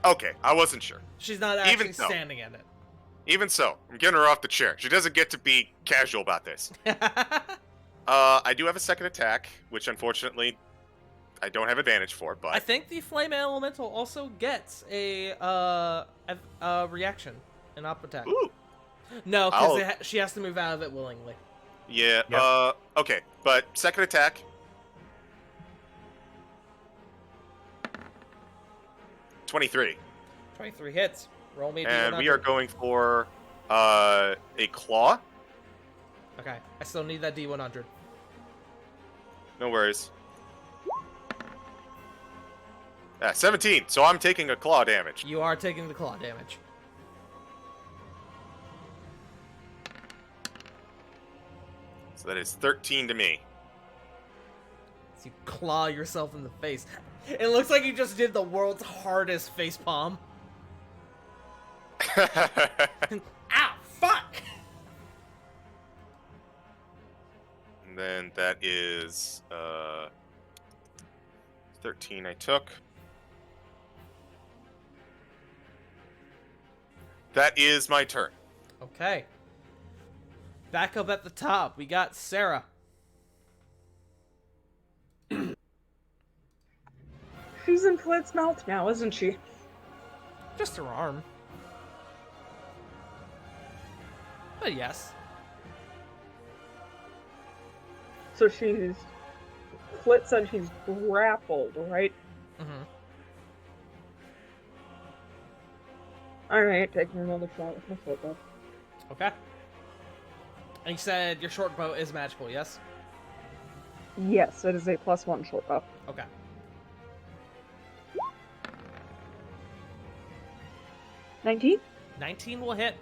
Okay, I wasn't sure. She's not Even actually so. standing in it. Even so, I'm getting her off the chair. She doesn't get to be casual about this. I do have a second attack, which unfortunately I don't have advantage for, I but think the flame elemental also gets a reaction, an up attack. ooh, No, I'll- because she has to move out of it willingly. yeah, Yep. okay, but second attack. 23. 23 hits. Roll me a And D100. we are going for a claw. Okay, I still need that D100. No worries. 17. So I'm taking a claw damage. You are taking the claw damage. So that is 13 to me. So you claw yourself in the face. It looks like you just did the world's hardest face palm. Ow, fuck! And then that is 13 I took. That is my turn. Okay. Back up at the top, we got Sarah. She's in Flit's mouth now, isn't she? Just her arm. But yes. So she's. Flit said she's grappled, right? Mm-hmm. Alright, taking another shot with my foot bow. Okay. And you said your short bow is magical, yes? Yes, it is a +1 short bow. Okay. $19? 19 will hit.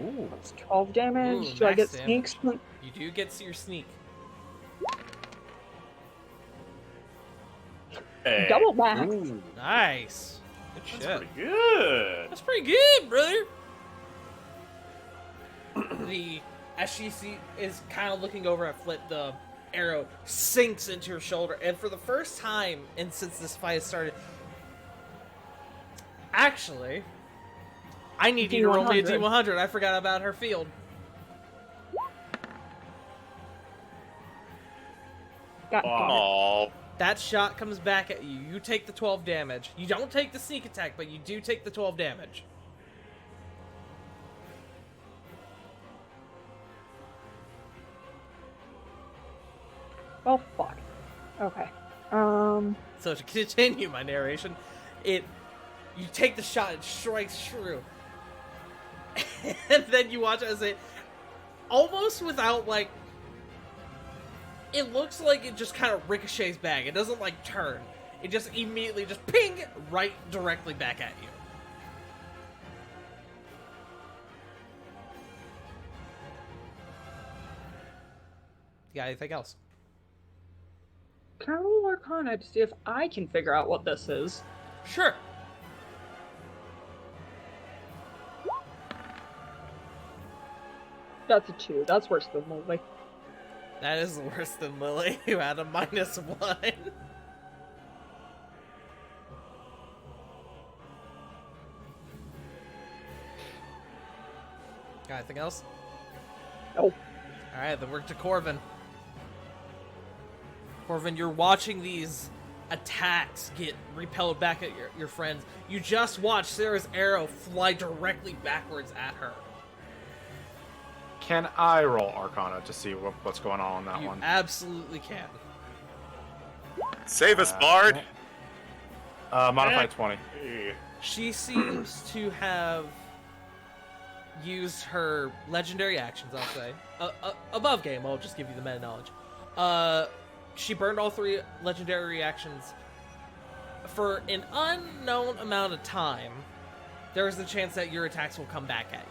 Ooh. That's 12 damage. Ooh, Do I get max sneaks? You do get your sneak. Hey. Double max. Ooh, Nice. Good that's shit. pretty good. That's pretty good, brother. As she is kind of looking over at Flit, the arrow sinks into her shoulder, and for the first time, and since this fight has started, actually, I need you to roll me a D100. D100. I forgot about her field. God damn it. Oh, That shot comes back at you. You take the 12 damage. You don't take the sneak attack, but you do take the 12 damage. Oh, fuck. Okay. So to continue my narration, you take the shot, it strikes true. And then you watch as it, almost without, like, it looks like it just kind of ricochets back. It doesn't, like, turn. It just immediately just ping right directly back at you. You got anything else? Can I roll Arcana to see if I can figure out what this is? That's a 2. That's worse than Lily. That is worse than Lily, who had a -1. Got anything else? Nope. Alright, then we're to Corvin. Corvin, you're watching these attacks get repelled back at your friends. You just watched Sarah's arrow fly directly backwards at her. Can I roll Arcana to see what's going on that You one? absolutely can. Save us, Bard! Modified 20. She seems to have used her legendary actions, I'll say. Above game, I'll just give you the meta knowledge. She burned all 3 legendary reactions. For an unknown amount of time, there is the chance that your attacks will come back at you.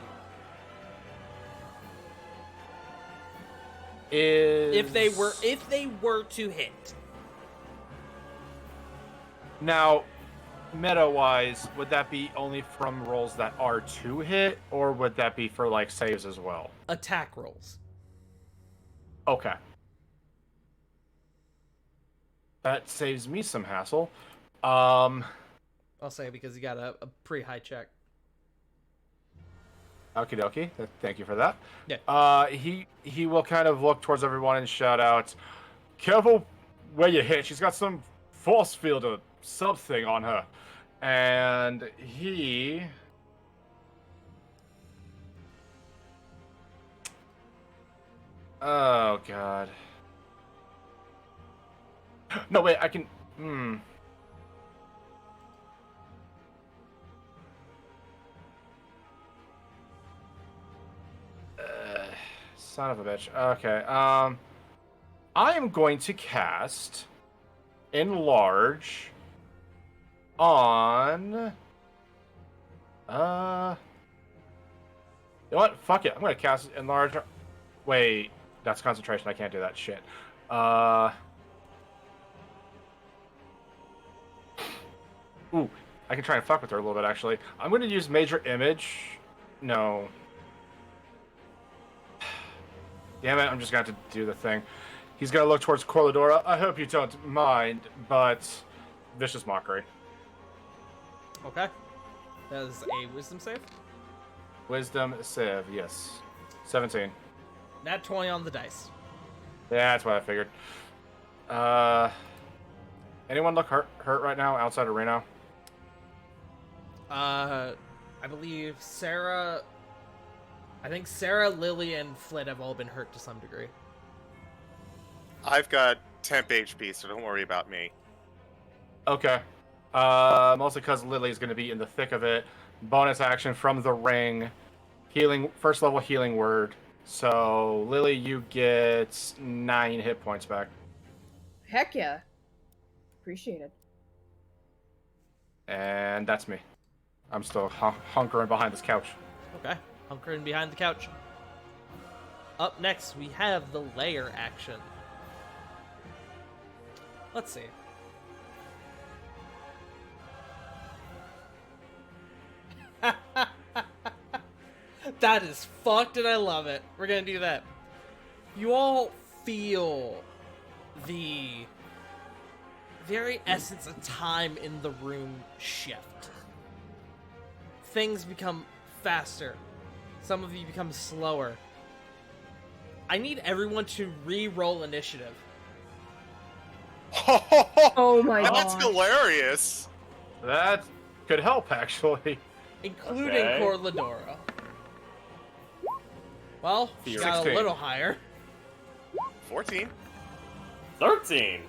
If they were to hit. Now, meta-wise, would that be only from rolls that are to hit, or would that be for, like, saves as well? Attack rolls. Okay. That saves me some hassle. I'll say because you got a pretty high check. Okie dokie. Thank you for that. Yeah. He will kind of look towards everyone and shout out, "Careful where you hit. She's got some force field or something on her." And he... Oh, God. No, wait, I can... Son of a bitch. Okay, I am going to cast Enlarge on... You know what? Fuck it. I'm going to cast Enlarge... Wait, that's concentration. I can't do that shit. Ooh, I can try and fuck with her a little bit, actually. I'm going to use Major Image. No. Damn it, I'm just going to have to do the thing. He's going to look towards Corladora. I hope you don't mind, but... Vicious Mockery. Okay. That is a wisdom save. Wisdom save, yes. 17. Nat 20 on the dice. Yeah, that's what I figured. Anyone look hurt right now outside of Reno? I believe Sarah... I think Sarah, Lily, and Flit have all been hurt to some degree. I've got temp HP, so don't worry about me. Okay. Mostly because Lily's going to be in the thick of it. Bonus action from the ring. Healing, first level healing word. So, Lily, you get 9 hit points back. Heck yeah. Appreciate it. And that's me. I'm still hunkering behind this couch. Okay. Hunkering behind the couch. Up next, we have the layer action. Let's see. That is fucked and I love it. We're gonna do that. You all feel the very essence of time in the room shift. Things become faster. Some of you become slower. I need everyone to re-roll initiative. Oh my god. That's hilarious. That could help, actually. Including Okay. Corladora. Well, she got 16. a little higher. 14. 13.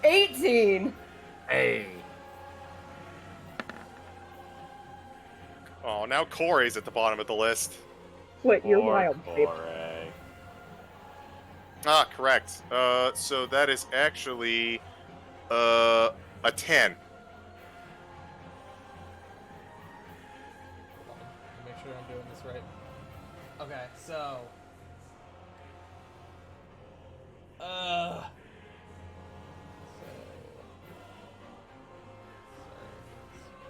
18! Hey. Oh, now Corey's at the bottom of the list. Flit, you're Poor wild, babe. Corey. Ah, correct. So that is actually a 10. Hold on, let me make sure I'm doing this right. Okay, so...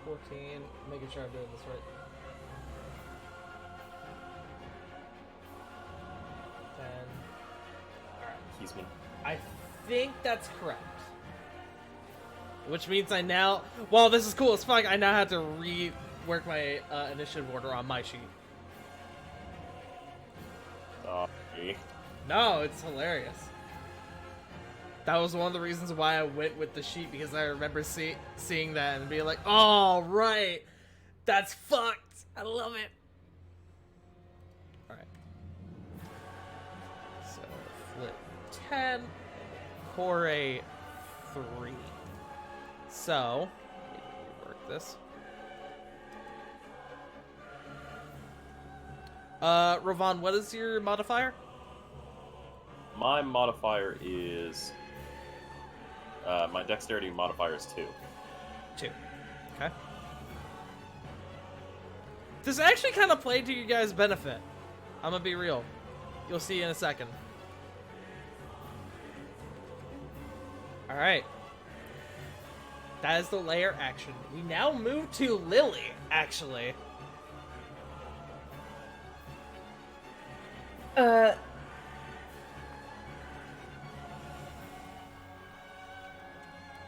14, making sure I'm doing this right. Keysman. I think that's correct. Which means I now... Well, this is cool as fuck. I now have to rework my initiative order on my sheet. Okay. No, it's hilarious. That was one of the reasons why I went with the sheet, because I remember seeing that and being like, oh, right. That's fucked. I love it. Alright. So, flip 10, core 3. So, let me rework this. Ravon, what is your modifier? My modifier is... my dexterity modifier is 2. 2. Okay. This actually kind of played to you guys' benefit. I'm gonna be real. You'll see in a second. Alright. That is the layer action. We now move to Lily, actually.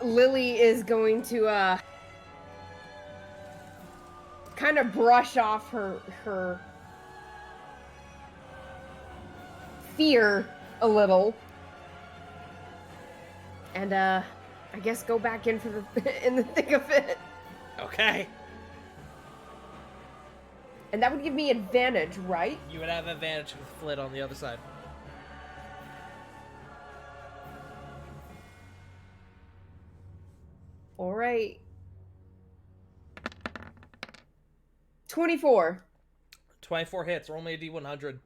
Lily is going to kind of brush off her fear a little, and I guess go back in for in the thick of it. Okay. And that would give me advantage, right? You would have advantage with Flit on the other side. All right. 24. 24 hits. Roll me a D100.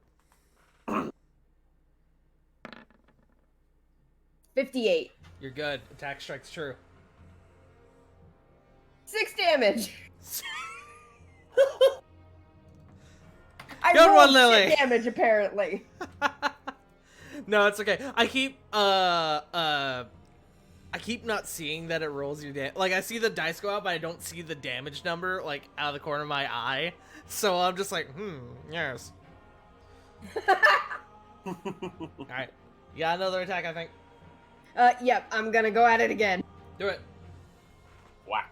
58. You're good. Attack strike's true. 6 damage. Good one, rolled Lily. 6 damage, apparently. No, it's okay. I keep not seeing that it rolls your damage. Like, I see the dice go up, but I don't see the damage number, like, out of the corner of my eye. So I'm just like, yes. Alright. You got another attack, I think. Yep, I'm gonna go at it again. Do it. Whack.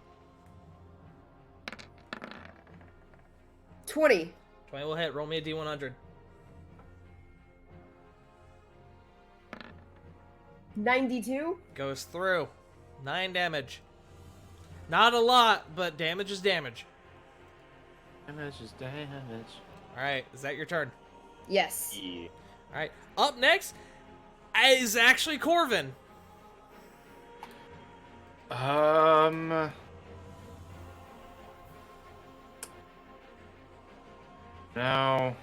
20. 20 will hit. Roll me a D100. 92. Goes through. 9 damage. Not a lot, but damage is damage. Damage is damage. Alright, is that your turn? Yes. Yeah. Alright, up next is actually Corvin. No.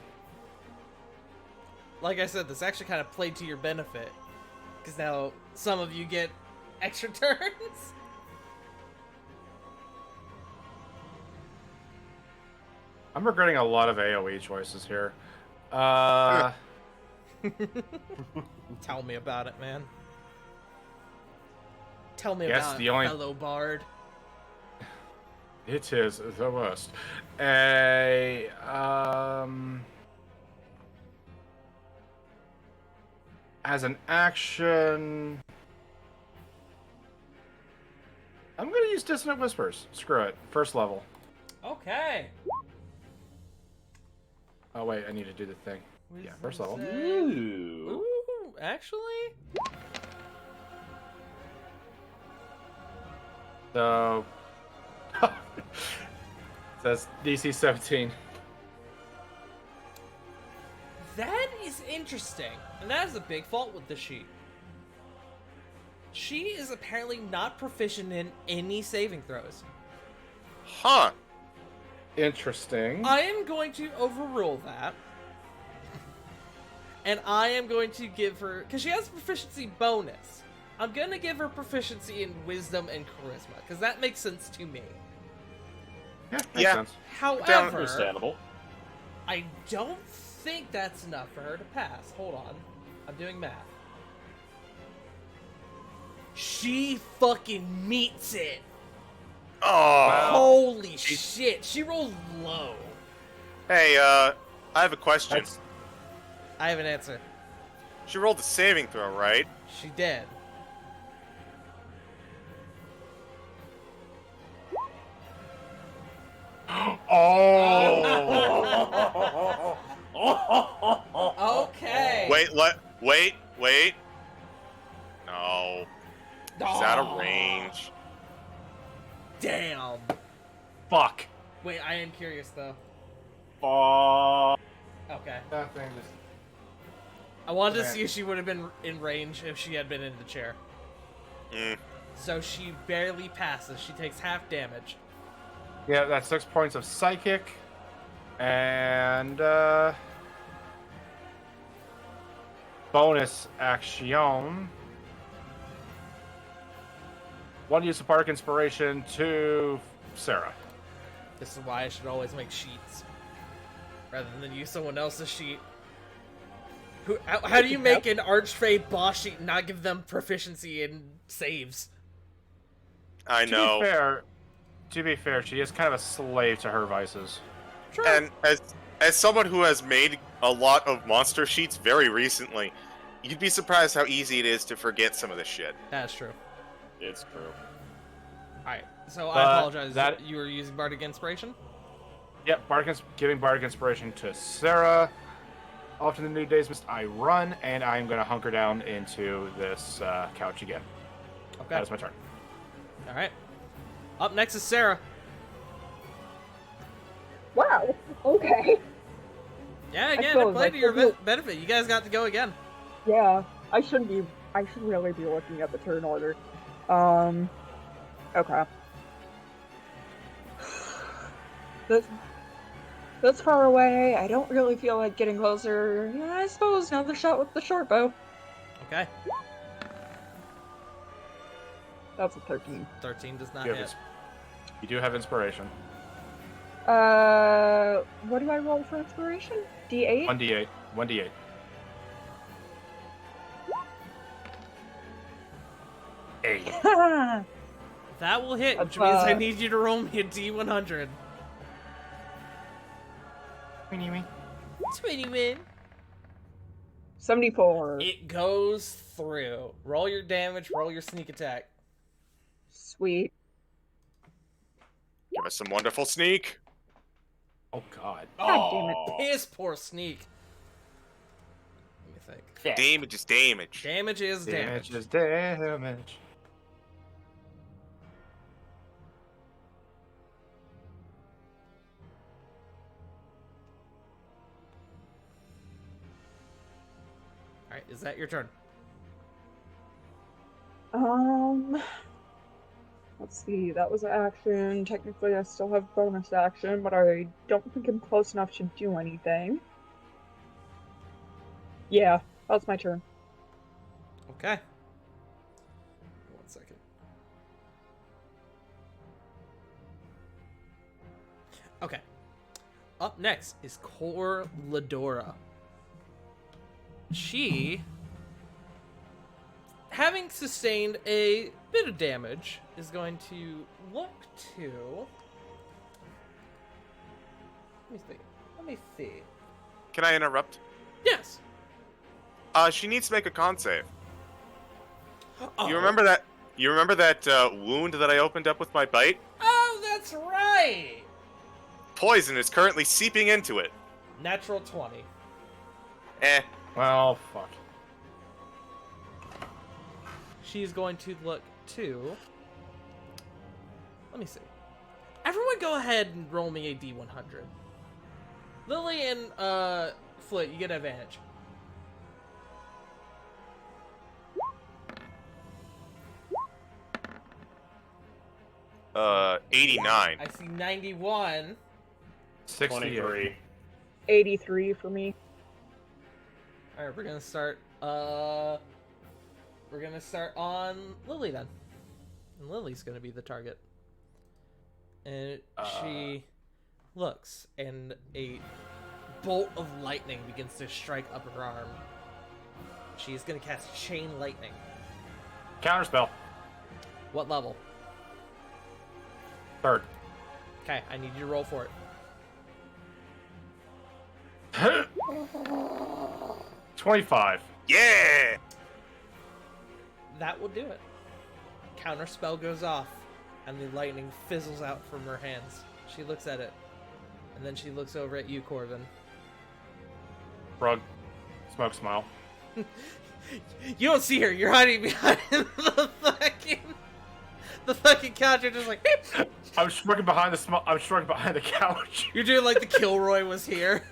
Like I said, this actually kind of played to your benefit. Because now some of you get extra turns. I'm regretting a lot of AoE choices here. Uh, Tell me about it, man. Tell me Yes, about the it, only- fellow bard. it is the worst. As an action, I'm gonna use Dissonant Whispers. Screw it. First level. Okay. Oh wait, I need to do the thing. Yeah, first level. Ooh. Ooh, actually? So, says DC 17. That is interesting. And that is a big fault with the sheet. She is apparently not proficient in any saving throws. Huh. Interesting. I am going to overrule that. And I am going to give her... Because she has a proficiency bonus. I'm going to give her proficiency in wisdom and charisma. Because that makes sense to me. Yeah, makes Yeah. sense. However, Understandable. I don't think that's enough for her to pass. Hold on. I'm doing math. She fucking meets it. Oh. Holy shit. She rolled low. Hey, I have a question. That's- I have an answer. She rolled a saving throw, right? She did. Oh! Okay. Wait. No. She's out of range. Damn. Fuck. Wait, I am curious though. Fuck. Okay. That thing just... I wanted to Okay. see if she would have been in range if she had been in the chair. Mm. So she barely passes. She takes half damage. Yeah, that's 6 points of psychic. And, bonus action. One use of Bardic Inspiration to Sarah. This is why I should always make sheets. Rather than use someone else's sheet. How do you make an Archfey boss sheet and not give them proficiency in saves? I know. To be fair, she is kind of a slave to her vices. True. And as someone who has made a lot of monster sheets very recently, you'd be surprised how easy it is to forget some of this shit. That's true. It's true. Alright, so I But apologize. that- You were using Bardic Inspiration? Yep, giving Bardic Inspiration to Sarah. Off to the new day's mist I run, and I'm going to hunker down into this couch again. Okay. That is my turn. Alright. Up next is Sarah. Wow. Okay. Yeah, again, feel it played like to your there's no- benefit. You guys got to go again. Yeah. I should really be looking at the turn order. Okay. That's far away. I don't really feel like getting closer. Yeah, I suppose another shot with the short bow. Okay. That's a 13. 13 does not You, have hit. you do have inspiration. What do I roll for inspiration? D8? 1d8. 1d8. Eight. That will hit, which That's, means I need you to roll me a D100. 21. 74. It goes through. Roll your damage, roll your sneak attack. Sweet. Give us some wonderful sneak. Oh, God. God damn it. Piss poor sneak. Let me think. Yeah. Damage is damage. Damage is damage. Damage is damage. Alright, is that your turn? Let's see, that was an action. Technically, I still have bonus action, but I don't think I'm close enough to do anything. Yeah, that's my turn. Okay. 1 second. Okay. Up next is Cor Ladora. She, having sustained a bit of damage, is going to look to... Let me see. Can I interrupt? Yes. She needs to make a con save. Oh. You remember that? You remember that wound that I opened up with my bite? Oh, that's right. Poison is currently seeping into it. Natural 20. Eh. Well, fuck. She's going to look to... Let me see. Everyone go ahead and roll me a D100. Lily and Flit, you get advantage. 89. I see 91. 68. 23. 83 for me. Alright, we're gonna start on Lily then. And Lily's gonna be the target. And she looks, and a bolt of lightning begins to strike up her arm. She's gonna cast Chain Lightning. Counterspell. What level? 3rd. Okay, I need you to roll for it. 25. Yeah! That will do it. Counter spell goes off, and the lightning fizzles out from her hands. She looks at it, and then she looks over at you, Corvin. Shrug. Smoke smile. You don't see her. You're hiding behind the fucking couch. You're just like, beep. I'm shrugging behind the couch. You're doing like the Kilroy was here.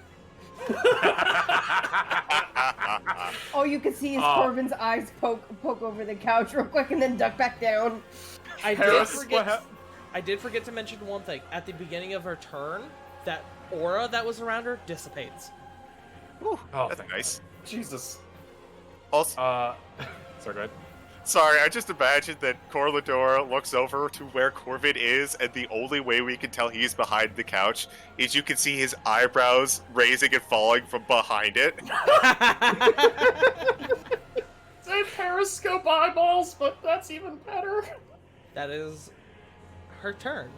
All you can see is Corbin's eyes poke over the couch real quick and then duck back down. I Harris, did forget to mention one thing. At the beginning of her turn, that aura that was around her dissipates. Ooh, Oh, that's thank nice. Jesus. Also, Sorry, go ahead. sorry, I just imagined that Corlador looks over to where Corvid is, and the only way we can tell he's behind the couch is you can see his eyebrows raising and falling from behind it. Say periscope eyeballs, but that's even better. That is her turn.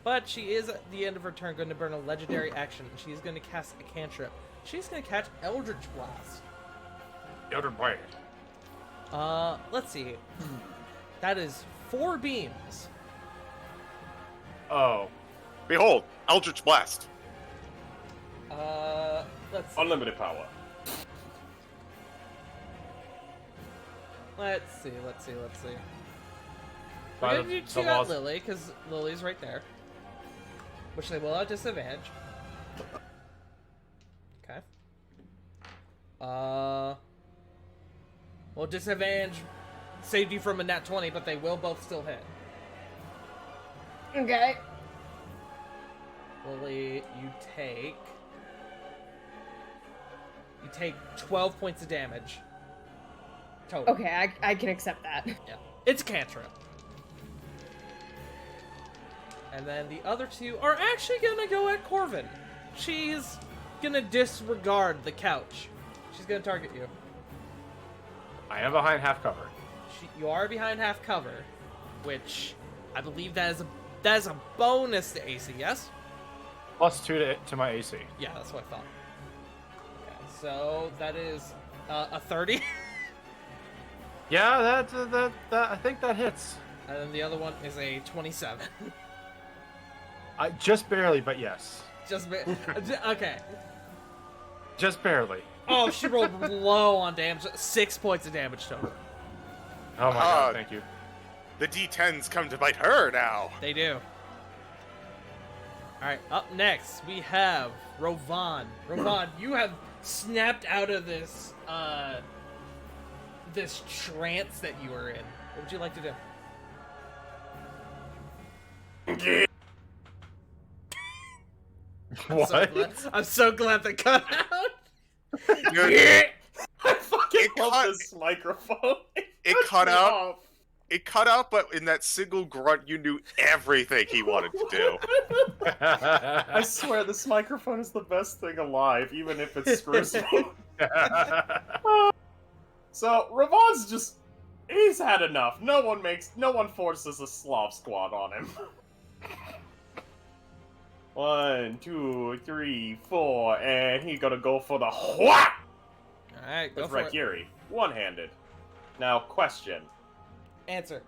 But she is, at the end of her turn, going to burn a legendary action. She's going to cast a cantrip. She's going to catch Eldritch Blast. Elder Blade. Let's see. That is 4 beams. Oh. Behold, Eldritch Blast. Let's see. Unlimited power. Let's see. By We're gonna do the 2 at laws- Lily, because Lily's right there. Which they will have disadvantage. Okay. Well, disadvantage saved you from a nat 20, but they will both still hit. Okay. Lily, you take 12 points of damage. Total. Okay, I can accept that. Yeah. It's a cantrip. And then the other 2 are actually gonna go at Corvin. She's gonna disregard the couch. She's gonna target you. I am behind half cover. You are behind half cover, which I believe that is a bonus to AC, yes? +2 to my AC. Yeah, that's what I thought. Okay, so that is a 30. Yeah, that I think that hits. And then the other one is a 27. Just barely, but yes. Okay. Just barely. Oh, she rolled low on damage. 6 points of damage total. Oh my god, thank you. The D10s come to bite her now. They do. Alright, up next we have Rovan. Rovan, you have snapped out of this this trance that you were in. What would you like to do? What? I'm so glad that cut out. Dude, I fucking It love cut- this microphone. it cut out. It cut out, but in that single grunt, you knew everything he wanted to do. I swear this microphone is the best thing alive, even if it screws me. So Ravon's he's had enough. No one forces a Slav squad on him. 1, 2, 3, 4, and he gonna go for the whack Alright, go with for it. Rakiri, one-handed. Now, question. Answer.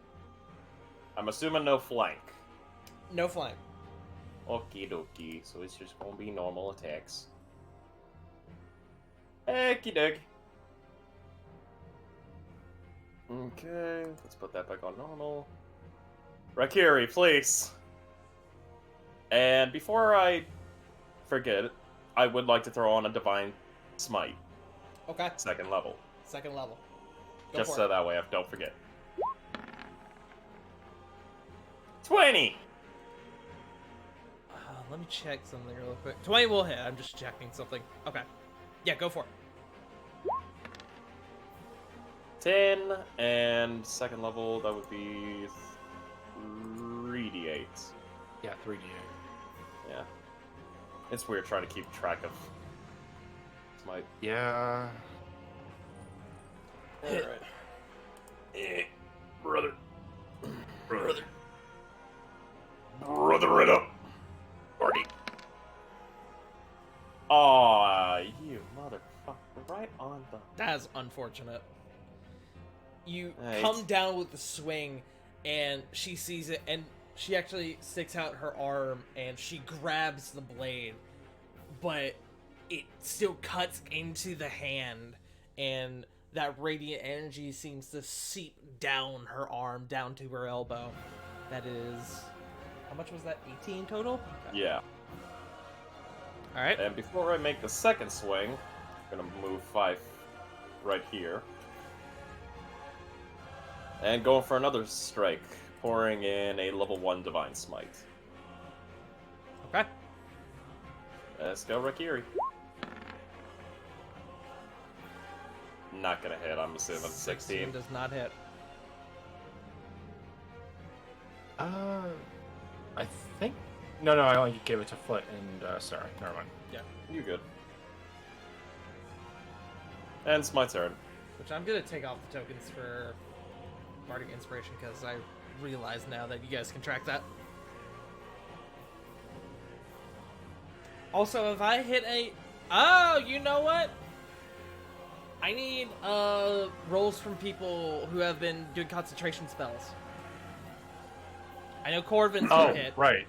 I'm assuming no flank. No flank. Okie dokie, so it's just gonna be normal attacks. Okie dokie. Okay, let's put that back on normal. Rakiri, please. And before I forget, I would like to throw on a Divine Smite, Okay, 2nd level. 2nd level. Go Just for so it. that way I don't forget. 20! Let me check something real quick. 20 will hit. I'm just checking something. Okay. Yeah, go for it. 10, and 2nd level, that would be 3d8. Yeah, 3d8. Yeah. It's weird trying to keep track of my... Yeah. Alright. Brother. Brother it up. Party. Aw, you motherfucker. Right on the... That is unfortunate. You Right. come down with the swing, and she sees it, and she actually sticks out her arm, and she grabs the blade, but it still cuts into the hand, and that radiant energy seems to seep down her arm, down to her elbow. That is... How much was that? 18 total? Okay. Yeah. Alright. And before I make the second swing, I'm gonna move 5 right here. And going for another strike, pouring in a level 1 Divine Smite. Okay. Let's go, Rakiri. Not gonna hit, I'm assuming. 16. Does not hit. I think. No, I only gave it to Flit and Sarah. Never mind. You good. And it's my turn. Which I'm gonna take off the tokens for Bardic Inspiration, because I realize now that you guys can track that. Also, if I hit a... Oh, you know what? I need rolls from people who have been doing concentration spells. I know Corvin's gonna hit. Right.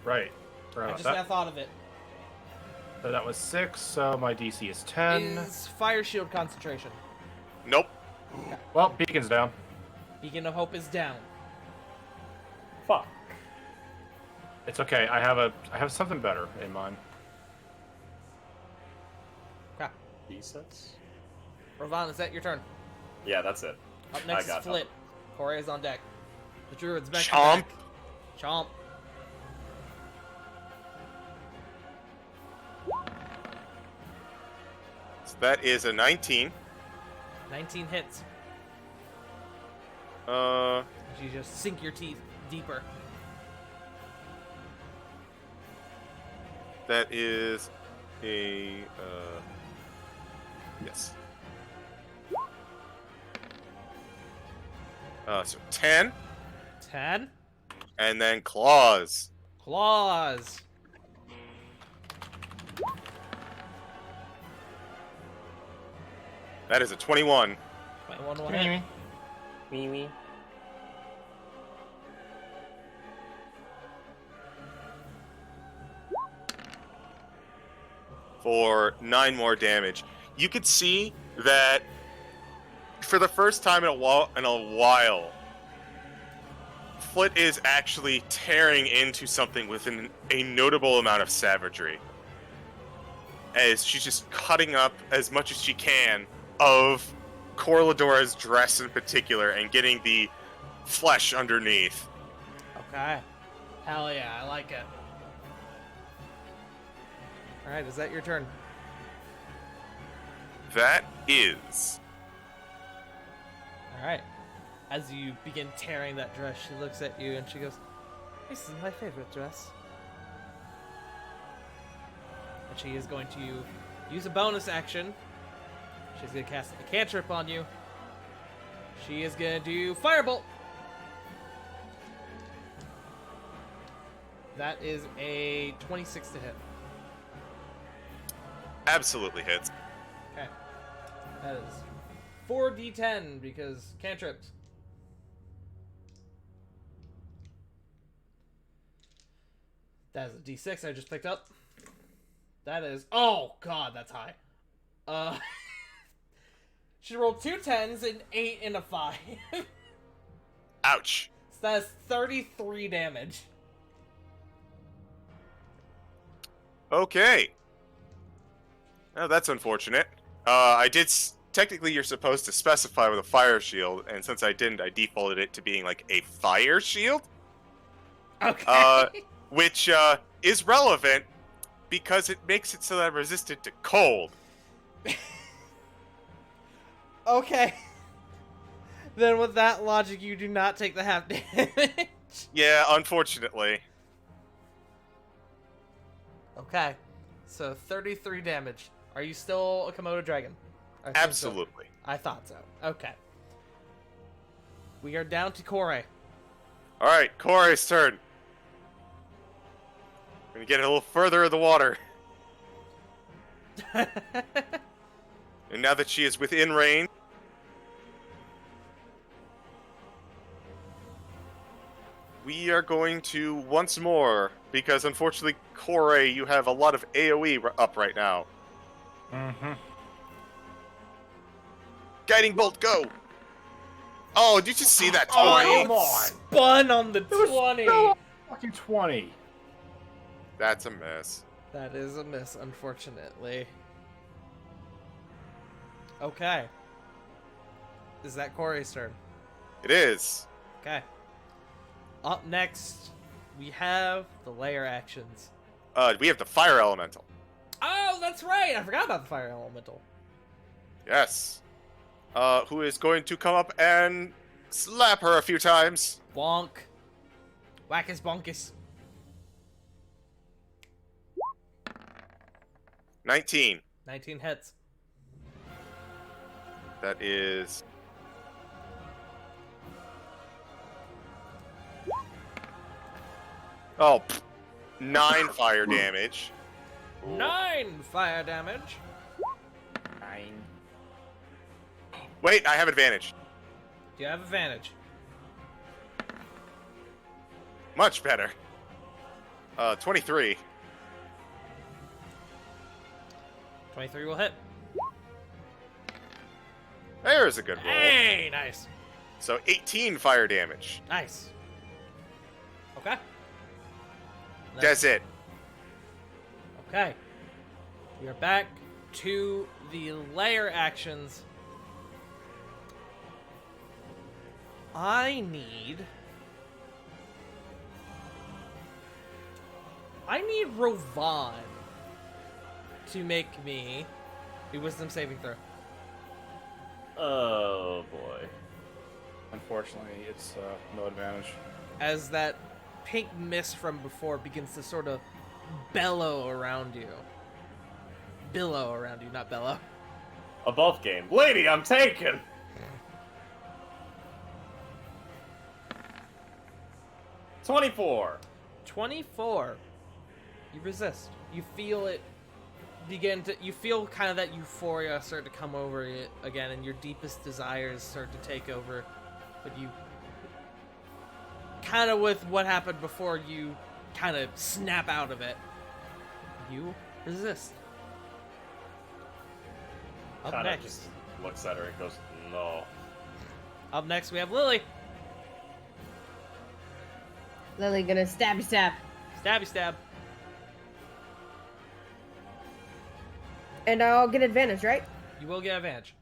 Forgot I about just that. now thought of it. So that was 6, so my DC is 10. Is Fire Shield concentration. Nope. Well, Beacon's down. Beacon of Hope is down. Fuck. It's okay. I have something better in mind. Okay. D6? Ravon, is that your turn? Yeah, that's it. Up next I got is Flit. Corey is on deck. The Druid's back. to Chomp. back. Chomp. So that is a 19. 19 hits. Uh, You just sink your teeth deeper. that is a yes. So 10, 10. and then claws. Claws. That is a 21. 21 will hit. Mimi. For 9 more damage. You could see that for the first time in a while, Flit is actually tearing into something with a notable amount of savagery. As she's just cutting up as much as she can of Corladora's dress in particular and getting the flesh underneath. Okay. Hell yeah, I like it. Alright, is that your turn? That is. Alright. As you begin tearing that dress, she looks at you and she goes, "This is my favorite dress." And she is going to use a bonus action. She's going to cast a cantrip on you. She is going to do Firebolt. That is a 26 to hit. Absolutely hits. Okay. That is 4d10 because cantrips. That is a d6 I just picked up. That is... Oh, God, that's high. She rolled 2 10s, an 8, and a 5. Ouch. So that's 33 damage. Okay. Oh, that's unfortunate. Technically, you're supposed to specify with a fire shield, and since I didn't, I defaulted it to being like a fire shield, Okay. which is relevant because it makes it so that I'm resistant to cold. Okay. Then with that logic, you do not take the half damage. Yeah, unfortunately. Okay. So 33 damage. Are you still a Komodo dragon? I think so. Absolutely. I thought so. Okay. We are down to Kore. All right, Corey's turn. We're gonna get a little further in the water. And now that she is within range, we are going to once more, because unfortunately, Corey, you have a lot of AoE up right now. Mm-hmm. Guiding bolt, go! Oh, did you see that 20? Oh, come on! Spun on the It was 20. so fucking 20. That's a miss. That is a miss, unfortunately. Okay. Is that Corey's turn? It is. Okay. Up next, we have the layer actions. We have the fire elemental. Oh, that's right! I forgot about the fire elemental. Yes. Who is going to come up and slap her a few times. Bonk. Wackus bonkus. 19. 19 hits. That is... Oh, 9 fire damage. 9 fire damage. 9. Wait, I have advantage. Do you have advantage? Much better. 23. 23 will hit. There's a good roll. Hey, nice. So 18 fire damage. Nice. Okay. That's it. Okay. We are back to the layer actions. I need Rovan to make me a wisdom saving throw. Oh boy. Unfortunately, it's no advantage. As that pink mist from before begins to sort of bellow around you. Billow around you, not bellow. Above game. Lady, I'm taken! $24. 24. You resist. You feel it you feel kind of that euphoria start to come over it again, and your deepest desires start to take over. But you kind of, with what happened before, you kind of snap out of it. You resist. Up Kinda next. just looks at her and goes, no. Up next, we have Lily. Lily gonna stabby stab. Stabby stab. And I'll get advantage, right? You will get advantage.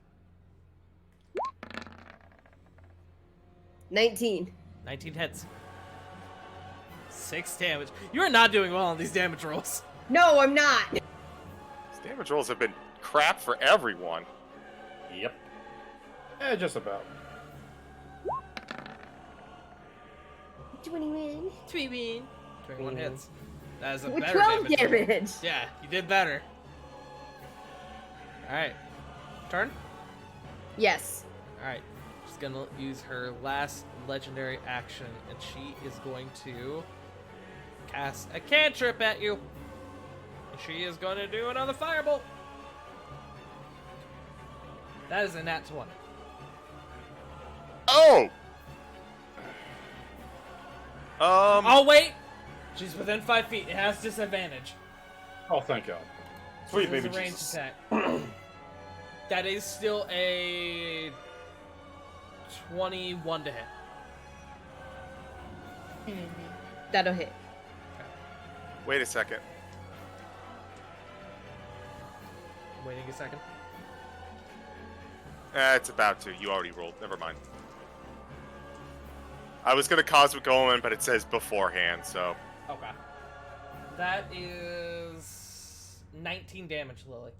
19. 19 hits. 6 damage. You are not doing well on these damage rolls. No, I'm not. These damage rolls have been crap for everyone. Yep. Just about. 21. 21 hits. That is a With better 12 damage. roll. damage. Yeah, you did better. Alright. Turn? Yes. Alright. She's gonna use her last legendary action, and she is going to cast a cantrip at you. And she is going to do another firebolt. That is a nat 20. Oh! Oh, wait! She's within 5 feet. It has disadvantage. Oh, thank God. Sweet This baby is a ranged Jesus. attack. That is still a 21 to hit. That'll hit. Wait a second. Waiting a second. It's about to. You already rolled. Never mind. I was gonna Cosmic Omen, but it says beforehand, so... Okay. That is 19 damage, Lily.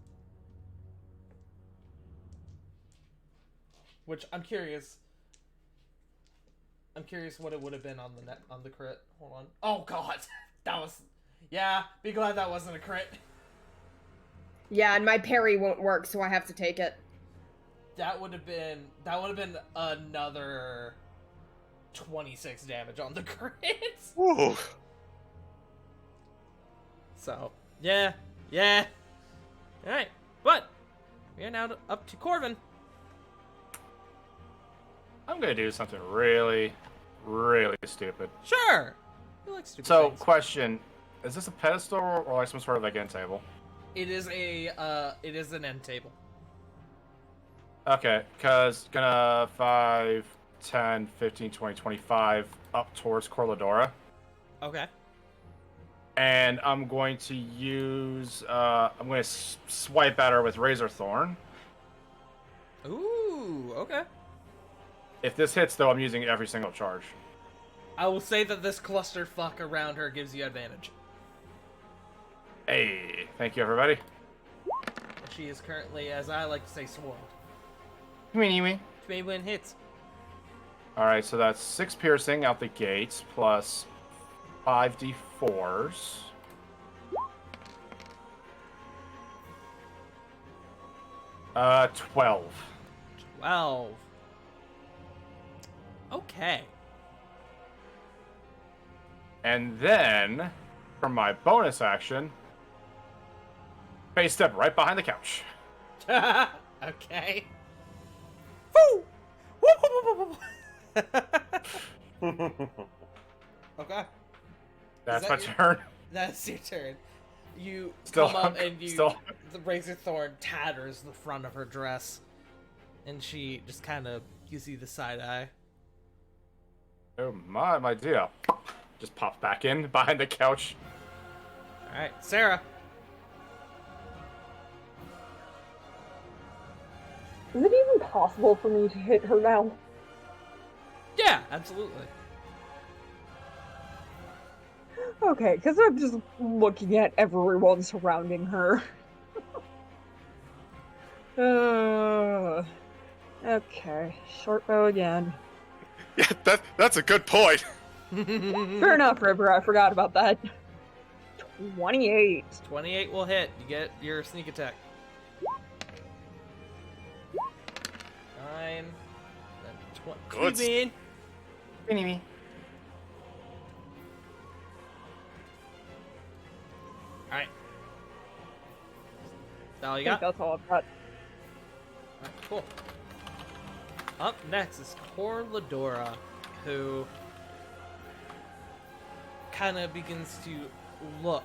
Which I'm curious. I'm curious what it would have been on the on the crit. Hold on. Oh god, that was. Yeah, be glad that wasn't a crit. Yeah, and my parry won't work, so I have to take it. That would have been another 26 damage on the crit. Ooh. So yeah. All right, but We are now up to Corvin. I'm gonna do something really, really stupid. Sure. You like stupid So, things. question: is this a pedestal or like some sort of like end table? It is an end table. Okay, because gonna 5, 10, 15, 20, 25 up towards Corladora. Okay. And I'm going to use, I'm going to swipe at her with Razor Thorn. Ooh, okay. If this hits, though, I'm using every single charge. I will say that this clusterfuck around her gives you advantage. Hey, thank you, everybody. She is currently, as I like to say, swarmed. All When hits. right, so that's 6 piercing out the gates plus 5d4s. Uh, 12. 12. Okay. And then, for my bonus action, face step right behind the couch. Okay. Woo! Woo, woo, woo, woo, woo. Okay. That's that my your- turn. That's your turn. You Still- come up and still- the razor thorn tatters the front of her dress, and she just kind of gives you the side eye. Oh my dear. Just pops back in behind the couch. All right, Sarah. Is it even possible for me to hit her now? Yeah, absolutely. Okay, because I'm just looking at everyone surrounding her. Okay, short bow again. Yeah, that's a good point. Fair enough, River. I forgot about that. 28. 28 will hit. You get your sneak attack. 9. Then 20. Good. Cleaving. Alright. That's all you I think got? that's all I've got. Alright, cool. Up next is Corladora, who kind of begins to look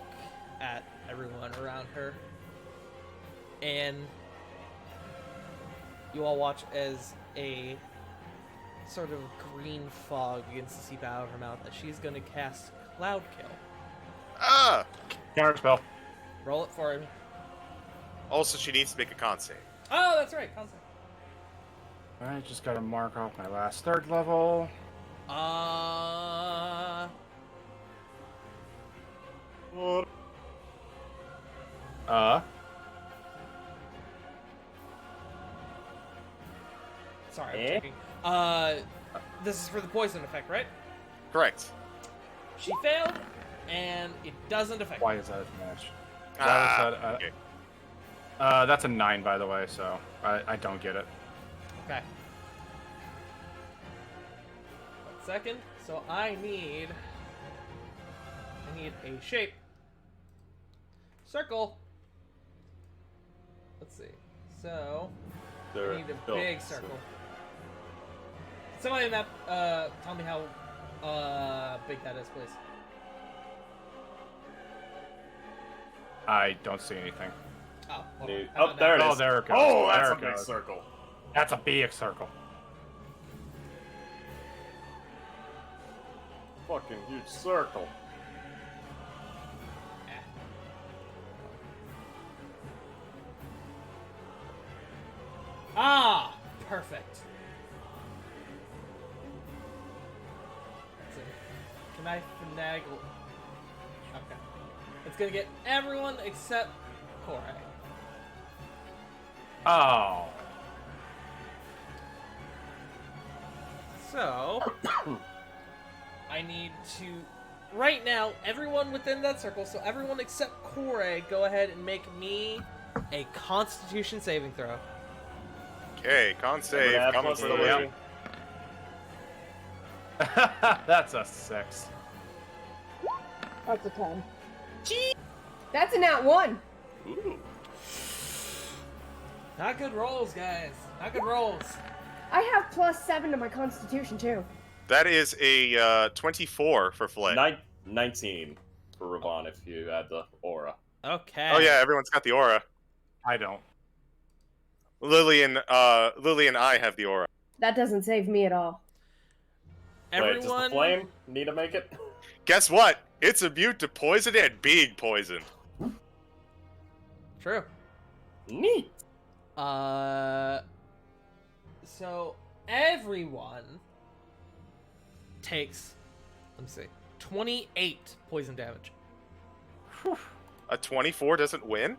at everyone around her. And you all watch as a sort of green fog begins to seep out of her mouth as she's going to cast Cloud Kill. Ah! Counter spell. Roll it for me. Also, she needs to make a con save. Oh, that's right, concept. I just gotta mark off my last 3rd level. Sorry, I'm Eh? checking. This is for the poison effect, right? Correct. She failed, and it doesn't affect Why her. is that a match? Ah, okay. That's a 9, by the way, so I don't get it. Okay. 1 second. So I need a shape. Circle. Let's see. So I need a big circle. Somebody in that tell me how big that is, please. I don't see anything. Oh, hold on. Dude. How Oh, about there now? it Oh, is. there it goes. Oh, that's There a it big goes. circle. That's a big circle. Fucking huge circle. Ah, perfect. Let's see. Can I finagle? Okay. It's gonna get everyone except Corey. Oh. So, I need to, right now, everyone within that circle, so everyone except Corey, go ahead and make me a Constitution saving throw. Okay, con save Add coming plus for the three. win. That's a 6. That's a 10. That's a nat 1. Ooh. Not good rolls, guys. Not good rolls. I have +7 to my constitution, too. That is a 24 for Flay. 19 for Ravon if you add the aura. Okay. Oh yeah, everyone's got the aura. I don't. Lily and I have the aura. That doesn't save me at all. Wait, does the flame need to make it? Guess what? It's immune to poison and being poisoned. True. Neat. So everyone takes, let me see, 28 poison damage. A 24 doesn't win?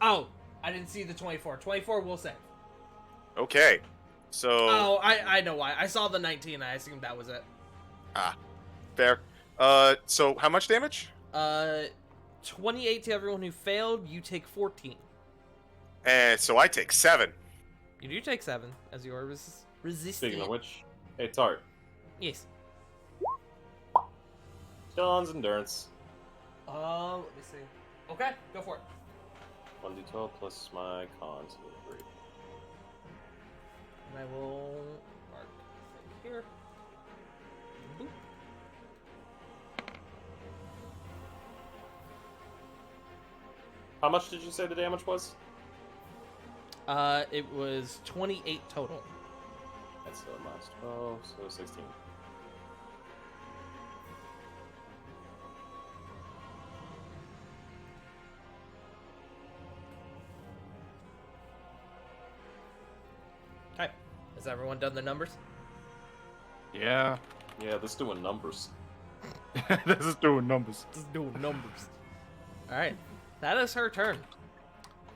Oh, I didn't see the 24. 24 will save. Okay. So... Oh, I know why. I saw the 19. I assumed that was it. Ah. Fair. So how much damage? 28 to everyone who failed. You take 14. And so I take 7. You do take 7 as you are resisting. Speaking of which, hey Tart. Yes. John's endurance. Let me see. Okay, go for it. 1d12 plus my con, so 3. And I will mark the thing here. Boop. How much did you say the damage was? It was 28 total. That's minus 12, so 16. Okay. Has everyone done their numbers? Yeah. Yeah, this doing numbers. This is doing numbers. Just doing numbers. Alright. That is her turn.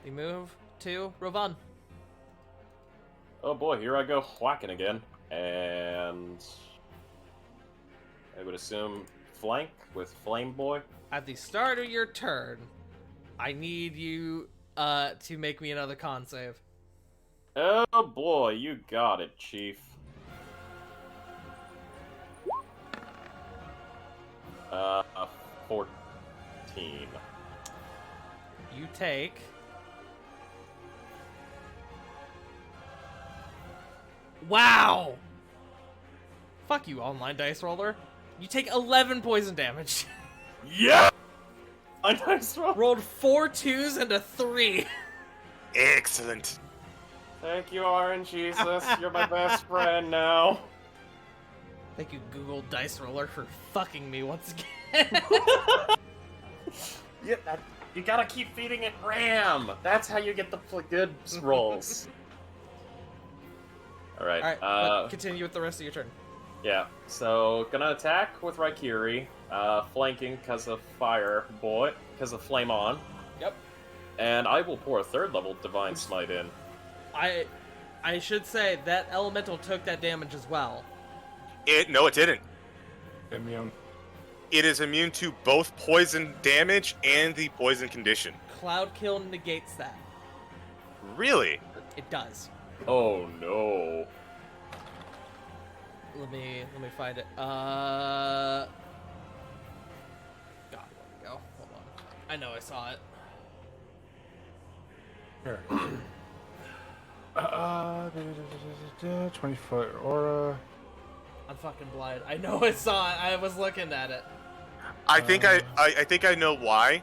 We move to Rovan. Oh boy, here I go whacking again. And I would assume flank with Flame Boy. At the start of your turn, I need you to make me another con save. Oh boy, you got it, Chief. A 14. You take... Wow! Fuck you, online dice roller. You take 11 poison damage. Yeah! A nice roll. Rolled 4 2s and a 3. Excellent. Thank you, Orange Jesus. You're my best friend now. Thank you, Google Dice Roller, for fucking me once again. Yeah, you gotta keep feeding it RAM. That's how you get the good rolls. Alright, Alright, but continue with the rest of your turn. yeah, so gonna attack with Raikiri, flanking because of Fire Boy, because of Flame On. Yep. And I will pour a 3rd level Divine Smite in. I should say that elemental took that damage as well. No, it didn't. Immune. It is immune to both poison damage and the poison condition. Cloud Kill negates that. Really? It does. Oh no. Let me find it. God, where'd it go? Hold on. I know I saw it. Here. 20-foot aura. I'm fucking blind. I know I saw it. I was looking at it. I think I know why.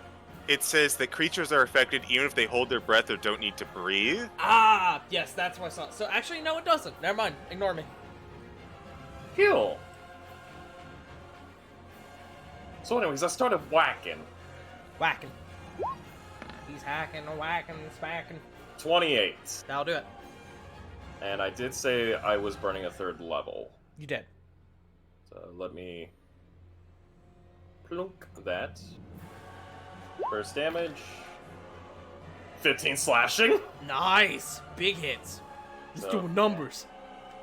It says that creatures are affected even if they hold their breath or don't need to breathe. Ah, yes, that's what I saw. So actually, no, it doesn't. Never mind. Ignore me. Heal. So anyways, I started whacking. Whacking. He's hacking, whacking, smacking. 28. That'll do it. And I did say I was burning a 3rd level. You did. So let me plunk that. First damage. 15 slashing. Nice. Big hits. Just So- doing numbers.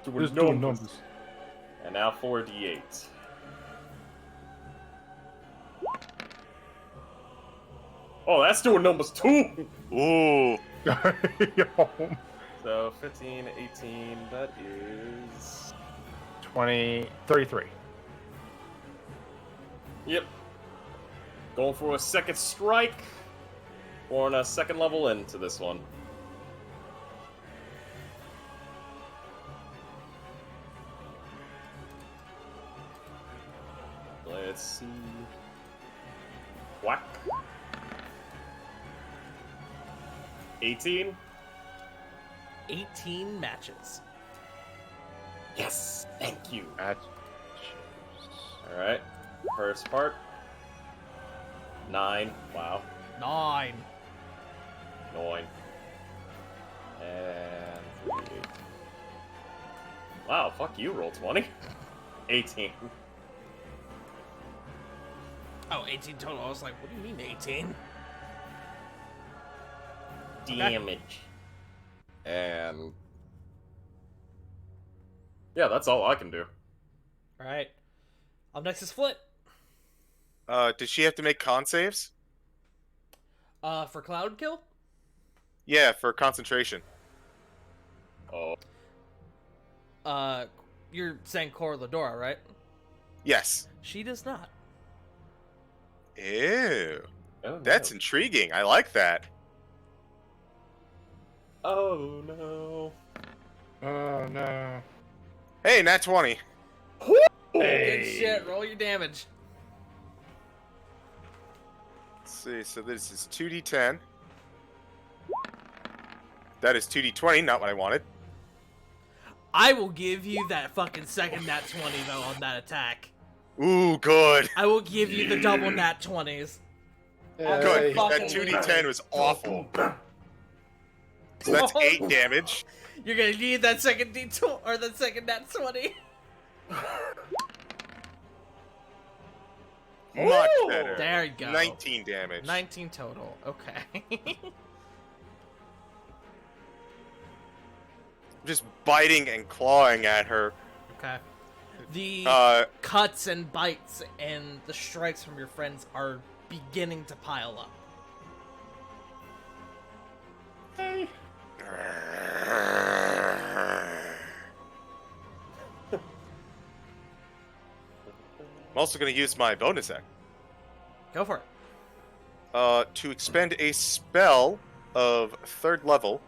Just doing numbers. And now 4d8. Oh, that's doing numbers too! Ooh. So 15, 18, that is... 33. Yep. Going for a 2nd strike. Pouring a 2nd level into this one. see. Whack. 18. 18 matches. Yes, thank you. Match. All right, first part. 9. Wow. 9. 9. And 3. Wow, fuck you, roll 20. 18. Oh, 18 total. I was like, what do you mean 18? Damage. And yeah, that's all I can do. Alright. Up next is Flit. Does she have to make con saves? For Cloud Kill? Yeah, for concentration. Oh, You're saying Cora Ladora, right? Yes. She does not. Ew. oh That's no. intriguing. I like that. Oh no. Oh no. Hey, nat 20. Good shit. Roll your damage. Let's see, so this is 2d10. That is 2d20, not what I wanted. I will give you that fucking second nat 20, though, on that attack. Ooh, good. I will give you the double nat 20s. Good. fucking That 2d10 was awful. So that's 8 damage. You're gonna need that second D2 or that second nat 20. Much better. There you go. 19 damage. 19 total. Okay. Just biting and clawing at her. Okay. The cuts and bites and the strikes from your friends are beginning to pile up. Hey. I'm also going to use my bonus act. Go for it. To expend a spell of 3rd level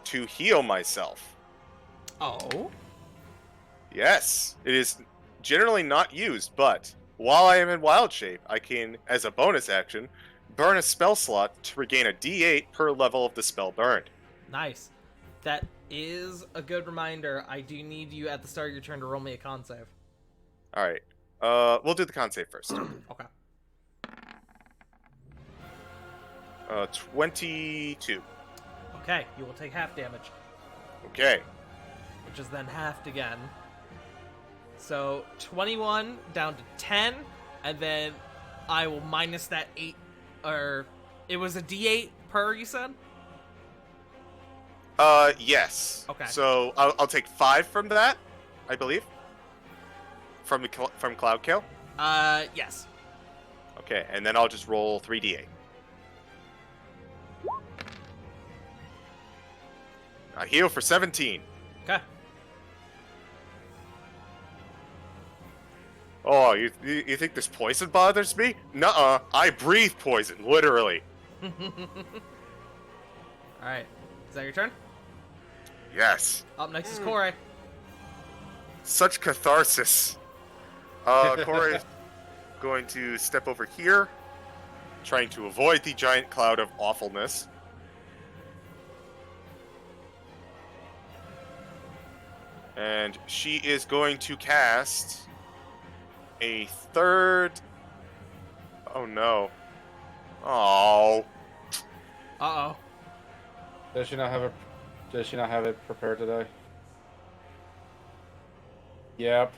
to heal myself. Oh. Yes, it is generally not used, but while I am in wild shape, I can, as a bonus action, burn a spell slot to regain a d8 per level of the spell burned. Nice. That is a good reminder. I do need you at the start of your turn to roll me a con save. Alright, we'll do the con save first. Okay. 22. Okay, you will take half damage, Okay. which is then halved again. So 21 down to 10, and then I will minus that 8, or it was a d8 per, you said? Yes. Okay. So I'll take 5 from that, I believe. From Cloud Kill. Yes. Okay, and then I'll just roll 3d8. I heal for 17. Okay. Oh, you think this poison bothers me? Nuh-uh. I breathe poison, literally. Alright. Is that your turn? Yes. Up next is Corey. Such catharsis. Corey is going to step over here, trying to avoid the giant cloud of awfulness. And she is going to cast a 3rd... Oh no. Oh. Uh-oh. Does she not have it prepared today? Yep.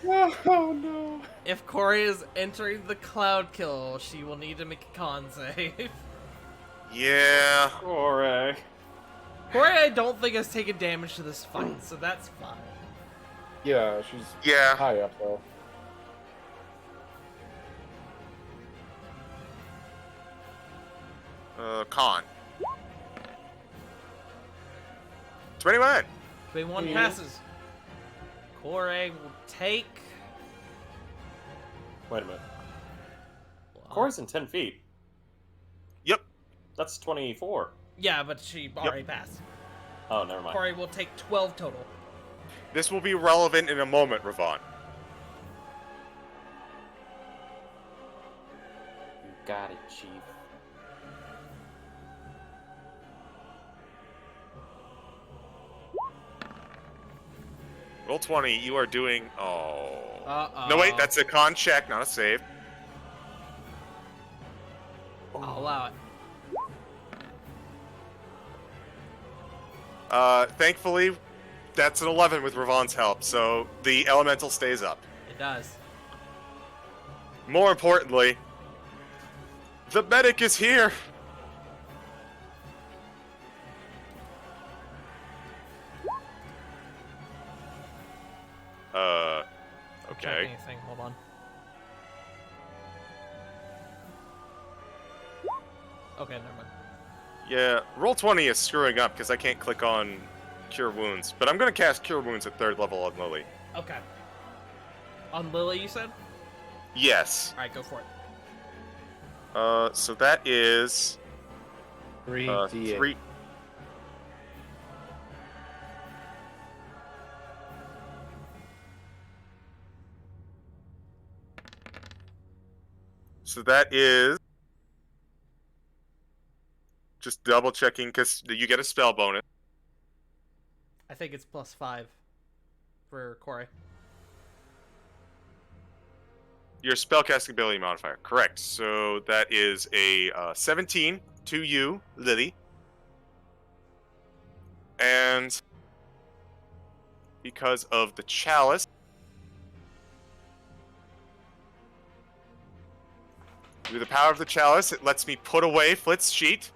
Oh no. If Corey is entering the cloud kill, she will need to make a con save. Yeah. Corey. Corey, I don't think has taken damage to this fight, so that's fine. Yeah, she's Yeah. high up though. Con. 21. 21 Yeah. passes. Corey will take... Wait a minute. Corey's in 10 feet. Yep. That's 24. Yeah, but she already passed. Oh, never mind. Corey will take 12 total. This will be relevant in a moment, Ravon. You got it, Chief. Roll 20, you are doing... Oh. Uh-oh. No, wait, that's a con check, not a save. I'll allow it. Thankfully, that's an 11 with Ravon's help, so the elemental stays up. It does. More importantly, the medic is here! Check Okay. anything. Hold on. Okay, never mind. Yeah, roll 20 is screwing up because I can't click on Cure Wounds, but I'm gonna cast Cure Wounds at 3rd level on Lily. Okay. On Lily, you said? Yes. Alright, go for it. So that is 3d8. 3. So that is just double checking because you get a spell bonus. I think it's +5 for Corey. Your spellcasting ability modifier, correct. So that is a 17 to you, Lily. And because of the chalice, through the power of the chalice, it lets me put away Flit's sheet.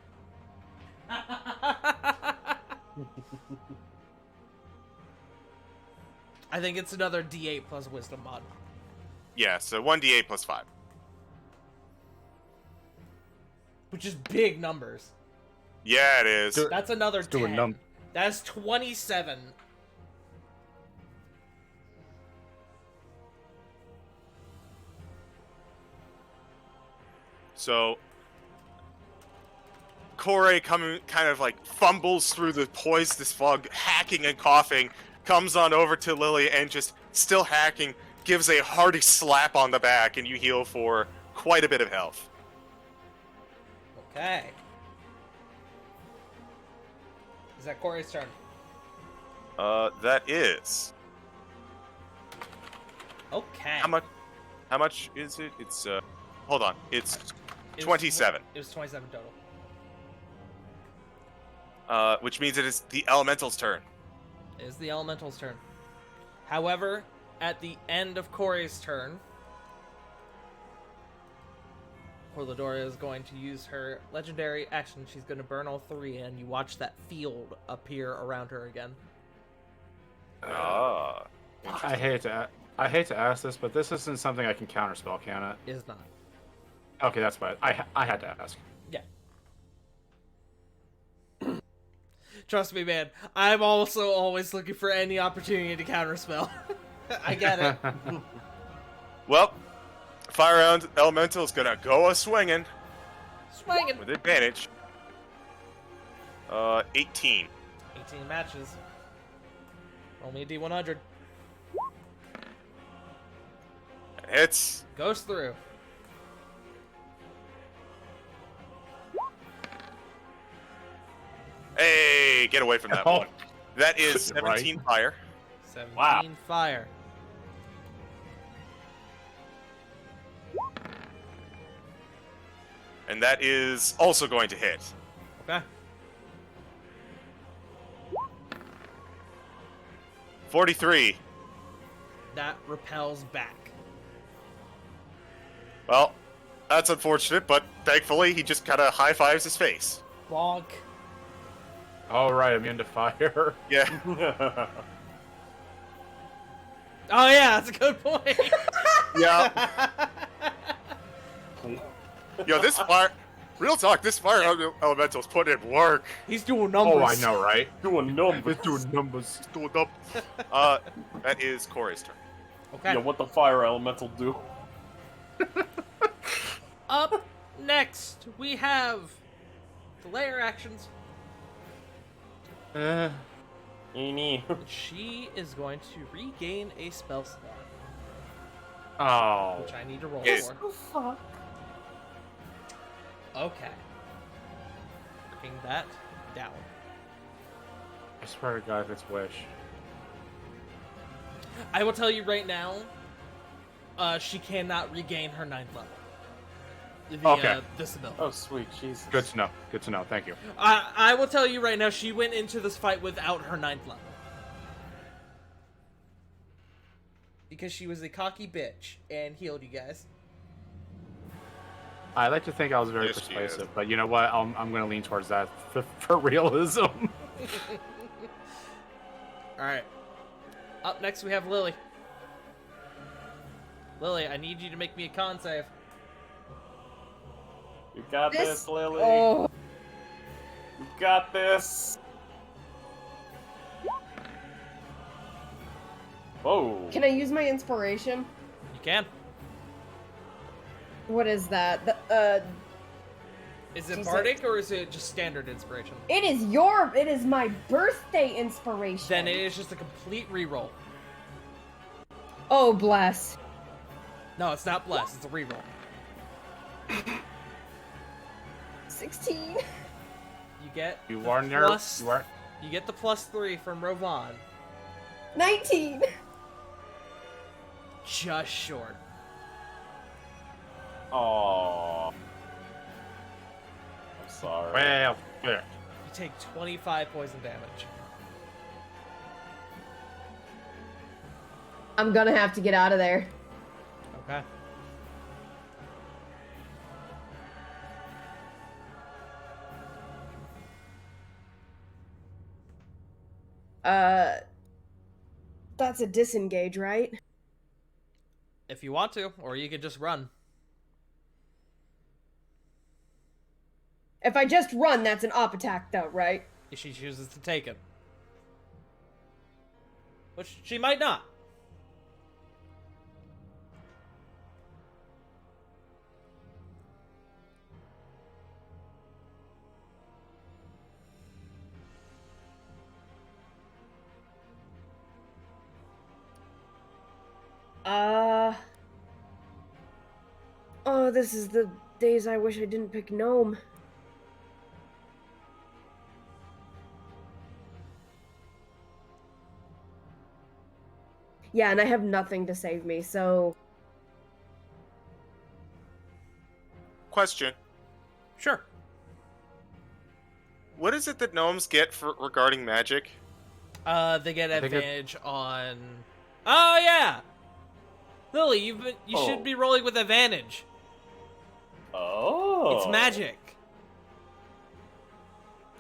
I think it's another D8 plus wisdom mod. Yeah, so 1d8 plus 5. Which is big numbers. Yeah, it is. Do- That's another do a 10. That's 27. So Corey kind of like fumbles through the poisonous fog, hacking and coughing, comes on over to Lily and just still hacking, gives a hearty slap on the back, and you heal for quite a bit of health. Okay. Is that Corey's turn? That is. Okay. How much is it? It's hold on. It's It was 27. It was 27 total. Which means it is the elemental's turn. It is the elemental's turn. However, at the end of Corey's turn, Corladora is going to use her legendary action. She's going to burn all 3, and you watch that field appear around her again. Ah. I hate to ask this, but this isn't something I can counterspell, can it? It is not. Okay, that's fine. I had to ask. Yeah. Trust me, man. I'm also always looking for any opportunity to counterspell. I get it. Well, Fire Elemental is gonna go a swinging Swinging. with advantage. 18. 18 matches. Roll me a D100. Hits. Goes through. Hey, get away from that Oh. one. That is 17 Right. fire. 17 Wow. fire. And that is also going to hit. Okay. 43. That repels back. Well, that's unfortunate, but thankfully he just kind of high fives his face. Bonk. All right, I'm into fire. Yeah. Oh yeah, that's a good point. Yeah. Yo, this fire. Real talk, this fire elemental's putting in work. He's doing numbers. Oh, I know, right? Doing numbers. It's doing numbers. Doing up. That is Corey's turn. Okay. Yeah, what the fire elemental do? Up next, we have the layer actions. Eenie. She is going to regain a spell slot, Oh. which I need to roll Yes. for. Okay. Bring that down. I swear to God, if it's Wish. I will tell you right now, she cannot regain her 9th level. Okay. Disability. Oh, sweet Jesus. Good to know. Good to know. Thank you. I will tell you right now, she went into this fight without her 9th level. Because she was a cocky bitch and healed you guys. I like to think I was very Yes, she persuasive, is. but you know what? I'm going to lean towards that for realism. Alright. Up next we have Lily. Lily, I need you to make me a con save. You got this, Lily. Oh, You got this. Whoa. can I use my inspiration? You can. What is that? Is it Jesus. bardic or is it just standard inspiration? It is my birthday inspiration. Then it is just a complete reroll. Oh, bless. No, it's not bless, it's a reroll. 16. You get You the are near. plus- You are. You get the +3 from Rovan. 19. Just short. Aww. I'm sorry. Well, yeah. You take 25 poison damage. I'm gonna have to get out of there. Okay. That's a disengage, right? If you want to, or you could just run. If I just run, that's an op attack, though, right? If she chooses to take it. Which she might not. Oh, this is the days I wish I didn't pick Gnome. Yeah, and I have nothing to save me, so... Question. Sure. What is it that gnomes get for regarding magic? They get I think it- advantage on... Oh, yeah! Lily, you Oh. should be rolling with advantage. Oh. It's magic.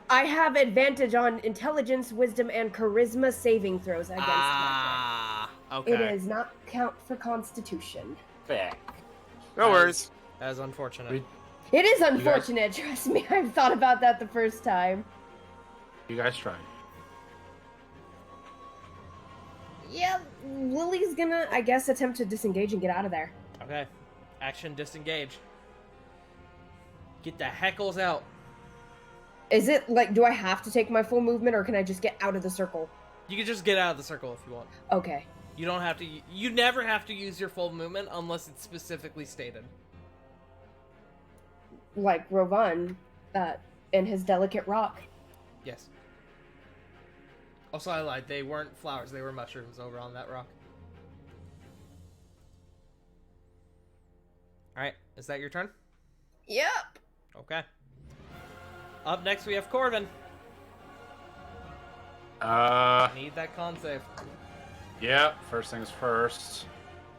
I have advantage on intelligence, wisdom, and charisma saving throws against magic. Ah, okay. It does not count for constitution. Fair. No worries. That is unfortunate. We- It is guys- unfortunate, trust me. I've thought about that the first time. You guys tried. Yeah, Lily's gonna, I guess, attempt to disengage and get out of there. Okay. Action disengage. Get the heckles out. Is it, like, do I have to take my full movement, or can I just get out of the circle? You can just get out of the circle if you want. Okay. You don't have to. You never have to use your full movement unless it's specifically stated. Like Rovan, and his delicate rock. Yes. Also, I lied. They weren't flowers. They were mushrooms over on that rock. Alright. Is that your turn? Yep. Okay. Up next, we have Corvin. Need that con save. Yeah, first things first.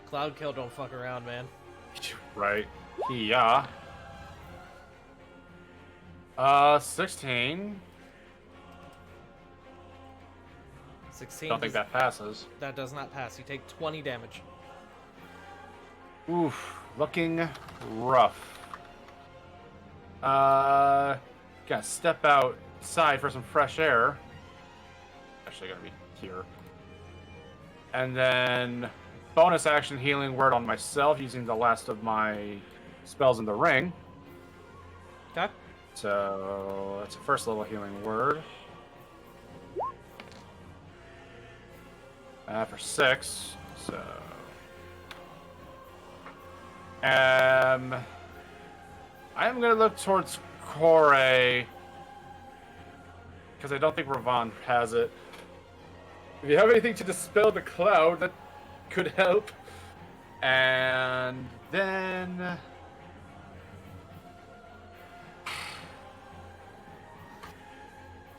Cloud Kill don't fuck around, man. Right. Yeah. 16. 16. Don't think that passes. That does not pass. You take 20 damage. Oof, looking rough. Gotta step outside for some fresh air. Actually, gotta be here. And then bonus action healing word on myself using the last of my spells in the ring. Okay. So that's a first level healing word. For 6. So. I'm gonna look towards Corey. Because I don't think Ravon has it. If you have anything to dispel the cloud, that could help. And then...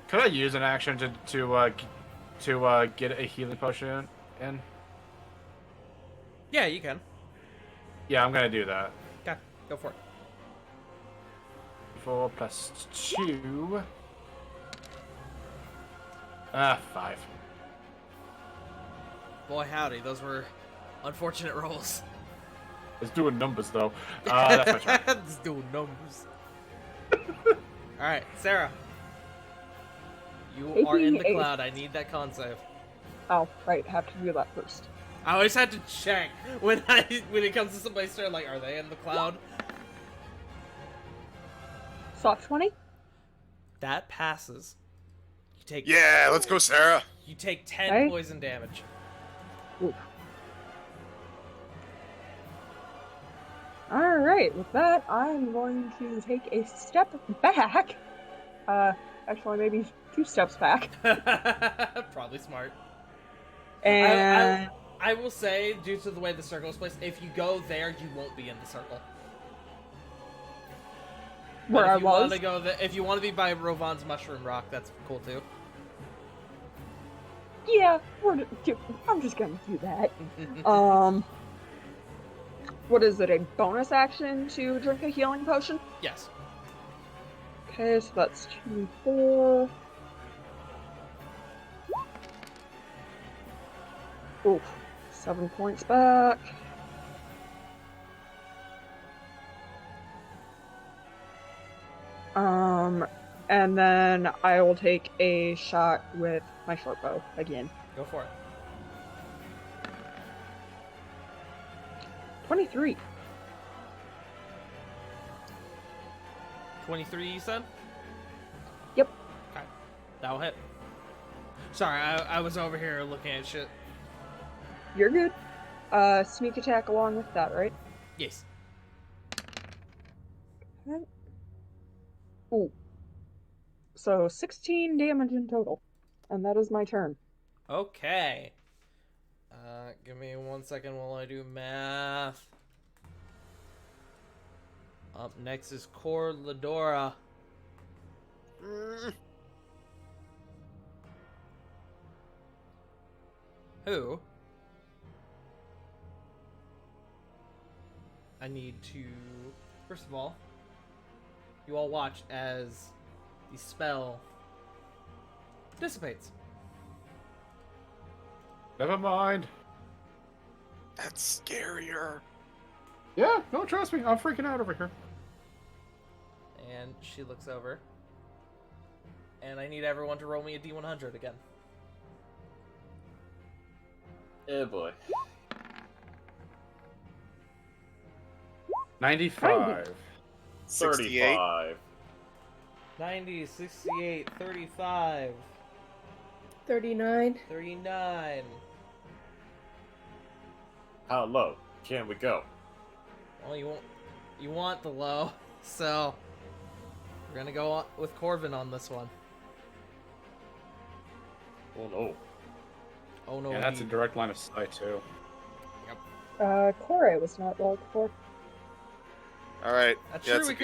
Could I use an action to get a healing potion in? Yeah, you can. Yeah, I'm gonna do that. Okay, go for it. 4 plus 2. 5. Boy, howdy, those were unfortunate rolls. It's doing numbers though. That's my turn. It's doing numbers. Alright, Sarah. You are in the Taking a- cloud. I need that con save. Oh, right, have to do that first. I always had to check when it comes to somebody's turn, like, are they in the cloud? Soft 20? That passes. You take Yeah, let's go, Sarah. You take 10 Okay. poison damage. Oof. Alright, with that, I'm going to take a step back. Actually, maybe 2 steps back. Probably smart. And I will say, due to the way the circle is placed, if you go there, you won't be in the circle. where But I if you was. want to go if you want to be by Rovon's Mushroom Rock, that's cool too. Yeah, I'm just gonna do that. What is it, a bonus action to drink a healing potion? Yes. Okay, so that's 2, 4. Oof, 7 points back. And then I will take a shot with my short bow again. Go for it. 23. 23, you said? Yep. Okay. That'll hit. Sorry, I was over here looking at shit. You're good. Sneak attack along with that, right? Yes. Okay. Ooh. So 16 damage in total. And that is my turn. Okay. Give me 1 second while I do math. Up next is Cor Ladora. Who? I need to... First of all, you all watch as the spell dissipates. Never mind. That's scarier. Yeah, no, trust me, I'm freaking out over here. And she looks over. And I need everyone to roll me a D100 again. Eh, boy. 95. 68. 35. 90, 68, 35, 39. 39. How low can we go? Well, you want the low, so we're gonna go on with Corvin on this one. Oh no. Oh no, Yeah, that's a indeed. direct line of sight too. Corey was not rolled for. All right. That's yeah, true. that's a We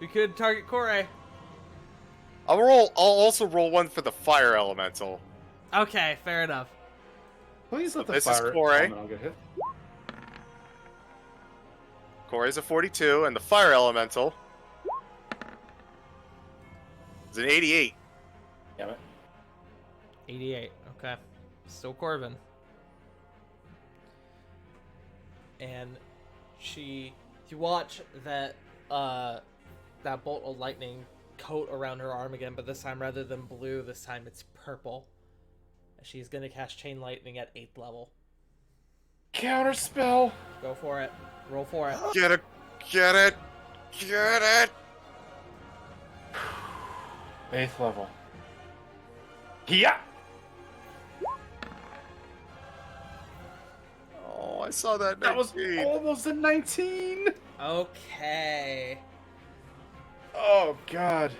good could call. target Corey. I'll also roll one for the fire elemental. Okay, fair enough. Please let the This is fire Corey. elemental get hit. Corey's a 42, and the fire elemental is an 88. Damn it. 88. Okay, still Corvin. And you watch that that bolt of lightning coat around her arm again, but this time rather than blue, this time it's purple. She's gonna cast Chain Lightning at 8th level. Counter spell. Go for it. Roll for it. Get it! Get it! Get it! 8th level. Yeah. I saw that. That was 19. almost a 19. Okay. Oh God.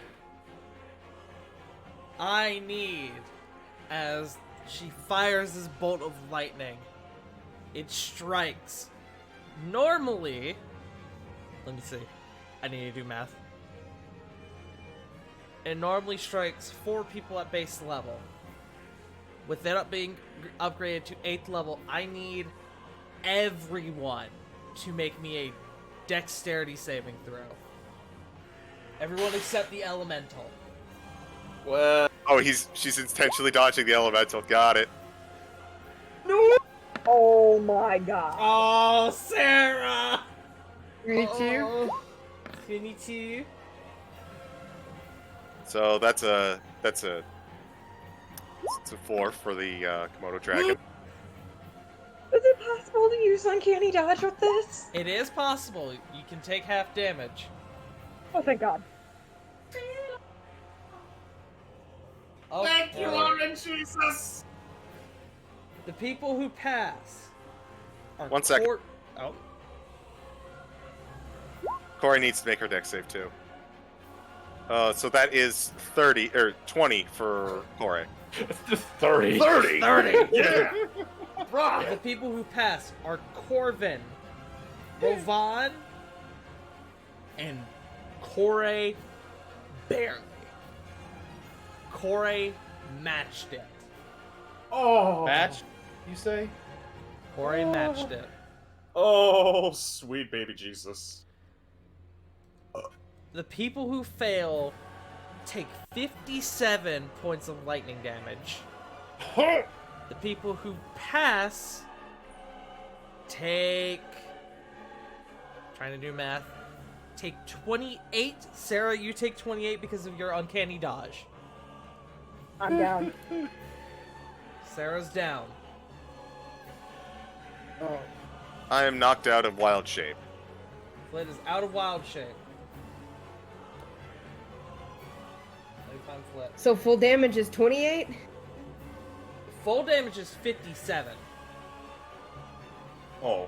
I need, as she fires this bolt of lightning, it strikes. Normally, let me see. I need to do math. It normally strikes 4 people at base level. With it being upgraded to 8th level, I need everyone to make me a dexterity saving throw. Everyone except the elemental. Well, Oh, she's intentionally dodging the elemental. Got it. Oh my god. Oh, Sarah! 22? Oh, 22. So that's a 4 for the Komodo dragon. Is it possible to use uncanny dodge with this? It is possible. You can take half damage. Oh, thank god. Okay. Orange Jesus! The people who pass are 1 second. Oh, Corey needs to make her dex save too. So that is 30 or 20 for Corey. It's just 30. 30! 30. Yeah! The people who pass are Corvin, Rovan, and Corey barely. Corey matched it. Oh. Match? You say? Corey matched it. Oh, sweet baby Jesus. The people who fail take 57 points of lightning damage. The people who pass take... Trying to do math. Take 28. Sarah, you take 28 because of your uncanny dodge. I'm down. Sarah's down. Oh. I am knocked out of wild shape. Flit is out of wild shape. Let me find Flit. So full damage is 28? Full damage is 57. Oh.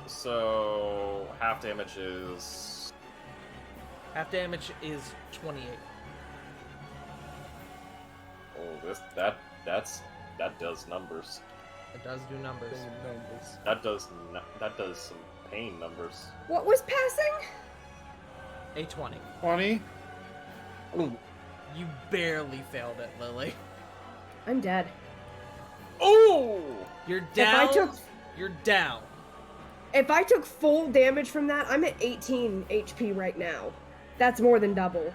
So, half damage is... Half damage is 28. Oh, that does numbers. It does do numbers. That does some pain numbers. What was passing? A 20. 20? You barely failed it, Lily. I'm dead. Oh! You're down. If I took You're down. if I took full damage from that, I'm at 18 HP right now. That's more than double.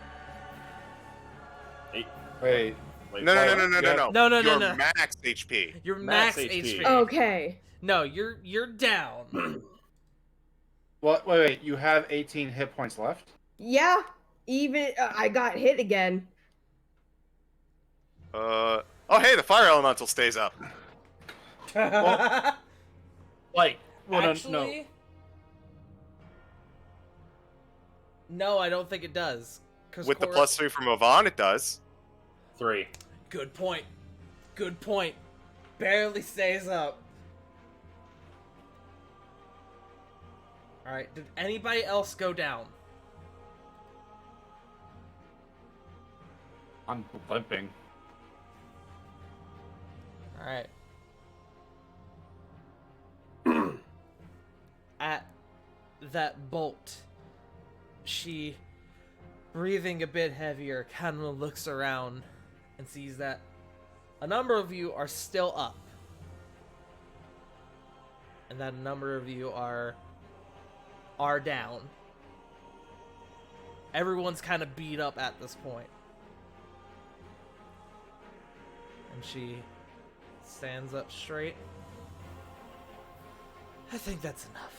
Wait. Wait, No. No, no, Your no. max HP. Your Max max HP. HP. Okay. No, you're down. What? Wait. You have 18 hit points left? Yeah. Even I got hit again. Oh, hey, the fire elemental stays up. Like, well, Actually, no, I don't think it does. 'Cause With the Cora- +3 from Yvonne, it does. 3. Good point. Good point. Barely stays up. Alright, did anybody else go down? I'm limping. Alright. At that bolt, she, breathing a bit heavier, kind of looks around and sees that a number of you are still up. And that a number of you are down. Everyone's kind of beat up at this point. And she stands up straight. I think that's enough.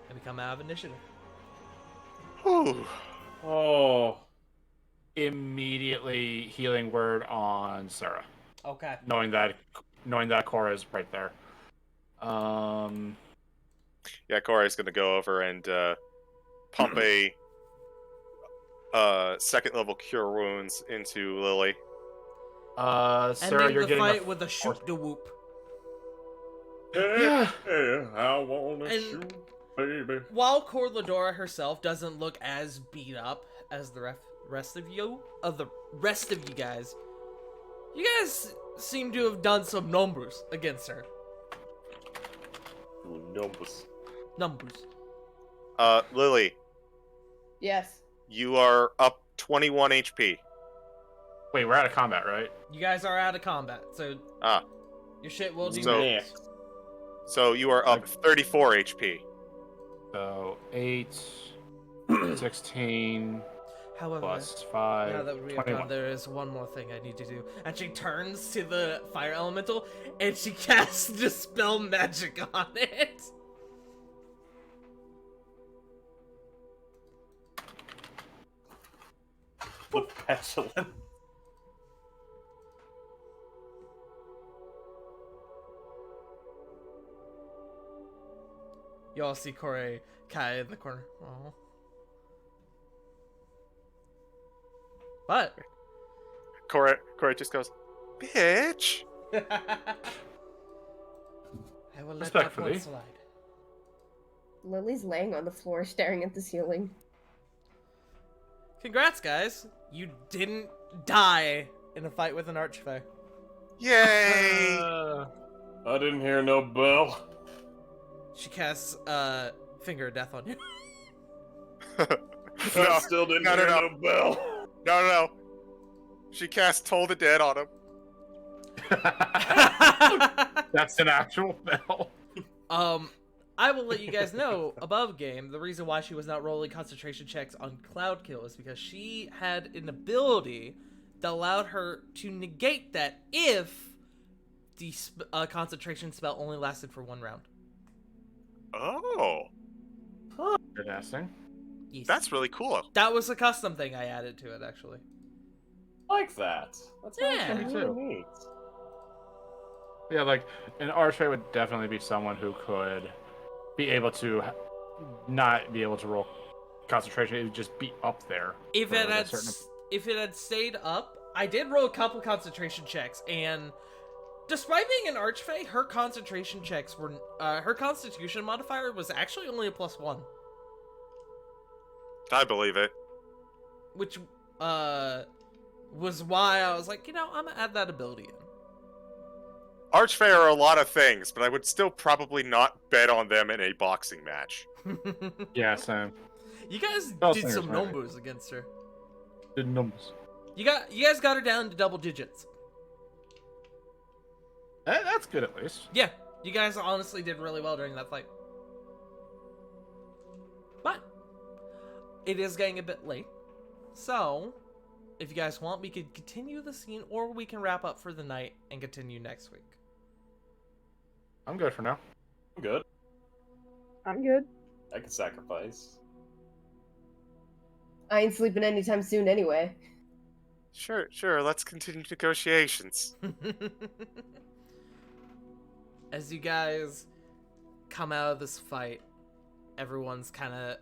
And we come out of initiative. Whew. Oh. Immediately healing word on Sarah, Okay. knowing that Cora is right there. Yeah, Corey's gonna go over and pump a second level cure wounds into Lily. Sir, Ending you're the getting fight with a shoot de whoop. Hey, hey, I wanna And- shoot, baby. While Corladora herself doesn't look as beat up as the rest of you guys, you guys seem to have done some numbers against her. Ooh, numbers. Numbers. Lily, Yes. you are up 21 HP. Wait, we're out of combat, right? You guys are out of combat, so Ah, your shit will do So- Next. so you are up 34 HP. So 8, 16 However, plus 5. now that we have 21. done, there is one more thing I need to do. And she turns to the fire elemental and she casts Dispel Magic on it. The petulant. You all see Corey Kai in the corner. Oh. But Corey just goes, bitch. I will let that Respectfully. one slide. Lily's laying on the floor staring at the ceiling. Congrats, guys! You didn't die in a fight with an Archfey. Yay! I didn't hear no bell. She casts Finger of Death on you. I still didn't no, hear no. no bell. No. She cast Toll the Dead on him. That's an actual bell. I will let you guys know above game the reason why she was not rolling concentration checks on Cloudkill is because she had an ability that allowed her to negate that if the concentration spell only lasted for 1 round. Oh, Interesting. Yes. that's really cool. That was a custom thing I added to it, actually. Like that. That's Yeah. actually Me really too. neat. Yeah, like an Archfey would definitely be someone who could be able to not be able to roll concentration. It would just be up there. If for it a had certain- if it had stayed up, I did roll a couple concentration checks, and despite being an Archfey, her concentration checks were her Constitution modifier was actually only a +1, I believe it. which was why I was like, I'm gonna add that ability in. Archfey are a lot of things, but I would still probably not bet on them in a boxing match. Yeah, same. You guys Oh, did singers, some maybe. numbers against her. The numbers. You guys got her down to double digits. That's good at least. Yeah, you guys honestly did really well during that fight. But it is getting a bit late. So, if you guys want, we could continue the scene or we can wrap up for the night and continue next week. I'm good for now. I'm good. I'm good. I can sacrifice. I ain't sleeping anytime soon anyway. Sure, let's continue negotiations. As you guys come out of this fight, everyone's kind of,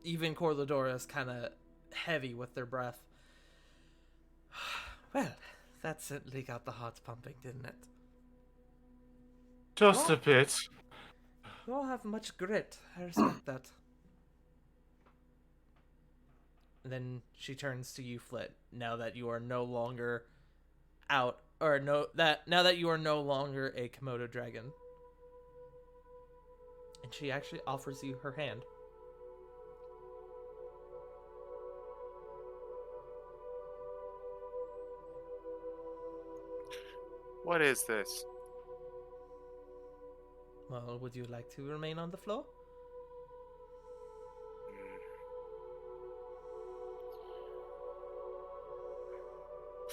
even Corladora's kind of heavy with their breath. Well, that certainly got the hearts pumping, didn't it? Just a bit. You all have much grit. I respect that. Then she turns to you, Flit. Now that you are no longer out, or now that you are no longer a Komodo dragon, and she actually offers you her hand. What is this? Well, would you like to remain on the floor?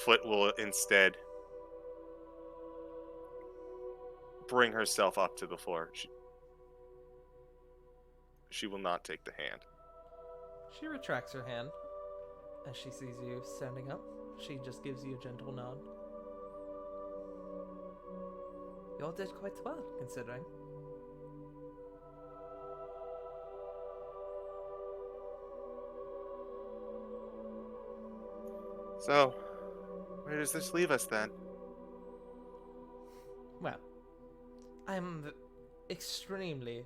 Flit will instead bring herself up to the floor. She will not take the hand. She retracts her hand as she sees you standing up. She just gives you a gentle nod. You all did quite well, considering. So, Where does this leave us then? Well, I'm extremely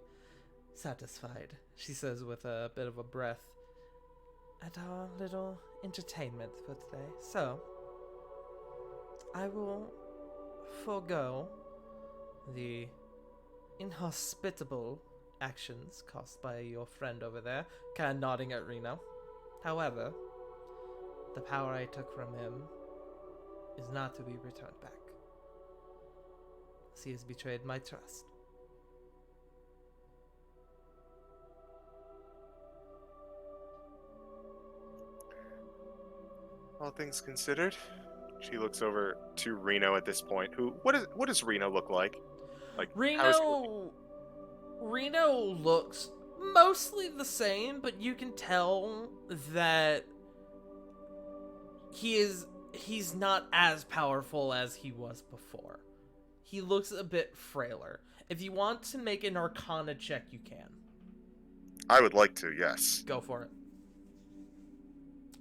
satisfied, she says with a bit of a breath, at our little entertainment for today. So, I will forego the inhospitable actions caused by your friend over there, kind of nodding at Reno. However, the power I took from him is not to be returned back. He has betrayed my trust. All things considered, she looks over to Reno at this point. What does Reno look like? Like how is he Reno looks mostly the same, but you can tell that he's not as powerful as he was before. He looks a bit frailer. If you want to make an Arcana check, you can. I would like to, yes. Go for it.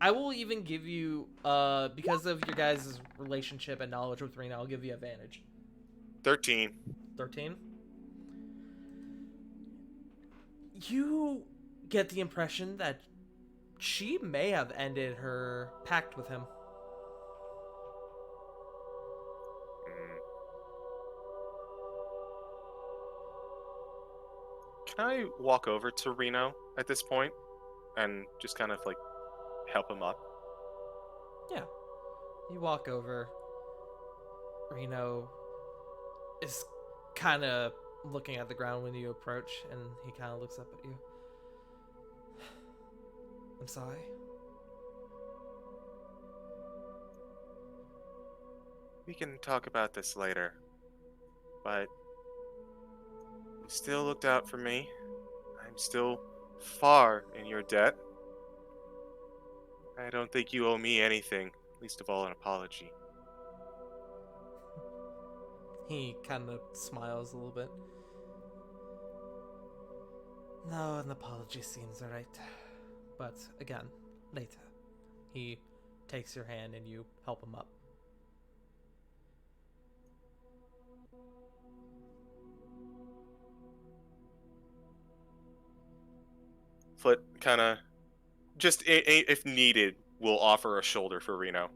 I will even give you, because of your guys' relationship and knowledge with Reno, I'll give you advantage. 13. 13? You get the impression that she may have ended her pact with him. Mm. Can I walk over to Reno at this point and just kind of like help him up? Yeah. You walk over. Reno is kind of looking at the ground when you approach, and he kind of looks up at you. I'm sorry. We can talk about this later, but you still looked out for me. I'm still far in your debt. I don't think you owe me anything, least of all an apology. He kind of smiles a little bit. No, an apology seems alright. But again, later. He takes your hand and you help him up. Foot kind of, just if needed, will offer a shoulder for Reno.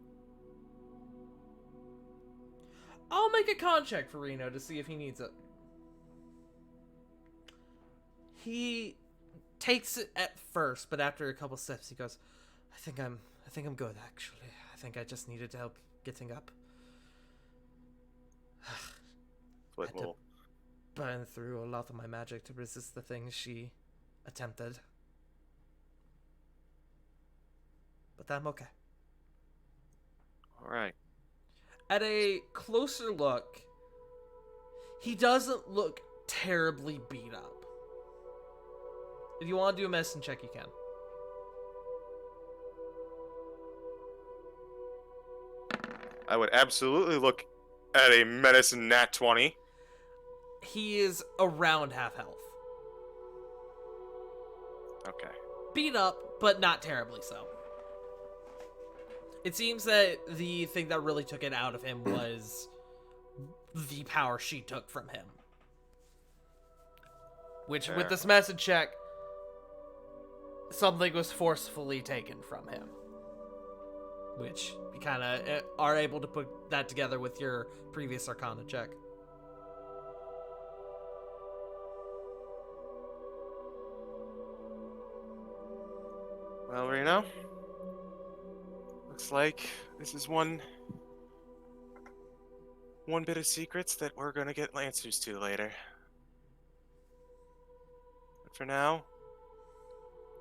I'll make a con check for Reno to see if he needs it. He takes it at first, but after a couple steps, he goes, I think I'm good, actually. I think I just needed help getting up. Foot Had to will. burn through a lot of my magic to resist the things she attempted. But I'm okay. All right. At a closer look, he doesn't look terribly beat up. If you want to do a medicine check, you can. I would absolutely look at a medicine nat 20. He is around half health. Okay. Beat up, but not terribly so. It seems that the thing that really took it out of him was the power she took from him. Which, with this medicine check, something was forcefully taken from him. Which, you kind of are able to put that together with your previous Arcana check. Well, Reno, looks like this is one bit of secrets that we're gonna get answers to later. But for now,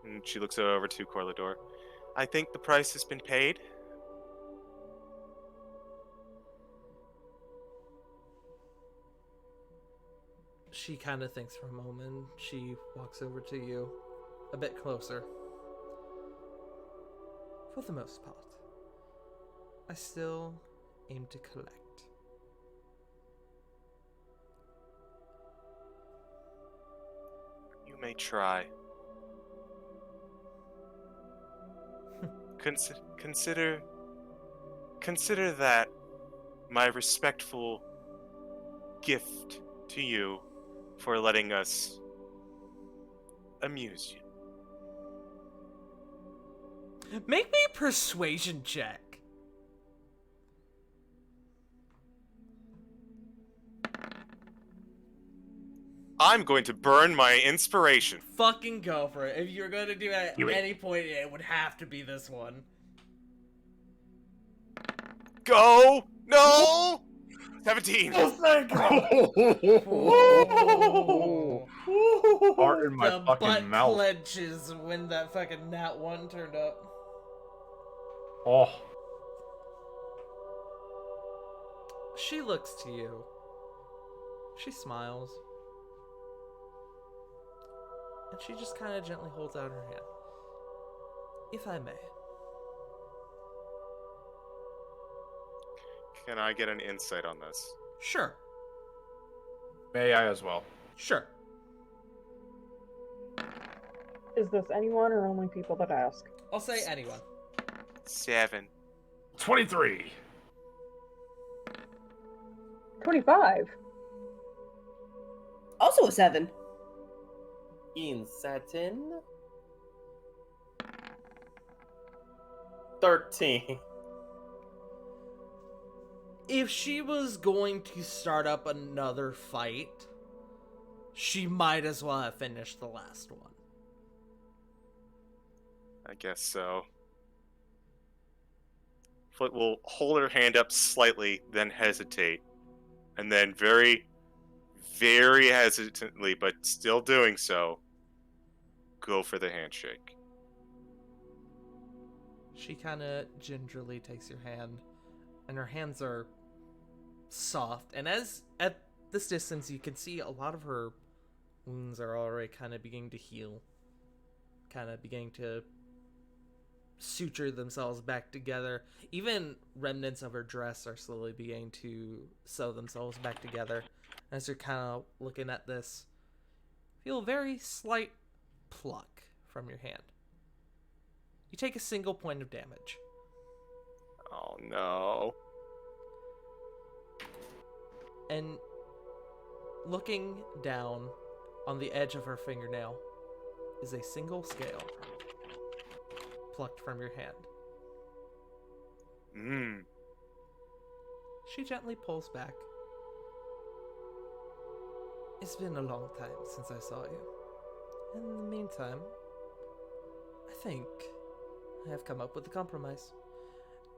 and she looks over to Corlador, I think the price has been paid. She kind of thinks for a moment. She walks over to you a bit closer. For the most part, I still aim to collect. You may try. consider that my respectful gift to you for letting us amuse you. Make me a persuasion check. I'm going to burn my inspiration. Fucking go for it. If you're going to do it at Do it. any point, it would have to be this one. Go! No! 17. Thank Ooh. Heart in my The fucking butt mouth. clenches when that fucking nat 1 turned up. Oh. She looks to you. She smiles. And she just kind of gently holds out her hand. If I may. Can I get an insight on this? Sure. May I as well? Sure. Is this anyone or only people that ask? I'll say anyone. 7. 23. 25. Also a 7. In satin. 13. If she was going to start up another fight, she might as well have finished the last one. I guess so. Foot will hold her hand up slightly, then hesitate. And then very, very hesitantly, but still doing so, go for the handshake. She kind of gingerly takes your hand, and her hands are soft. And as at this distance, you can see a lot of her wounds are already kind of beginning to heal, kind of beginning to suture themselves back together. Even remnants of her dress are slowly beginning to sew themselves back together. As you're kind of looking at this, feel a very slight pluck from your hand. You take a single point of damage. Oh no. And looking down on the edge of her fingernail is a single scale plucked from your hand. She gently pulls back. It's been a long time since I saw you. In the meantime, I think I have come up with a compromise.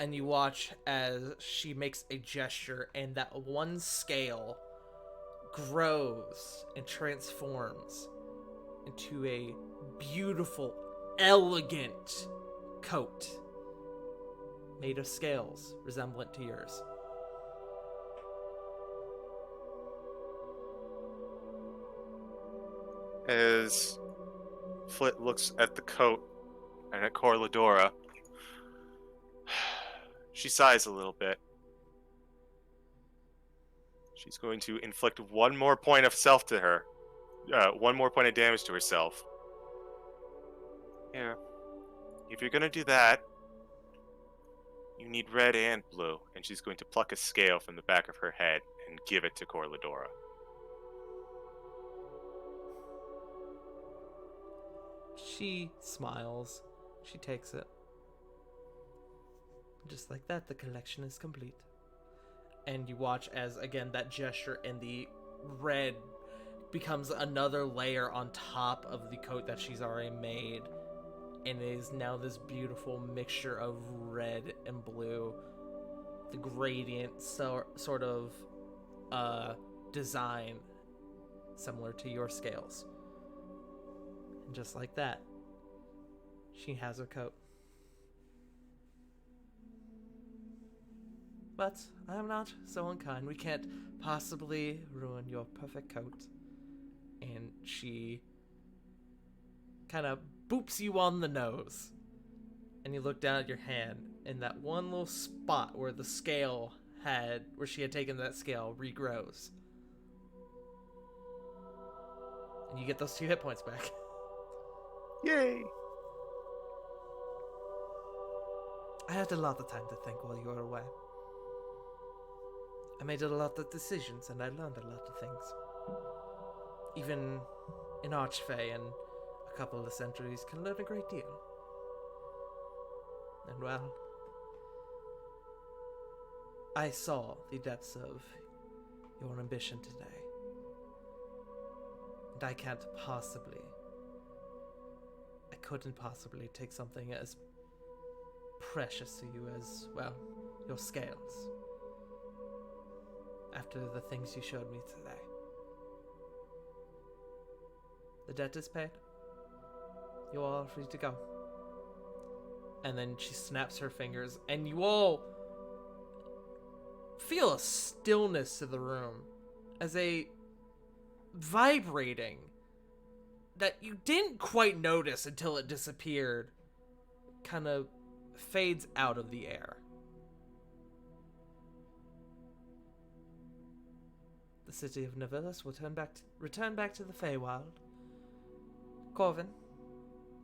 And you watch as she makes a gesture, and that one scale grows and transforms into a beautiful, elegant coat made of scales resemblant to yours. As Flit looks at the coat and at Corladora, she sighs a little bit. She's going to inflict one more point of self to her. One more point of damage to herself. Yeah. If you're gonna do that, you need red and blue. And she's going to pluck a scale from the back of her head and give it to Corladora. She smiles. She takes it. Just like that, the collection is complete. And you watch as, again, that gesture and the red becomes another layer on top of the coat that she's already made. And it is now this beautiful mixture of red and blue. The gradient sort of design similar to your scales. And just like that, she has her coat. But I am not so unkind. We can't possibly ruin your perfect coat. And she kind of boops you on the nose. And you look down at your hand, and that one little spot where the scale had, where she had taken that scale, regrows. And you get those 2 hit points back. Yay! I had a lot of time to think while you were away. I made a lot of decisions and I learned a lot of things. Even in Archfey and a couple of centuries can learn a great deal. And well, I saw the depths of your ambition today. And I couldn't possibly take something as precious to you as, well, your scales. After the things you showed me today. The debt is paid. You all are free to go. And then she snaps her fingers, and you all feel a stillness to the room as a vibrating that you didn't quite notice until it disappeared kind of fades out of the air. The city of Nivellus will return back to the Feywild. Corvin,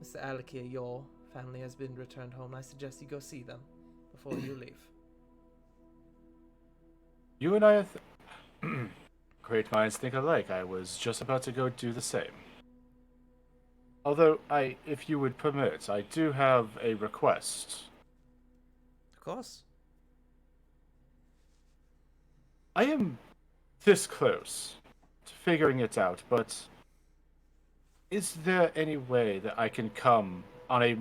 Mr. Alakia, your family has been returned home. I suggest you go see them before you leave. You and I are great minds think alike. I was just about to go do the same. Although, if you would permit, I do have a request. Of course. I am this close to figuring it out, but is there any way that I can come back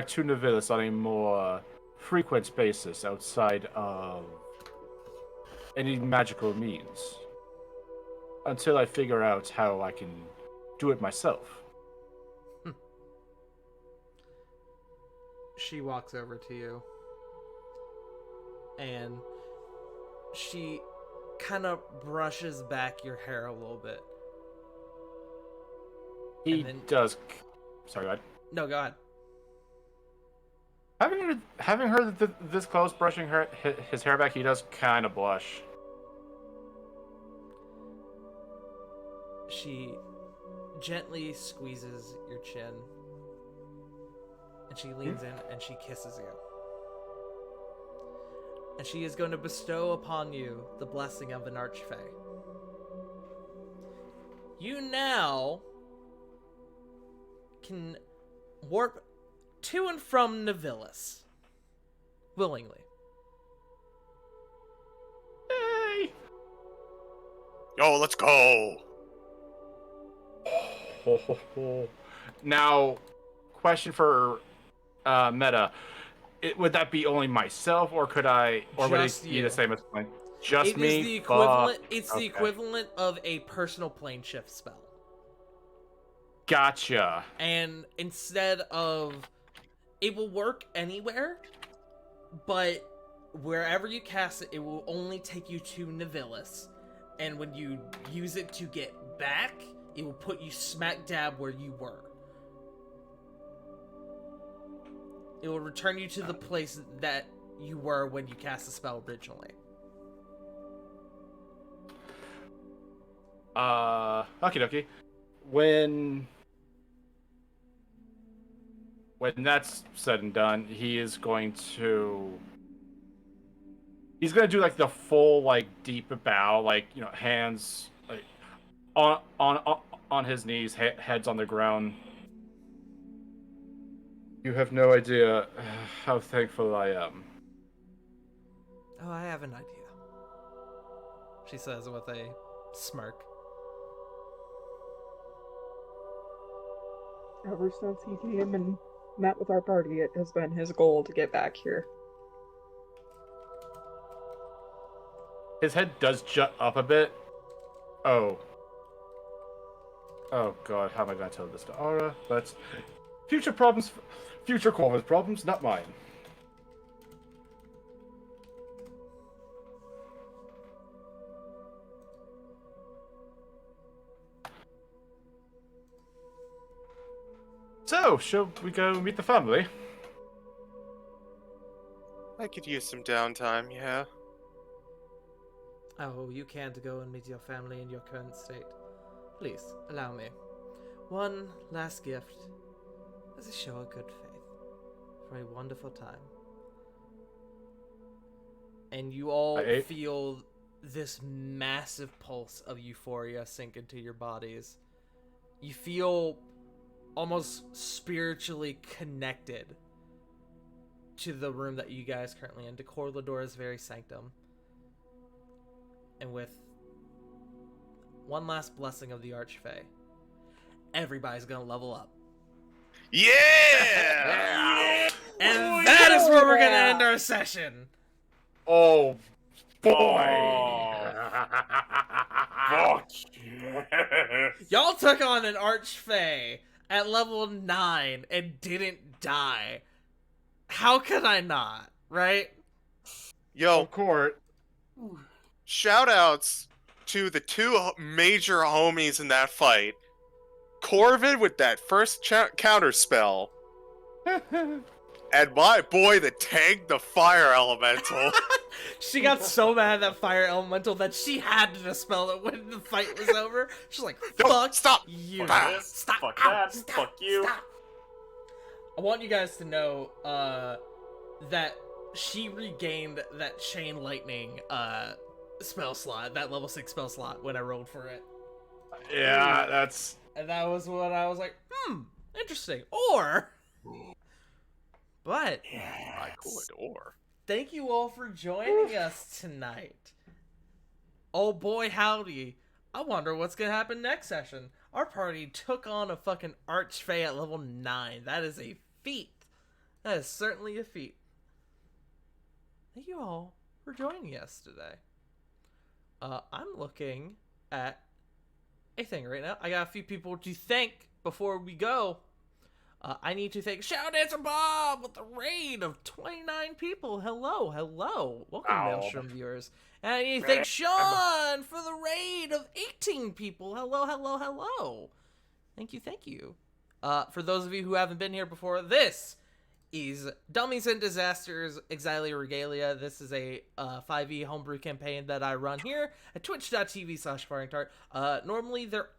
to Nivellus on a more frequent basis outside of any magical means? Until I figure out how I can do it myself. She walks over to you and she kind of brushes back your hair a little bit. He does. Sorry, go ahead. No, go ahead. Having her this close, brushing his hair back, he does kind of blush. She gently squeezes your chin, and she leans in and she kisses you. And she is going to bestow upon you the blessing of an Archfey. You now can warp to and from Nivellus willingly. Yay! Yo, let's go. Now, question for Meta: would that be only myself, or would it be the same as mine? Just me. Is the equivalent. It's the Okay. equivalent of a personal plane shift spell. Gotcha. And instead of, it will work anywhere, but wherever you cast it, it will only take you to Nivellus. And when you use it to get back, it will put you smack dab where you were. It will return you to the place that you were when you cast the spell originally. Okie dokie. When that's said and done, he's going to do like the full like deep bow, like, you know, hands like on his knees, heads on the ground. You have no idea how thankful I am. Oh, I have an idea, she says with a smirk. Ever since he came and met with our party, it has been his goal to get back here. His head does jut up a bit. Oh god, how am I gonna tell this to Aura? That's future Corvin's problems, not mine. So, shall we go meet the family? I could use some downtime, yeah. Oh, you can't go and meet your family in your current state. Please, allow me. One last gift as a show of good faith from a wonderful time. And you all feel this massive pulse of euphoria sink into your bodies. You feel almost spiritually connected to the room that you guys currently in, to Corladora's very sanctum. And with one last blessing of the Archfey, everybody's gonna level up. Yeah! And that is where we're gonna end our session. Oh boy! Fuck yes. Y'all took on an Archfey at level 9 and didn't die. How could I not, right? Yo, Court. shoutouts to the two major homies in that fight. Corvid with that first counter spell, and my boy that tagged the fire elemental. She got so mad at that fire elemental that she had to dispel it when the fight was over. She's like, No, fuck stop! you. Fuck this, Stop. fuck Ow, that, stop, fuck you. stop. I want you guys to know that she regained that chain lightning spell slot, that level 6 spell slot when I rolled for it. Yeah, that's... And that was what I was like, interesting. But I could, or... thank you all for joining us tonight. Oh boy, howdy. I wonder what's gonna happen next session. Our party took on a fucking Archfey at level 9. That is a feat. That is certainly a feat. Thank you all for joining us today. I'm looking at a thing right now. I got a few people to thank before we go. I need to thank Shout Dancer Bob with a raid of 29 people. Hello. Welcome, Maelstrom viewers. And I need to thank Sean for the raid of 18 people. Hello. Thank you. For those of you who haven't been here before, this is Dummies and Disasters Exilia Regalia. This is a 5e homebrew campaign that I run here at twitch.tv/FaringTart. Normally there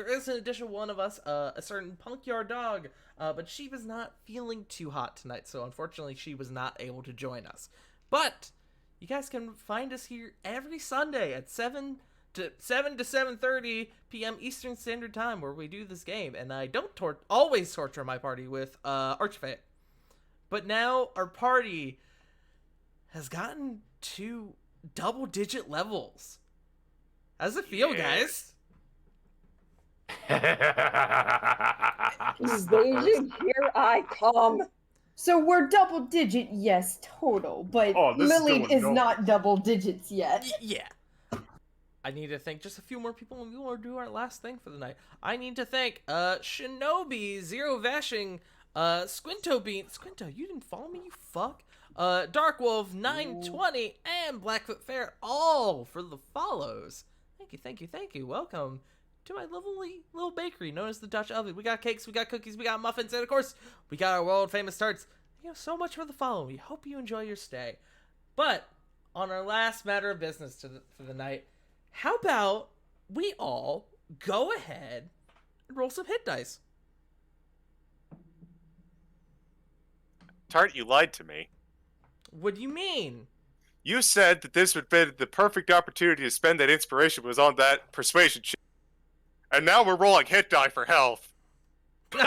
is an additional one of us, a certain Punkyard Dog, but she was not feeling too hot tonight, so unfortunately she was not able to join us. But you guys can find us here every Sunday at 7 to 7:30 p.m. Eastern Standard Time, where we do this game, and I don't always torture my party with Archfey. But now our party has gotten to double-digit levels. How does it feel, guys? Invasion, here I come. So we're double digit, yes, total, but this is Lily going is nowhere. not double digits yet. Yeah. I need to thank just a few more people, and we will do our last thing for the night. I need to thank Shinobi, Zero Vashing, Squinto Bean. Squinto, you didn't follow me, you fuck. Dark Wolf, 920, and Blackfoot Fair, all for the follows. Thank you. Welcome to my lovely little bakery known as the Dutch Oven. We got cakes, we got cookies, we got muffins, and of course, we got our world famous tarts. You know, so much for the follow. We hope you enjoy your stay. But on our last matter of business for the night, how about we all go ahead and roll some hit dice? Tart, you lied to me. What do you mean? You said that this would be the perfect opportunity to spend that inspiration was on that persuasion shit. And now we're rolling hit die for health. You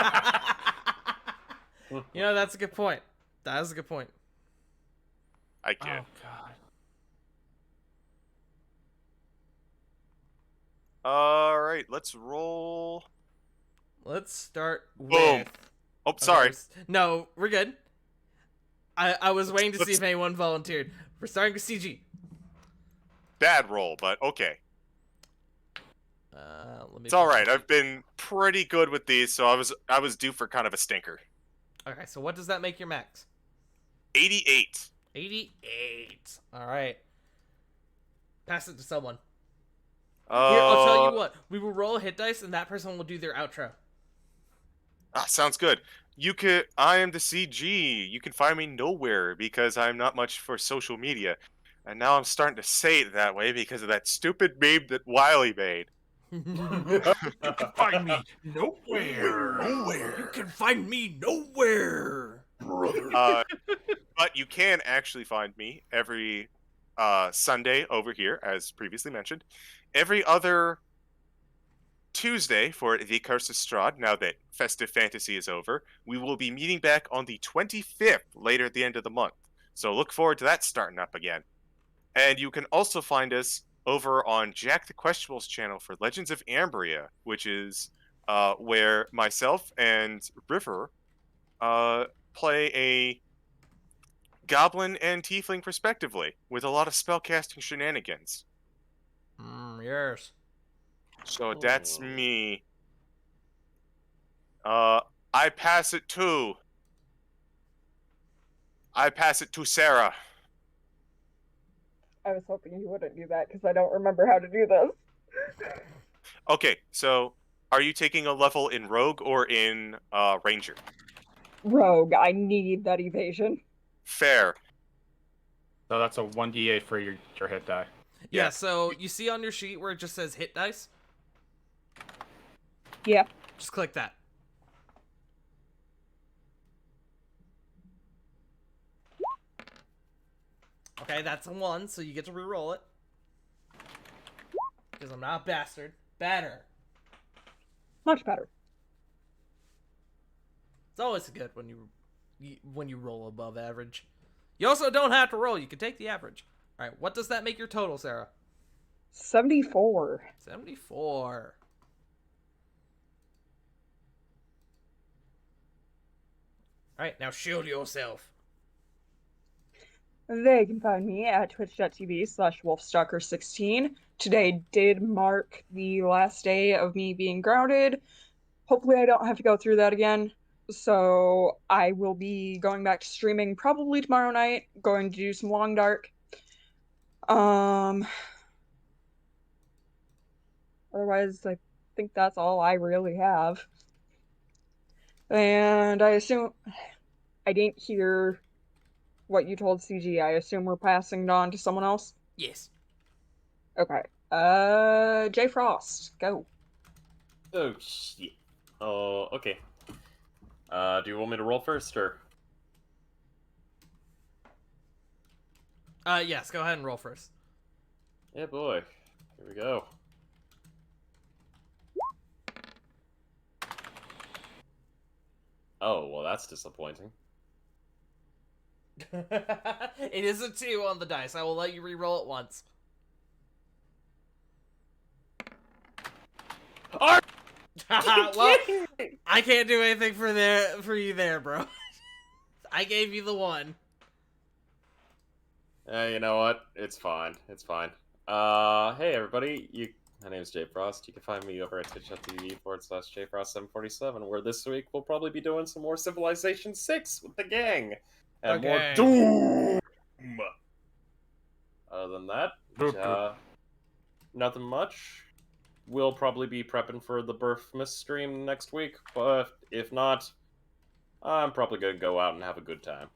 know, that's a good point. That is a good point. I can't. Oh, God. Alright, let's roll. Let's start Boom. with... Oh, sorry. No, we're good. I was waiting to see if anyone volunteered. We're starting with CG. Bad roll, but okay. Let me It's alright. I've been pretty good with these, so I was due for kind of a stinker. Okay, so what does that make your max? 88. 88. Alright. Pass it to someone. Here, Here, I'll tell you what. We will roll a hit dice, and that person will do their outro. Sounds good. I am the CG. You can find me nowhere because I'm not much for social media. And now I'm starting to say it that way because of that stupid meme that Wiley made. Find me nowhere. You can find me nowhere. Brother. But you can actually find me every Sunday over here, as previously mentioned. Every other Tuesday for the Curse of Strahd, now that Festive Fantasy is over. We will be meeting back on the 25th, later at the end of the month. So look forward to that starting up again. And you can also find us over on Jack the Questionable's channel for Legends of Ambria, which is where myself and River play a goblin and tiefling respectively, with a lot of spellcasting shenanigans. Yes. So that's me. I pass it to Sarah. I was hoping you wouldn't do that because I don't remember how to do this. Okay, so are you taking a level in Rogue or in Ranger? Rogue, I need that evasion. Fair. So that's a 1d8 for your hit die. Yeah, Yeah. so you see on your sheet where it just says hit dice? Yeah. Just click that. Okay, that's a 1, so you get to re-roll it. Because I'm not a bastard. Better. Much better. It's always good when you roll above average. You also don't have to roll. You can take the average. All right, what does that make your total, Sarah? 74. 74. All right, now shield yourself. They can find me at twitch.tv/wolfstalker16. Today did mark the last day of me being grounded. Hopefully I don't have to go through that again. So I will be going back to streaming probably tomorrow night, going to do some Long Dark. Otherwise, I think that's all I really have. And I assume I didn't hear what you told CG. I assume we're passing it on to someone else? Yes. Okay. J Frost, go. Oh, shit. Oh, okay. Do you want me to roll first, or? Yes, go ahead and roll first. Yeah, boy. Here we go. Oh, well, that's disappointing. It is a 2 on the dice. I will let you re-roll it once. Arch! Well, I can't do anything for you there, bro. I gave you the 1. You know what? It's fine. It's fine. Hey everybody. My name is Jay Frost. You can find me over at twitch.tv/jfrost747, where this week we'll probably be doing some more Civilization 6 with the gang. And more Okay. Doom! Other than that, Boop, nothing much. We'll probably be prepping for the Birthmas stream next week, but if not, I'm probably gonna go out and have a good time.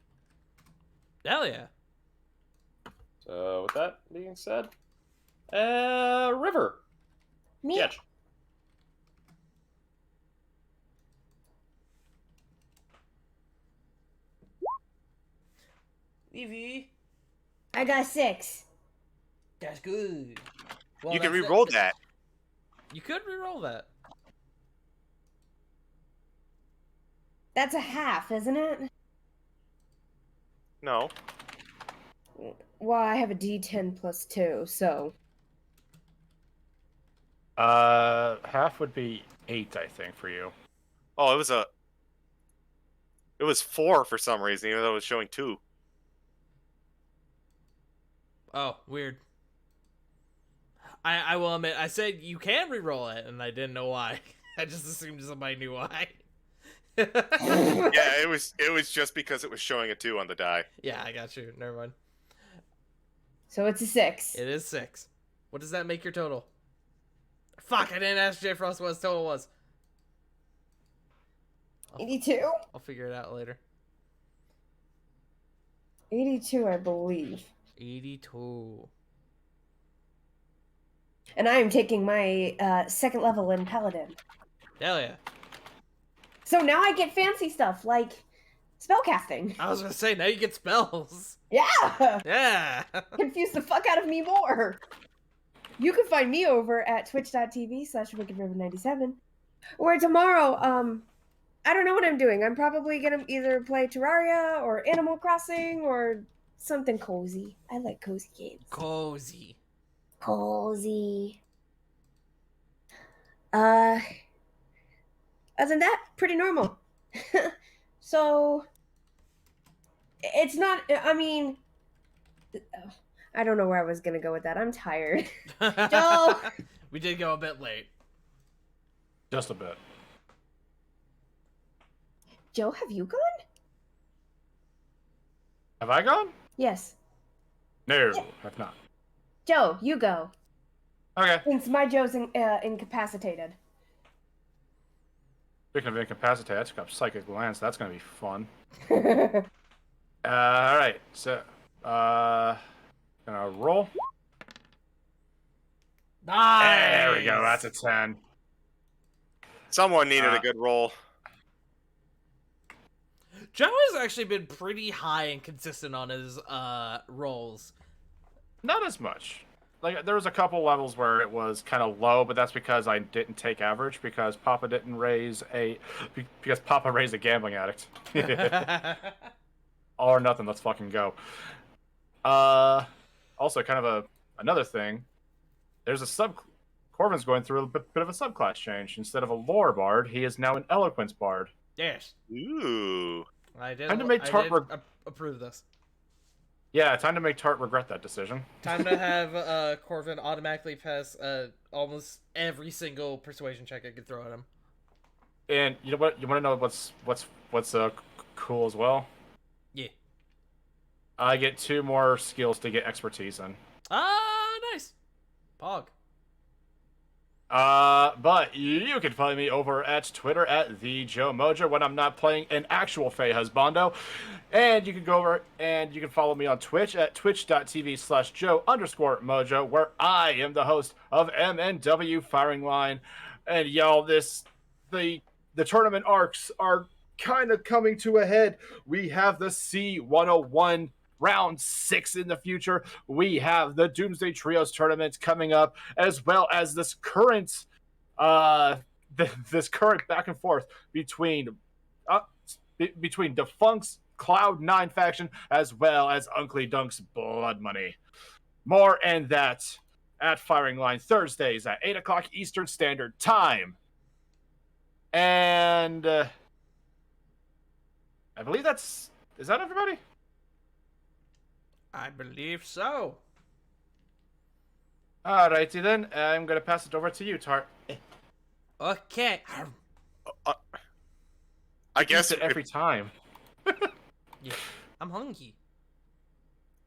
Hell yeah. So, with that being said, River. Me? Catch. Evie. I got 6. That's good. Well, You can that's re-roll that. You could re-roll that. That's a half, isn't it? No. Well, I have a D10 plus 2, so. half would be 8, I think, for you. Oh, it was 4 for some reason, even though it was showing 2. Oh, weird. I will admit, I said you can re-roll it, and I didn't know why. I just assumed somebody knew why. Yeah, it was just because it was showing a 2 on the die. Yeah, I got you. Never mind. So it's a 6. It is 6. What does that make your total? Fuck, I didn't ask J Frost what his total was. 82? I'll figure it out later. 82, I believe. 82. And I am taking my second level in Paladin. Hell yeah. So now I get fancy stuff like spellcasting. I was gonna say, now you get spells. Yeah! Yeah. Confuse the fuck out of me more. You can find me over at twitch.tv/WickedRiver97. Where tomorrow, I don't know what I'm doing. I'm probably gonna either play Terraria or Animal Crossing or something cozy. I like cozy games. Cozy. Cozy. Other than that, pretty normal. So, it's not, I mean, I don't know where I was gonna go with that. I'm tired. Joe! We did go a bit late. Just a bit. Joe, have you gone? Have I gone? Yes. No, I've not. Joe, you go. Okay. Since my Joe's incapacitated. Speaking of incapacitated, I took up Psychic Lance. That's gonna be fun. Alright, so, gonna roll. Nice. There we go, that's a 10. Someone needed a good roll. Joe has actually been pretty high and consistent on his rolls. Not as much. Like, there was a couple levels where it was kind of low, but that's because I didn't take average, because Papa raised a gambling addict. All or nothing, let's fucking go. Also, kind of another thing, there's a Corvin's going through a bit of a subclass change. Instead of a lore bard, he is now an eloquence bard. Yes. Ooh. I did. Time to make Tart approve this. Yeah, time to make Tart regret that decision. Time to have Corvin automatically pass almost every single persuasion check I could throw at him. And you know what? You want to know what's cool as well? Yeah. I get 2 more skills to get expertise in. Ah, nice. Pog. But you can find me over at Twitter at @TheJoeMojo when I'm not playing an actual Fey Husbando. And you can go over and you can follow me on Twitch at twitch.tv/Joe_Mojo, where I am the host of MNW Firing Line. And y'all, the tournament arcs are kind of coming to a head. We have the C101 round 6 in the future. We have the Doomsday Trios tournament coming up, as well as this current back and forth between Defunct's Cloud9 faction as well as Uncle Dunk's Blood Money. More and that at Firing Line Thursdays at 8 o'clock Eastern Standard Time. And I believe is that everybody? I believe so. Alrighty then, I'm gonna pass it over to you, Tart. Okay. I guess it every time. Yeah, I'm hungry.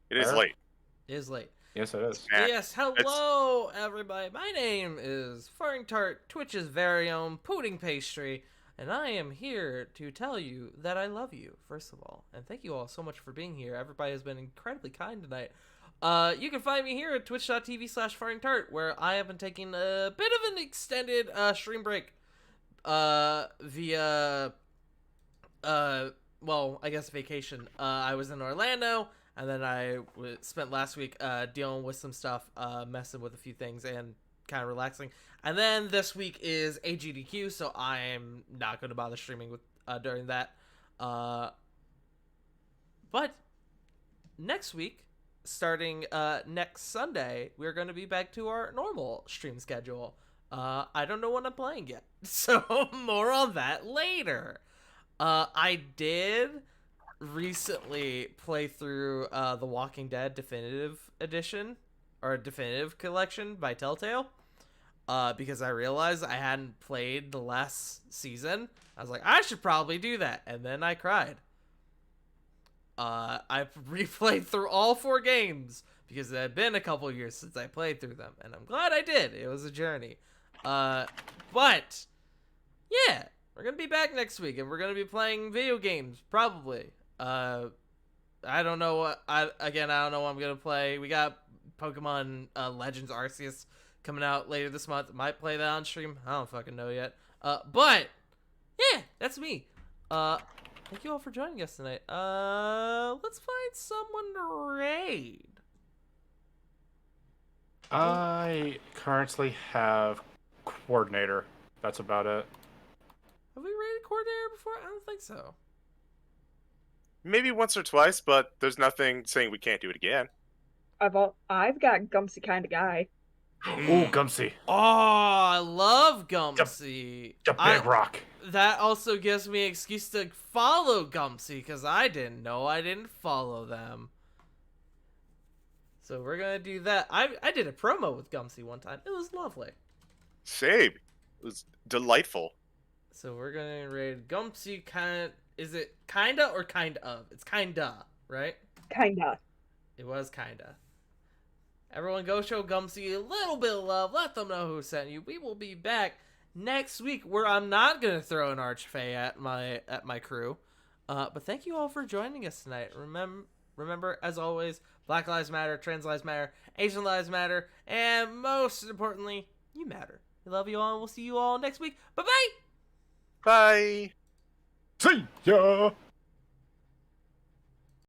it is late. It is late. Yes, it is. Yeah, Yes, hello everybody. My name is Faring Tart, Twitch's very own pudding pastry, and I am here to tell you that I love you, first of all. And thank you all so much for being here. Everybody has been incredibly kind tonight. You can find me here at twitch.tv/FaringTart, where I have been taking a bit of an extended stream break via well, I guess vacation. I was in Orlando, and then I spent last week dealing with some stuff, messing with a few things, and kind of relaxing. And then this week is AGDQ, so I'm not going to bother streaming with during that. But next week, starting next Sunday, we're going to be back to our normal stream schedule. I don't know when I'm playing yet, so more on that later. I did recently play through The Walking Dead Definitive Edition, or Definitive Collection by Telltale, because I realized I hadn't played the last season. I was like, I should probably do that, and then I cried. I replayed through all 4 games, because it had been a couple years since I played through them, and I'm glad I did. It was a journey. But, yeah. We're going to be back next week, and we're going to be playing video games, probably. I don't know what, I don't know what I'm going to play. We got Pokemon Legends Arceus coming out later this month. Might play that on stream. I don't fucking know yet. But, yeah, that's me. Thank you all for joining us tonight. Let's find someone to raid. I currently have coordinator. That's about it. Have we raided coordinator before? I don't think so. Maybe once or twice, but there's nothing saying we can't do it again. I've got Gumsy kind of guy. Ooh, Gumsy. Oh, I love Gumsy. The big rock. That also gives me an excuse to follow Gumsy, because I didn't know I didn't follow them. So we're going to do that. I did a promo with Gumsy one time. It was lovely. Same. It was delightful. So we're going to raid Gumsy Is it kinda or kind of? It's kinda, right? Kinda. It was kinda. Everyone go show Gumsy a little bit of love. Let them know who sent you. We will be back next week where I'm not going to throw an Archfey at my crew. But thank you all for joining us tonight. Remember, as always, Black Lives Matter, Trans Lives Matter, Asian Lives Matter, and most importantly, you matter. We love you all, and we'll see you all next week. Bye-bye! Bye. See ya!